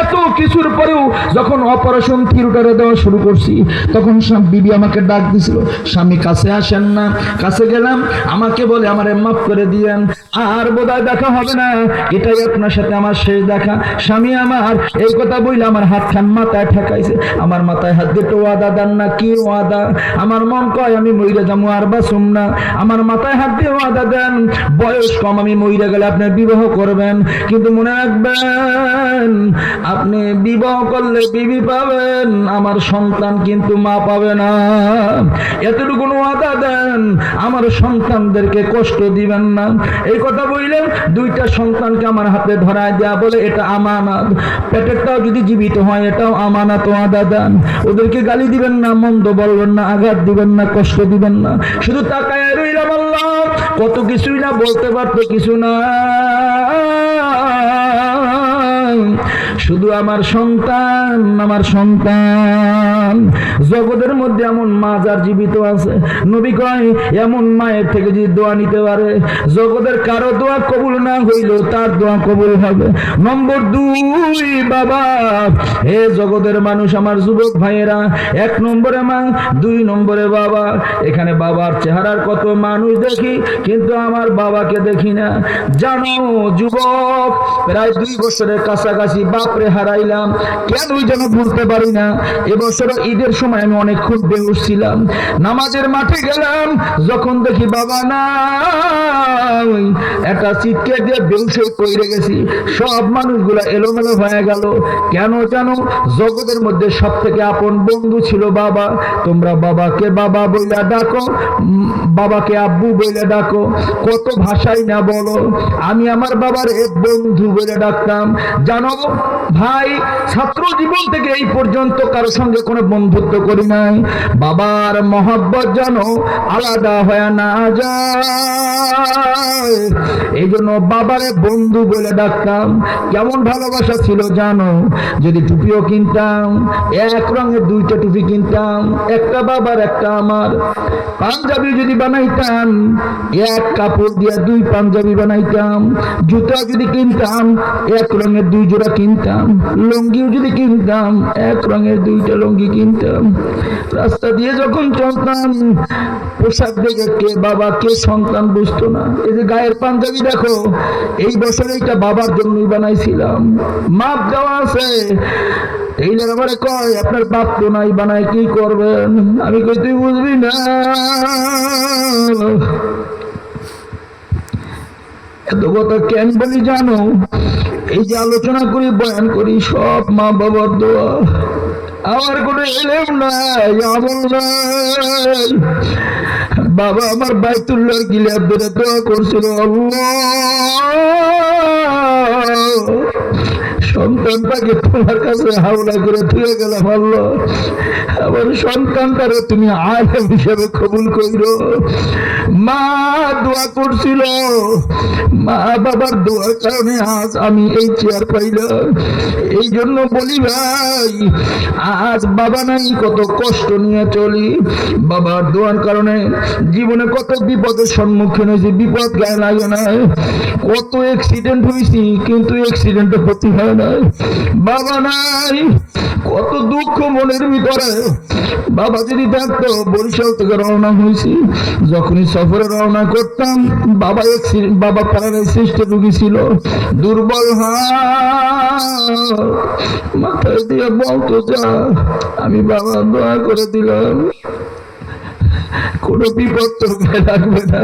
এত কিছুর পরেও যখন অপারেশন থিয়েটারে দেওয়া শুরু করছি, তখন বিবি আমাকে ডাক দিছিল, স্বামী কাছে আসেন না। কাছে গেলাম, আমাকে বলে আমারে মাফ করে দিয়েন, আর বোধহয় দেখা হবে না, এটাই আপনার সাথে আমার শেষ দেখা। স্বামী আমার এই কথা বললে আমার হাত খান মাথায় ঠেকাইছে। আমার মাথায় হাত দিয়ে ওয়াদা দেন না। কি ওয়াদা? আমার মন কয় আমি মইরা যাবো আর বাঁচুম না। আমার মাথায় হাত দিয়ে ওয়াদা দেন, বয়স কম, আমি মইরা গেলে আপনি বিবাহ করবেন, কিন্তু মনে রাখবেন আপনি বিবাহ করলে বিবি পাবেন, আমার সন্তান কিন্তু মা পাবে না। এতটুকু ওয়াদা দেন, আমার সন্তানদেরকে কষ্ট দিবেন না। এই কথা বললেন, দুইটা সন্তানকে আমার হাতে ধরায় দেয়া, বলে এটা আমানত। পেটেরটাও যদি জীবিত হয় এটাও আমানত, ওয়াদা দেন। ওদেরকে গালি দিবেন না, মন্দ বলবেন না, আঘাত দিবেন না, কষ্ট দিবেন না। শুধু তাকায় রইলাম, আল্লাহ কত কিছুই না বলতে পারতো, কিছু না, শুধু আমার সন্তান, আমার সন্তান। জগতের মধ্যে এমন মা যার জীবিত আছে, নবী কয় এমন মায়ের থেকে যদি দোয়া নিতে পারে, জগতের কারো দোয়া কবুল না হইল তার দোয়া কবুল হবে। নম্বর 2, বাবা। হে জগতের মানুষ, আমার যুবক ভাইয়েরা, 1 নম্বরে মা, 2 নম্বরে বাবা। এখানে বাবার চেহারার কত মানুষ দেখি, কিন্তু আমার বাবাকে দেখি না। জানো যুবক, প্রায় 2 বছরের কাছাকাছি বাপরে হারাইলাম, কেনই যেন বুঝতে পারি না। এবছর ঈদের সময় আমি অনেকক্ষণ বেহুশ ছিলাম, নামাজের মাঠে গেলাম, যখন দেখি বাবা না, একটা চিৎকার দিয়ে বেহুশ হয়ে পড়ে গেছি। সব মানুষগুলা এলোমেলো হয়ে গেল। কেন জানো? জগতের মধ্যে সব থেকে আপন বন্ধু ছিল বাবা। তোমরা বাবাকে বাবা বইলা ডাকো, বাবাকে আব্বু বইলে ডাকো, কত ভাষাই না বলো, আমি আমার বাবার এক বন্ধু বলে ডাকতাম। জানো ভাই, ছাত্র জীবন থেকে এই পর্যন্ত কারো সঙ্গে কোনো বন্ধুত্ব করি নাই। বাবার মহব্বত জানো আলাদা হয়ে না যায়, এই জন্য বাবারে বন্ধু বলে ডাকতাম। কেমন ভালোবাসা ছিল জানো? যদি টুপিও কিনতাম, 1 রঙের 2টা টুপি কিনতাম, একটা বাবার একটা আমার। পাঞ্জাবি যদি বানাইতাম, 1 কাপড় দিয়ে 2 পাঞ্জাবি বানাইতাম। জুতা যদি কিনতাম, 1 রঙের 2 জোড়া কিনতাম। লুঙ্গিও যদি কিনতাম, 1 রঙের 2টা লুঙ্গি কিনতাম। রাস্তা দিয়ে যখন চলতাম, পোশাক দেখে কে বাবা কে সন্তান বুঝতো না। এই যে গায়ের পাঞ্জাবি দেখো, এই বছর এইটা বাবার জন্যই বানাইছিলাম, মাপ দেওয়া আছে। টেইলার আমারে কয় আপনার বাপ তো নাই, বানায় কি করবেন? আমি কই তুই বুঝবি না। এত কথা কেন বলি জানো? এই যে আলোচনা করি, বয়ান করি, সব মা বাবার দোয়া। আমার কোনো এলেম নাই, আমল নাই। বাবা আমার বাইতুল্লাহর গিলাফ ধরে দোয়া করছিল, আল্লাহ সন্তানটাকে তোমার কাছে হাওলা করে ধুয়ে গেলাম, আল্লাহ আমার সন্তানটারে তুমি আলেম হিসেবে কবুল করো। মা দোয়া করছিল, মা বাবার দোয়ার কারণে আজ আমি এই চেয়ার পাইলাম। এই জন্য বলি ভাই, আজ বাবা নাই, কত কষ্ট নিয়ে চলি। বাবার দোয়ার কারণে জীবনে কত বিপদের সম্মুখীন হয়েছি, বিপদ গায়ে লাগে না। কত অ্যাক্সিডেন্ট হয়েছি, কিন্তু অ্যাক্সিডেন্টে ক্ষতি হয় না। বাবা নাই, কত দুঃখ মনের ভিতরে। বাবা যদি দেখতো, বরিশাল থেকে রওনা হয়েছি, যখনই সফরে রওনা করতাম, বাবা প্যারালাইসিসে রোগী ছিল, দুর্বল মাথায় দিয়ে বলতো যা, আমি বাবা দোয়া করে দিলাম, কোনো বিপদ তোর গায়ে লাগবে না।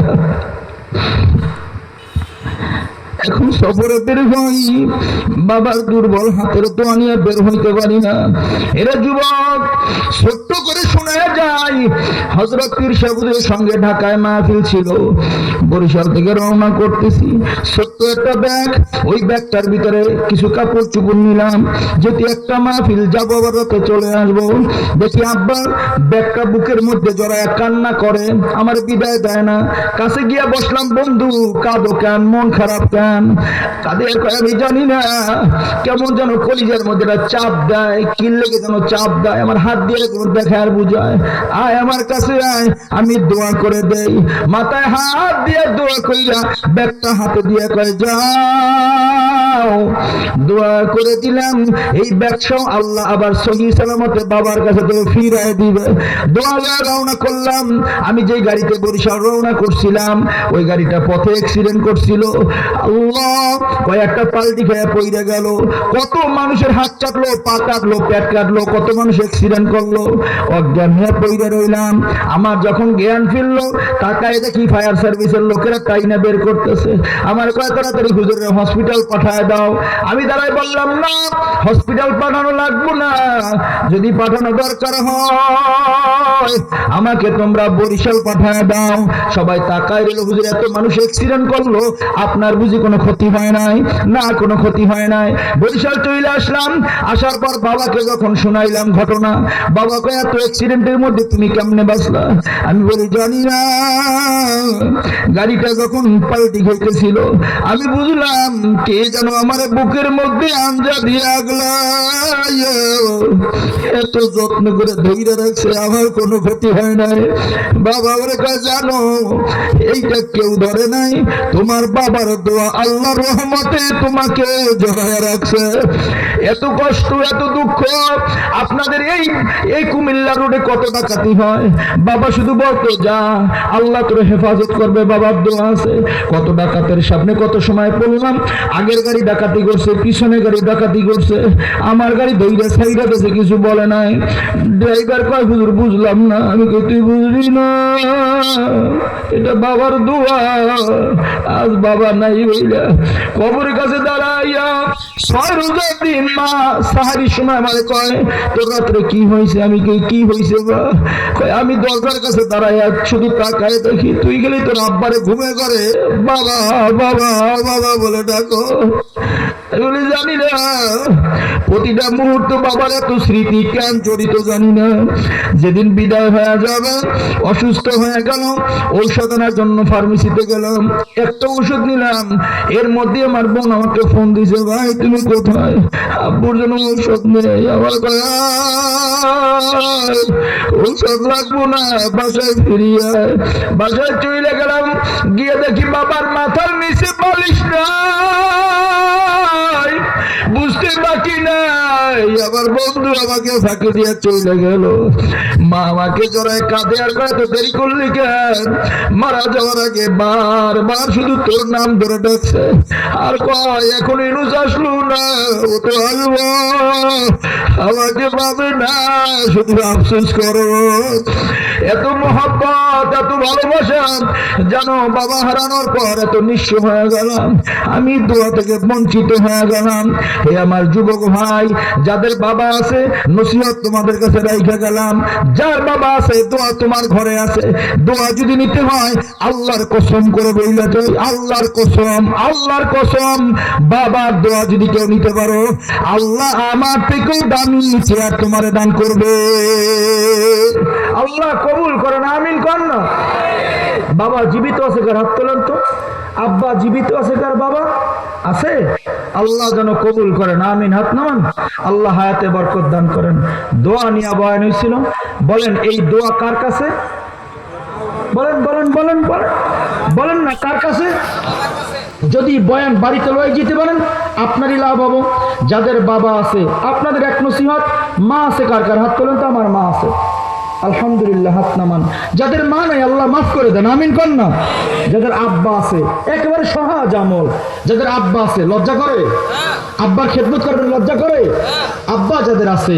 এখন সফরে বের হই, বাবার দুর্বল হাতের দোয়া নিয়ে বের হইতে পারি না। এরা যুবক ছোট্ট করে শোনা যায়, হযরত পীর সাহেবের সঙ্গে ঢাকায় মাহফিল ছিল, বরিশাল থেকে রওনা করতেছি, ছোট্ট একটা ব্যাগ, ওই ব্যাগটার ভিতরে কিছু কাপড় চোপড় নিলাম, যদি একটা মাহফিল যাবো, আবার রাতে চলে আসবো। দেখি আব্বা ব্যাগটা বুকের মধ্যে জড়ায় কান্না করে, আমার বিদায় দেয় না। কাছে গিয়া বসলাম, বন্ধু কাঁদো কেন, মন খারাপ কেন? তাদের আমি জানি না, কেমন যেন কলিজার মধ্যে চাপ দেয়, কি লেগে যেন চাপ দেয়, আমার হাত দিয়ে দেখে আর বুঝায়, আয় আমার কাছে আয়, আমি দোয়া করে দেই। মাথায় হাত দিয়ে দোয়া কইরা ব্যাগটা হাতে দিয়ে কয় যাও, দোয়া করে দিলাম। এই ব্যাগটাও আল্লাহ আবার সহি সালামতে বাবার কাছে তো ফিরায় দিবে। দোয়া রওনা করলাম। আমি যে গাড়িতে বরিশাল রওনা করছিলাম, ওই গাড়িটা পথে অ্যাক্সিডেন্ট করছিল। আল্লাহ, কয়েকটা পাল্টি খেয়ে পড়ে গেল, কত মানুষের হাত চাটলো, পা কাটলো, পেট কাটলো, কত মানুষ অ্যাক্সিডেন্ট করলো, অজ্ঞান হয়ে পড়ে রইলাম। আমার যখন জ্ঞান ফিরলো, তাকায় দেখি ফায়ার সার্ভিসের লোকেরা টাইনা বের করতেছে। আমার কয় তাড়াতাড়ি হুজুরের হসপিটাল পাঠায় দাও। আমি দাঁড়াই বললাম না, হসপিটাল পাঠানো লাগবে না, যদি পাঠানো দরকার হয় আমাকে তোমরা বরিশাল পাঠায় দাও। সবাই তাকায় রইল, হুজুর এত মানুষ অ্যাক্সিডেন্ট করলো, আপনার বুঝি কোনো ক্ষতি হয় নাই? না, কোনো ক্ষতি হয় নাই। বরিশাল চলে আসলাম, আসার পর বাবাকে যখন শোনাইলাম ঘটনা, বাবা কয় এত অ্যাক্সিডেন্টের মধ্যে তুমি কেমনে বাঁচলা? আমি বলি জানি না, গাড়িটা যখন পাল্টি খেতেছিল আমি বুঝলাম কে যেন আমার বুকের মধ্যে আঞ্জা দিয়ে আগলা এত যত্ন করে ধৈর্য রাখছে, আমার কোনো ক্ষতি হয় নাই। বাবা ওরে কয় জানো এইটা কেউ ধরে নাই, তোমার বাবার দোয়া আল্লাহর রহমতে তোমাকে জড়ায় রাখছে। এত কষ্ট এত দুঃখ আপনাদের এই কুমিল্লা রোডে কত ডাকাতি হয়, বাবা শুধু বলতো যা আল্লাহ তোর হেফাজত করবে, বাবার দোয়া আছে। কত ডাকাতের সামনে কত সময় পড়লাম, আগের গাড়ি ডাকাতি করছে, পিছনে গাড়ি ডাকাতি করছে, আমার গাড়ি দইরা সাইডা দিয়েছে, কিছু বলে নাই। ড্রাইভার কয় হুজুর বুঝলাম না। আমি কই তুই বুঝলি না, এটা বাবার দোয়া। আজ বাবা নাই হইলা কবরের কাছে দাঁড়াইয়া 6 রোজা দিন মা সাহারির সময় আমারে কয় তোর রাত্রে কি হয়েছে? আমি কই কি হয়েছে বা? কয় আমি দরজার কাছে দাঁড়াইয়া শুধু তাকায় দেখি তুই গেলি তোর আব্বারে ঘুমে করে বাবা বাবা বাবা বলে ডাকো। আমি বলি জানি না, প্রতিটা মুহূর্ত বাবার এত স্মৃতি কেন জড়িত জানি না। যেদিন বিদায় হয়ে যাবে, অসুস্থ হয়ে গেল, ঔষধ আনার জন্য ফার্মেসিতে গেলাম, একটা ওষুধ নিলাম, এর মধ্যে আমার বোন আমাকে ফোন দিয়েছে, ভাই তুমি কোথায়? আব্বুর জন্য ঔষধ নেই। আমার ঔষধ লাগবো না, বাসায় ফিরিয়ে বাসায় চলে গেলাম, গিয়ে দেখি বাবার মাথার নিচে বালিশ নাই, বুঝতে বাকি নাই। আমার বন্ধু আমাকে ফাঁকি দিয়ে চলে গেল। মা আমাকে জড়ায় কাঁদে, আর কত দেরি করলি কেন? মারা যাওয়ার আগে বারবার শুধু তোর নাম ধরে ডাকছে, আর কয় এখন ইনুস আসলো না, ও তো আসবো, আমাকে পাবে না, শুধু আফসোস করো। এত মহব্বত এত ভালোবাসা, জানো বাবা হারানোর পর এত নিঃস্ব হয়ে গেলাম, আমি দোয়া থেকে বঞ্চিত হয়ে গেলাম। হে আমার যুবক ভাই, যাদের বাবা আছে নসিহত তোমাদের কাছে রাইখা গেলাম, যার বাবা আছে দোয়া তোমার ঘরে আছে, দোয়া যদি নিতে হয় আল্লাহর কসম করে বইলা যাই, আল্লাহর কসম, আল্লাহর কসম, বাবার দোয়া যদি কেউ নিতে পারো আল্লাহ আমার থেকেও দামি চেয়ার তোমারে দান করবে। আল্লাহ কবুল করেন, আমিন কর না। বাবা জীবিত আছে কার? হাত তোলেন তো। আব্বা জীবিত আছে কার? বাবা আছে? আল্লাহ যেন কবুল করেন, আমিন। হাত নামান। আল্লাহ হায়াতে বরকত দান করেন। দোয়া নিয়ে বয়ান হয়েছিল, বলেন এই দোয়া কার কাছে? বলেন বলেন বলেন বলেন বলেন না, কার কাছে? যদি বয়ান বাড়িতে লয়ে যেতে পারেন আপনারই লাভ হবো। যাদের বাবা আছে আপনাদের এক নসিহত, মা আছে কার কার? হাত তোলেন তো। আমার মা আছে, আলহামদুলিল্লাহ, হাত নামান। যাদের মা নাই আল্লাহ মাফ করে দেন, আমিন কর না। যাদের আব্বা আছে একেবারে সহজ আমল, যাদের আব্বা আছে লজ্জা করে? আব্বার খেদমত করবেন লজ্জা করে? আব্বা যাদের আছে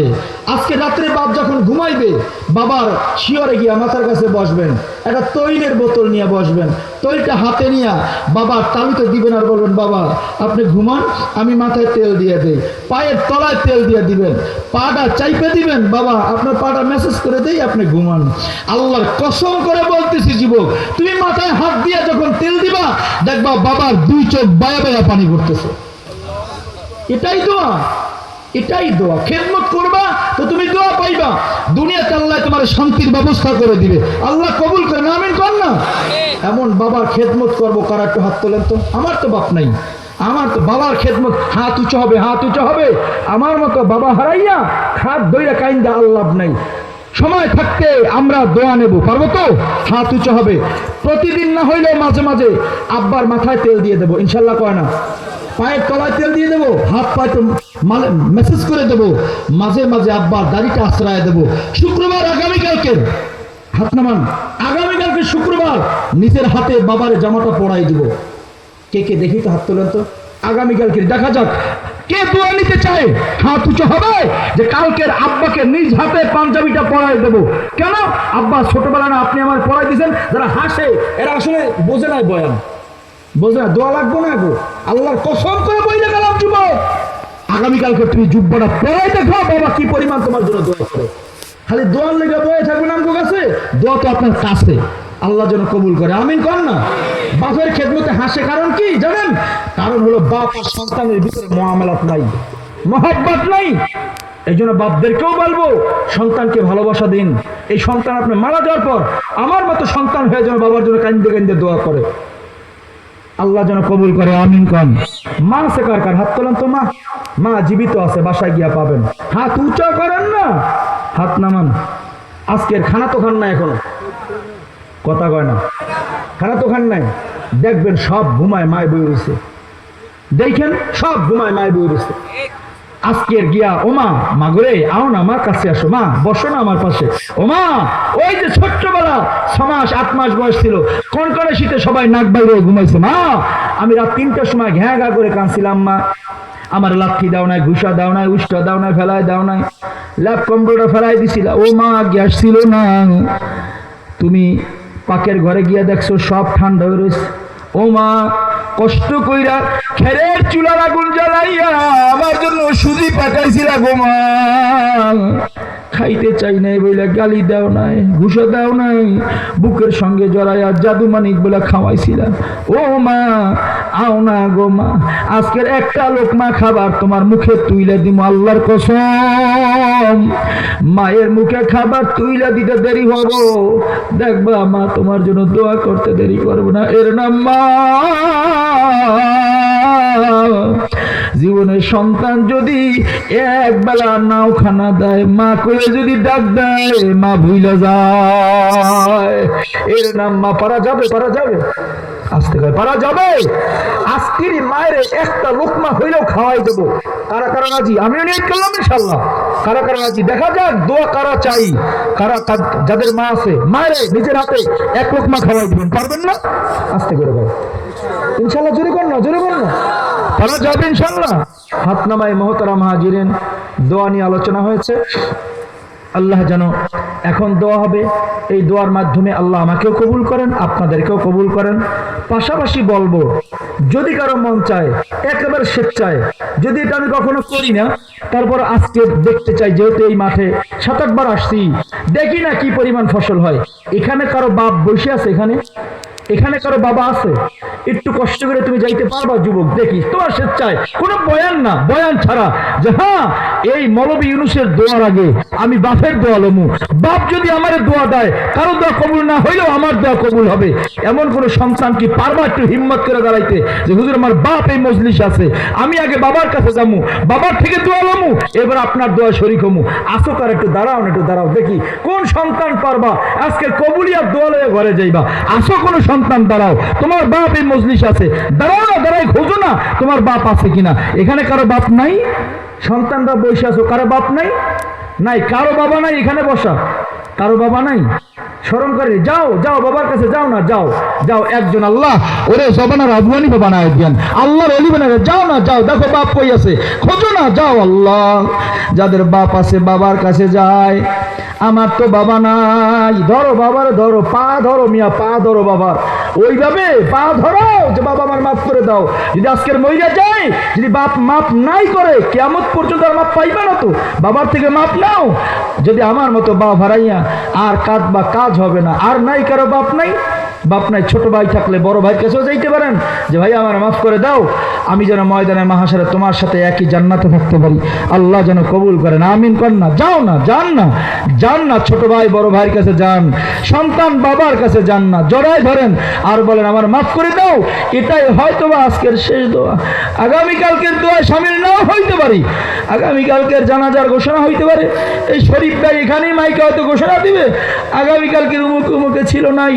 আজকে রাত্রে বাপ যখন ঘুমাইবে বাবার শিয়রে গিয়া মাথার কাছে বসবেন, একটা তৈলের বোতল নিয়ে বসবেন, তৈলটা হাতে নিয়ে বাবার তালুতে দিবেন, আর বলবেন বাবা আপনি ঘুমান, আমি মাথায় তেল দিয়ে দেই, পায়ের তলায় তেল দিয়ে দিবেন, পাটা চাইপে দিবেন, বাবা আপনার পাটা মেসেজ করে দেই, আপনি ঘুমান। আল্লাহর কসম করে বলতেছি যুবক, তুমি মাথায় হাত দিয়ে যখন তেল দিবা দেখবা বাবার 2 চোখ বায়া বায়া পানি পড়তেছে। এটাই দোয়া, এটাই দোয়া। খেদমত করবা তো তুমি দোয়া পাইবা, দুনিয়াতে আল্লাহ তোমার শান্তির ব্যবস্থা করে দিবে। আল্লাহ কবুল করেন, আমিন কর না। এমন বাবার খেদমত করবো কারা? একটু হাত তোলেন তো। আমার তো বাপ নাই, আমার তো বাবার খেদমত, হাত উঁচু হবে, হাত উঁচু হবে। আমার মতো বাবা হারাইয়া হাত দইরা কাইন্দা আল্লাহ নাই। সময় থাকতে আমরা দোয়া নেব, পারবো তো? হাত উঁচু হবে। প্রতিদিন না হইলেও মাঝে মাঝে আব্বার মাথায় তেল দিয়ে দেবো, ইনশাল্লাহ কয় না? পায়ের তলায় তেল দিয়ে দেবো, হাত পায়ে মেসেজ করে দেবো, মাঝে মাঝে আব্বার দাড়িটা আশ্রয় দেবো। শুক্রবার আগামীকালকে, হাত নামান, আগামীকালকে শুক্রবার নিজের হাতে বাবার জামাটা পরাই দিব। কে কে দেখি তো, হাত তোলেন তো। আগামীকালকে দেখা যাক কে দোয়া নিতে চায়, হাত উঁচু হবে যে কালকের আব্বাকে নিজ হাতে পাঞ্জাবিটা পরাই দেবো। কেন? আব্বা ছোটবেলা না আপনি আমার পরাই দিয়েছেন। যারা হাসে এরা আসলে বোঝে নাই বয়ান, বোঝে না। দোয়া লাগবো না গো, আল্লাহর কসম করে বইলে গেলাম যুবক, আগামীকালকে তুমি জুব্বাটা পরে দেখো বাবা কি পরিমাণ তোমার জন্য দোয়া করে। খালি দোয়ার লেগে বয়ে থাকবেন আমগো কাছে, দোয়া তো আপনার কাছে, আল্লাহ যেন কবুল করে, আমিন কর না। বাপের খেদমতে হাসে কারণ কি জানেন? কারণ হলো বাপ আর সন্তানের ভিতরে মুআমালাত নাই, মহব্বত নাই। এই জন্য বাপদেরকেও বলবো সন্তানকে ভালোবাসা দিন। এই সন্তান আপনি মারা যাওয়ার পর আমার মতো সন্তান হয়ে যেন বাবার জন্য কান্দে কান্দে দোয়া করে, আল্লাহ যেন কবুল করে, আমিন কন। মা আছে কার কার? হাত তোলেন তো। মা, মা জীবিত আছে, বাসায় গিয়া পাবেন। হাত উঁচা করেন না, হাত নামান। আজকের খানা তো খান না, এখনো কথা কয় না, খানা তো খান নাই। দেখবেন সব ঘুমায় মায় বই রয়েছে, দেখেন সব ঘুমায় মায় বই রয়েছে। আজকের গিয়া ওমা মাগরে আও না, আমার কাছে আসো, মা বসো না আমার পাশে। ওমা ওই যে ছোট্টবেলা 6 মাস 8 মাস বয়স ছিল, কনকনে শীতে সবাই নাক বাইরে ঘুমাইছে, মা আমি রাত 3টার সময় ঘ্যাঁ ঘা করে কাঁদছিলাম, মা আমার লাঠি দাও নাই, ঘুষা দাও নাই, উষ্টা দাও নাই, ফেলায় দাও নাই, ল্যাপ কম্পিউটার ফেলাই দিছিল। ও মা গ্যাস ছিল না, তুমি পাকের ঘরে গিয়া দেখছো সব ঠান্ডা হয়ে রয়েছে। ও মা কষ্ট কইরা খেরের চুলার আগুন জ্বালাইয়া আমার জন্য সুজি পাঠাইছিলা গো মা, খাইতে চাই নাই বলে গালি দাও নাই, ঘুষা দাও নাই, বুকের সঙ্গে জড়াইয়া জাদু মানিক বলে খাওয়াইছিলা। ও মা আও না গো মা, আজকের একটা লোকমা খাবার তোমার মুখে তুইলে দিম, আল্লাহর কসম মায়ের মুখে খাবার তুইলা দিতে দেরি হব, দেখবা মা তোমার জন্য দোয়া করতে দেরি করবো না। এর নাম মা। জীবনের সন্তান যদি এক বেলা নাও খানা দেয়, মা করে যদি ডাক দেয়, মা ভুইলা যায়, এর নাম মা। পারা যাবে, পারা যাবে, আস্তে করে পারা যাবে। আজকের মায়ের একটা লোকমা হইলেও খাওয়াই দেবো। কারা কারা রাজি? আমিও নিয়ে করলাম ইনশাল্লাহ। কারা কারা রাজি? দেখা যাক দোয়া কারা চাই, কারা যাদের মা আছে মায়ের নিজের হাতে এক লোকমা খাওয়াই দিবেন। পারবেন না? আস্তে করে ভাই ইনশাল্লাহ, জোরে কর না, জোরে কর না, পারা যাবে ইনশাল্লাহ। হাত নামায় মহতারাম হাজিরেন, দোয়া নিয়ে আলোচনা হয়েছে। আল্লাহ যেন এখন দোয়া হবে, এই দোয়ার মাধ্যমে আল্লাহ আমাকেও কবুল করেন, আপনাদেরকেও কবুল করেন। পাশাপাশি বলবো যদি কারো মন চায় একেবারে স্বেচ্ছায়, যদি এটা আমি কখনো করি না, তারপর আজকে দেখতে চাই, যেহেতু এই মাঠে 7-8 বার আসছি, দেখি না কি পরিমাণ ফসল হয়। এখানে কারো বাপ বসে আছে, এখানে কারো বাবা আছে, একটু কষ্ট করে তুমি যাইতে পারবা যুবক? দেখি তোমার স্বেচ্ছায়, কোনো বয়ান না, বয়ান ছাড়া, যে হ্যাঁ এই মৌলবী ইউনূসের দোয়ার আগে আমি বাপের দোয়া লমু, বাপ যদি আমার দোয়া দেয়, কারো দোয়া কবুল না হইলেও আমার দোয়া কবুল হবে, এমন কোন সন্তান কি পারবা একটু হিম্মত করে দাঁড়াইতে, যে হুজুর আমার বাপ এই মজলিস আছে, আমি আগে বাবার কাছে যাবো, বাবার থেকে দোয়া লমু, এবার আপনার দোয়া শরীক হমু? আসো, কার একটু দাঁড়াও, একটু দাঁড়াও, দেখি কোন সন্তান পারবা আজকে কবুলিয়ার দোয়া লয়ে ঘরে যাইবা। আসো কোন সন্তান দাঁড়াও, তোমার বাপ এই মজলিস আছে, দাঁড়াও না, দাঁড়াই খোঁজো না তোমার বাপ আছে কিনা। এখানে কারো বাপ নাই? সন্তানরা বসে আছো, কারো বাপ নাই? নাই, কারো বাবা নাই এখানে বসা? কারো বাবা নাই? স্মরণ করে যাও, যাও বাবার কাছে যাও না, যাও যাও, একজন আল্লাহ ওরে জবানার আবুয়ানি বানায় দিয়েন, আল্লাহর অলি বানায়, যাও না, যাও, দেখো বাপ কই আছে, খোঁজো না, যাও। আল্লাহ যাদের বাপ আছে বাবার কাছে যায়, আমার তো বাবা নাই, ধরো বাবার, ধরো পা, ধরো মিয়া পা ধরো বাবার, ওইভাবে পা ধরো যে বাবা আমার মাফ করে দাও। যদি আজকের মইরা যায়, যদি বাপ মাফ নাই করে, কিয়ামত পর্যন্ত আর মাফ পাইবা না, তো বাবার থেকে মাফ নাও। যদি আমার মতো বাপ হারাইয়া আর কাঁদবা, কাজ হবে না। আর নাই কারো বাপ নাই, বাপ নাই, ছোট ভাই থাকলে বড় ভাইয়ের কাছেও যাইতে পারেন, যে ভাই আমার মাফ করে দাও, আমি যেন ময়দানে মাহশারে তোমার সাথে একই জান্নাতে থাকতে পারি, আল্লাহ যেন কবুল করেন, আমিন কর না। যাও না, যান না, যান না, ছোট ভাই বড় ভাইয়ের কাছে যান, সন্তান বাবার কাছে যান না, জড়ায় ধরেন আর বলেন আমার মাফ করে দাও। এটাই হয়তো বা আজকের শেষ দোয়া, আগামীকালকের দোয়া শামিল নাও হইতে পারি, আগামীকালকের জানাজার ঘোষণা হইতে পারে, এই শরীফ ভাই এখানেই মাইকে হয়তো ঘোষণা দিবে আগামীকালকের উমুকে উমুকে ছিল নাই।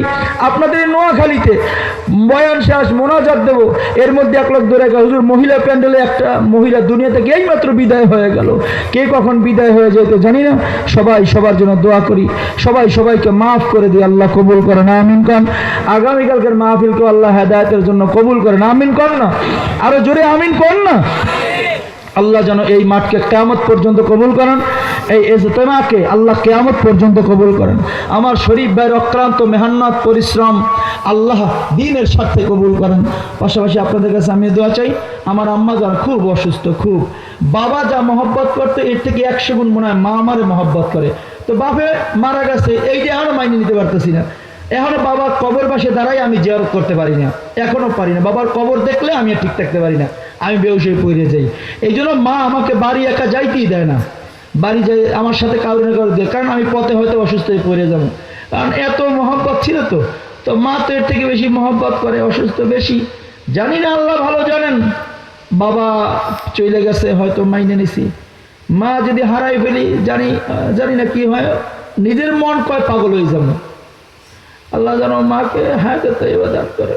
আপনাদের নোয়াখালীতে বয়ান শেষ, মোনাজাত দেব, এর মধ্যে 1 লাখ ধরে হুজুর মহিলা প্যান্ডেলে একটা মহিলা দুনিয়া থেকে এইমাত্র বিদায় হয়ে গেল, কে কখন বিদায় হয়ে যেত জানি না। সবাই সবার জন্য দোয়া করি, সবাই সবাইকে মাফ করে দিই, আল্লাহ কবুল করেন, আমিন করেন। আগামীকালকের মাহফিলকে আল্লাহ হেদায়েতের জন্য কবুল করেন, আমিন করেন না, আরো জোরে আমিন করেন না। আল্লাহ যেন এই মাঠকে কিয়ামত পর্যন্ত কবুল করেন, এই ইজতেমাকে আল্লাহ কিয়ামত পর্যন্ত কবুল করেন। আমার শরীফ ভাইয়ের অক্লান্ত মেহনত পরিশ্রম আল্লাহ দ্বীনের স্বার্থে কবুল করেন। পাশাপাশি আপনাদের কাছে আমি দোয়া চাই, আমার আম্মা যারা খুব অসুস্থ, খুব বাবা যা মহব্বত করতে এর থেকে 100 গুণ মনে হয় মা আমারে মহব্বত করে। তো বাপে মারা গেছে, এই যে এখনো মাইনে নিতে পারতেছি না, এখনো বাবার কবর পাশে দাঁড়াই আমি জিয়ারত করতে পারি না, এখনো পারি না। বাবার কবর দেখলে আমি আর ঠিক থাকতে পারি না, আমি বেহুশ হয়ে পড়ে যাই। এই জন্য মা আমাকে বাড়ি একা যাইতেই দেয় না, বাড়ি যাই আমার সাথে কারো না কারো দিয়ে, কারণ আমি পথে হয়তো অসুস্থ হয়ে পড়ে যাবো। কারণ এত মহব্বত ছিল, তো মা তো এর থেকে বেশি মহব্বত করে, অসুস্থ বেশি। জানি না, আল্লাহ ভালো জানেন। বাবা চলে গেছে, হয়তো মাইনে নিছি। মা যদি হারাই ফেলি, জানি না কি হয়, নিজের মন কয় পাগল হয়ে যাবো। আল্লাহ যেন মাকে হায়াতে তাইয়্যিবা দান করে।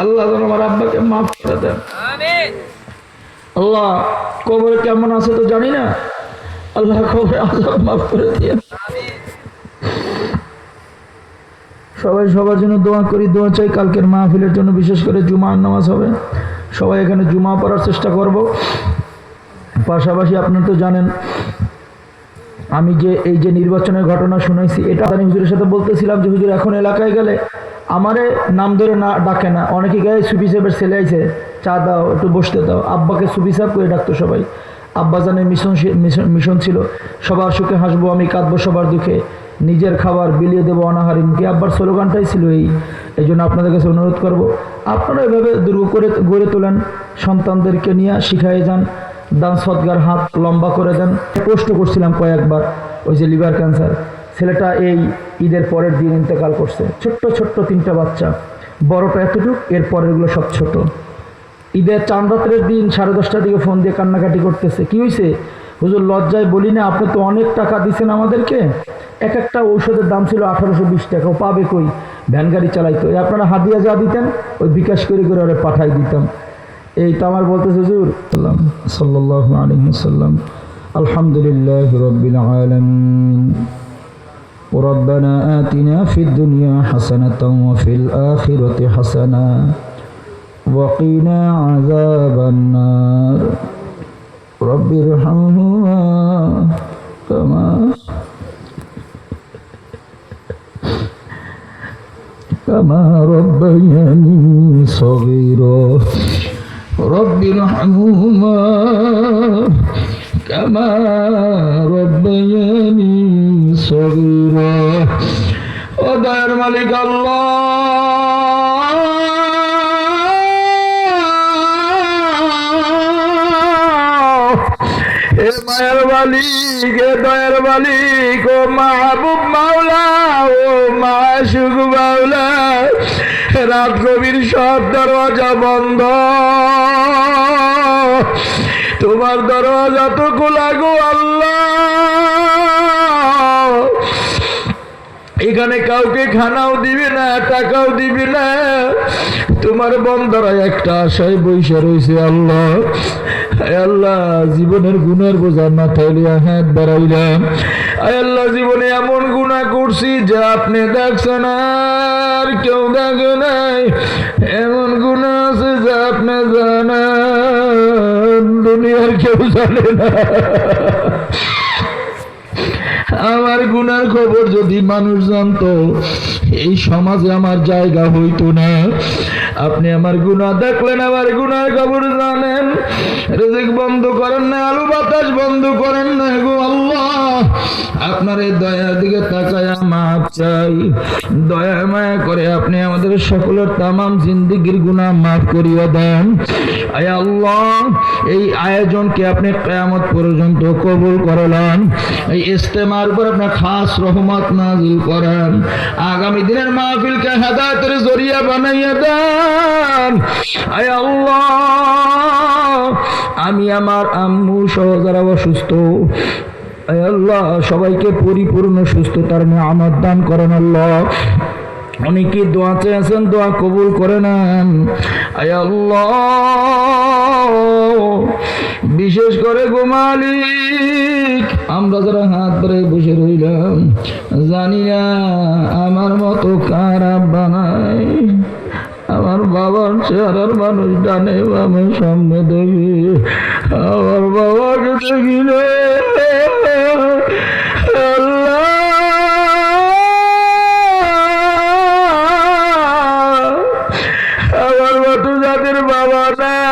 আল্লাহ যেন আমার আব্বাকে মাফ করে দেন। আল্লাহ কবরে কেমন আছে তো জানি না, আল্লাহ কবরে আযাব মাফ করে দিয়ে। সবাই সবার জন্য দোয়া করি, দোয়া চাই। কালকের মাহফিলের জন্য বিশেষ করে জুমার নামাজ হবে, সবাই এখানে জুমা পড়ার চেষ্টা করব। পাশাপাশি আপনারা তো জানেন আমি যে এই যে নির্বাচনের ঘটনা শুনাইছি, এটা আমি হুজুরের সাথে বলতেছিলাম যে হুজুর এখন এলাকায় গেলে আমারে নাম ধরে না ডাকে না, অনেকে গায়ে সুফি সাহেবের ছেলে আইছে, চা দাও, একটু বসতে দাও। আব্বাকে সুফি সাহেব করে ডাকতো সবাই। আব্বাজানের মিশন ছিল সবার সুখে হাসবো, আমি কাঁদবো সবার দুঃখে, নিজের খাবার বিলিয়ে দেবো অনাহারী মুখে। আব্বার স্লোগানটাই ছিল এই জন্য আপনাদের কাছে অনুরোধ করব, আপনারা এভাবে দুর্গ করে গড়ে তোলেন, সন্তানদেরকে নিয়ে শিখাই যান, দান সদগার হাত লম্বা করে দেন। পোস্ট করছিলাম কয়েকবার, ওই যে লিভার ক্যান্সার ছেলেটা এই ঈদের পরের দিন ইন্তেকাল করছে, ছোট্ট 3টা বাচ্চা, বড়টা এতটুক, এর পরেরগুলো সব ছোট। ঈদের চাঁদ রাতের দিন 10:30টার দিকে ফোন দিয়ে কান্নাকাটি করতেছে, কি হয়েছে হুজুর? লজ্জায় বলি না, আপনি তো অনেক টাকা দিচ্ছেন আমাদেরকে, এক একটা ঔষধের দাম ছিল 1820 টাকা, ও পাবে কই? ভ্যান গাড়ি চালাইতো, আপনারা হাদিয়া যা দিতেন ওই বিকাশ করে ওরা পাঠাই দিতাম। এই তো আমার বলতেছে হুজুর সাল্লাল্লাহু আলাইহি ওয়াসাল্লাম, আলহামদুলিল্লাহি রাব্বিল আলামিন, ربنا آتنا في الدنيا حسنة وفي الآخرة حسنة وقنا عذاب النار رب ارحمهما كما ربياني صغيرا رب ارحمهما كما ربياني صغيرا ও দয়ার মালিক আল্লাহ, এ মায়ের মালিক, এ দয়ার মালিক, ও মাহবুব মাওলা, ও মাশুক মাওলা, রাত গভীর সব দরজা বন্ধ, তোমার দরজা তো খোলা গো আল্লাহ। এখানে কাউকে খানাও দিবি না, টাকাও দিবি না, তোমার বন্দারা একটা আশায় বসে রয়েছে আল্লাহ। আল্লাহ জীবনের গুনার বোঝা মাথায় লিয়া হাত বাড়াইলাম, আল্লাহ জীবনে এমন গুনাহ করছি যে আপনি দেখছেন আর কেউ দেখে নাই, এমন গুনাহ আছে যে আপনি জানেন, দুনিয়ার কেউ জানে না। আমার গুনার খবর যদি মানুষ জানতো, এই সমাজে আমার জায়গা হইতো না। আপনি আমার গুনাহ দেখলেন, আমার গুনার খবর জানেন, রিজিক বন্ধ করেন না, আলু বাতাস বন্ধ করেন না গো আল্লাহ। আপনার এই দয়ার দিকে তাকায়া মাপ চাই, দয়া মায়া করে আপনি আমাদের সকলের তামাম জিন্দেগির গুনাহ মাফ করিয়া দেন। আয় আল্লাহ, এই আয়োজনকে আপনি কিয়ামত পর্যন্ত কবুল করলেন, এই ইজতেমার উপর আপনার খাস রহমত নাজিল করেন, আগামী দিনের মাহফিলকে হেদায়েতের জরিয়া বানাইয়া দেন। আয় আল্লাহ, আমি আমার আম্মু সহ যারা অসুস্থ, আয় আল্লাহ সবাইকে পরিপূর্ণ সুস্থতার নিয়ামত দান করেন আল্লাহ। অনেকে দোয়া চেয়েছেন, দোয়া কবুল করে নেন। আয় আল্লাহ, বিশেষ করে গো মালিক, আমরা যারা হাত ধরে বসে রইলাম, জানি না আমার মতো কার আব্বা নাই, আমার আমার বাবার চেহারার মানুষ ডানে বামে সামনে দেখি, আমার বাবাকে দেখি রে আল্লাহ। আমার মতো যাদের বাবা নাই,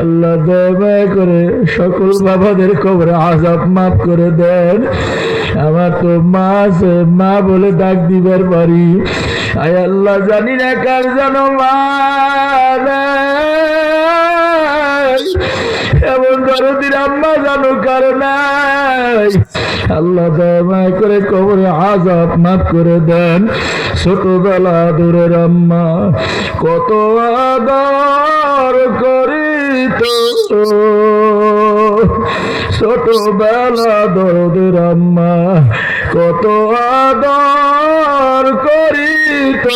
আল্লাহ দয়া করে সকল বাবাদের কবরে আযাব মাফ করে দেন। আমার তো মা আছে, মা বলে ডাক দিবার পারি, আয় আল্লাহ জানি না কার যেন মা নাই, এমন দরদির আম্মা জানো কার নাই। আল্লাহ দয়া করে কবরে আযাব মাফ করে দেন। ছোটবেলা দূরের আম্মা কত আদর করিত, ছোটবেলা দরদের আম্মা কত আদর করিত,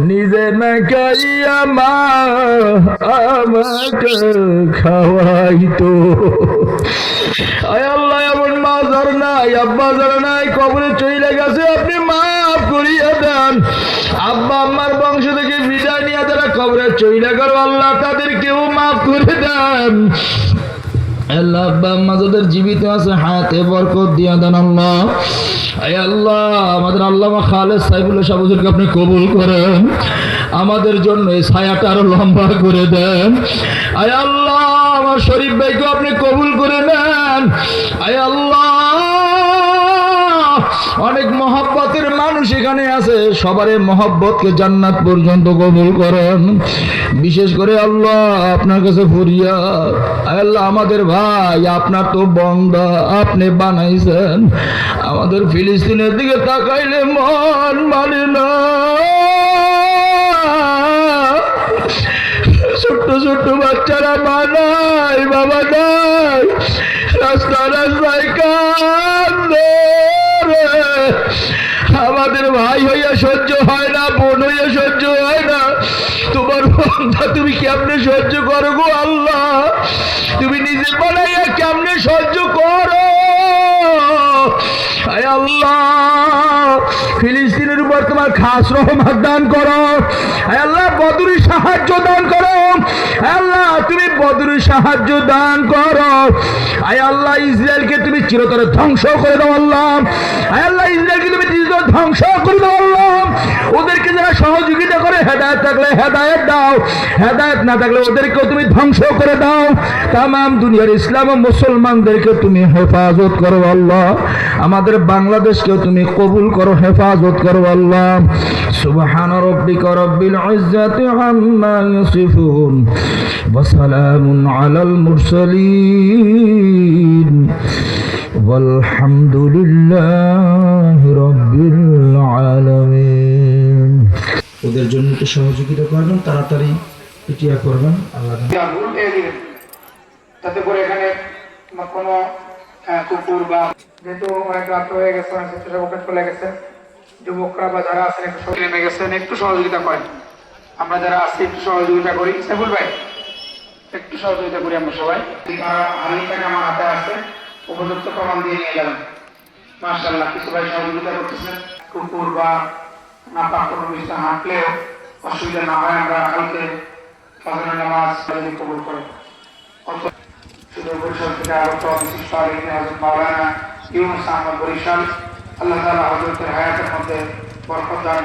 নিজে না খাইয়া মা আমাকে খাওয়াইতো। আয় আল্লাহ এমন মা যার নাই, আব্বা যার নাই, কবরে চলে গেছে, আপনি মাফ করিয়া দেন। আব্বা আম্মার বংশ থেকে বিদায় নিয়ে তারা কবরে চলে গেল, আল্লাহ তাদেরকেও মাফ করে দেন। আল্লাহ আব্বা আম্মা যাদের জীবিত আছে হায়াতে বরকত দিয়া দেন আল্লাহ। আয় আল্লাহ আমাদের আল্লামা খালেদ সাইফুল্লাহ সাহেব হুজুরকে আপনি কবুল করেন, আমাদের জন্য এই ছায়াটা আরো লম্বা করে দেন। আয় আল্লাহ আমার শরীফ ভাইকে আপনি কবুল করে নেন। আয় আল্লাহ অনেক মহব্বতের মানুষ এখানে আছে, সবার মহব্বতকে জান্নাত পর্যন্ত কবুল করেন। বিশেষ করে আল্লাহ আপনার কাছে ফরিয়াদ, আল্লাহ আমাদের ভাই আপনার তো বন্দা, আপনি বানাইছেন, আমাদের ফিলিস্তিনের দিকে তাকাইলে মন মানে না। ছোট্ট ছোট্ট বাচ্চারা মা নাই, বাবা নাই, রাস্তা রাস্তায় কান্দে। আমাদের ভাই হইয়া সহ্য হয় না, বোন হইয়া সহ্য হয় না, তোমার বন্ধা তুমি কেমনে সহ্য করো গো আল্লাহ, তুমি নিজে বানাইয়া কেমনে সহ্য করো। আয় আল্লাহ ফিলিস্তিনের উপর তোমার খাস রহমত দান করো। আয় আল্লাহ বদরুর সাহায্য দান করো। আয় আল্লাহ তুমি বদরুর সাহায্য দান করো। আয় আল্লাহ ইসরায়েলকে তুমি চিরতরে ধ্বংস করে দাও আল্লাহ। আয় আল্লাহ ইসরায়েলকে তুমি চিরতরে ধ্বংস করে দাও আল্লাহ। ওদেরকে যারা সহযোগিতা করে, হেদায়েত থাকলে হেদায়েত দাও, হেদায়েত না থাকলে ওদেরকেও তুমি ধ্বংস করে দাও। তামাম দুনিয়ার ইসলাম ও মুসলমানদেরকে তুমি হেফাজত করো আল্লাহ। আমাদের বাংলাদেশকেও তুমি কবুল করো, হেফাজত করো আল্লাহ। সুবহান রাব্বিকা রাব্বিল ইজ্জাতি আম্মা ইয়াসিফুন ওয়া সালামুন আলাল মুরসালিন ওয়ালহামদুলিল্লাহি রাব্বিল আলামিন। ওদের জন্য একটু সহযোগিতা করবেন, তাড়াতাড়ি পিটিয়া করবেন আল্লাহ। যাতে করে এখানে কোনো কুকুর বা, যেহেতু অনেক রাত হয়ে গেছে, অনেক ছাত্রছাত্রী চলে গেছে, যুবকরা বা যারা আছেন একটু নেমে গেছেন, একটু সহযোগিতা করেন। আমরা যারা আছি একটু সহযোগিতা করি। সাইফুল ভাই একটু সহযোগিতা করি আমরা সবাই। হানিটাকে আমার হাতে আছে, উপযুক্ত প্রমাণ দিয়ে নিয়ে যাবেন। মাশাআল্লাহ কিছু ভাই সহযোগিতা করতেছেন। কুকুর বা নাপাক কোনো বিষয় হাঁটলেও অসুবিধা না হয়, আমরা কালকে ফজরের নামাজ কবুল করে শুধু বরিশাল থেকে আগত বিশিষ্ট আলিম হযরত মাওলানা ইউনূস আহমদ বরিশাল, আল্লাহ তাআলা হযরতের হায়াতের মধ্যে বরকত দান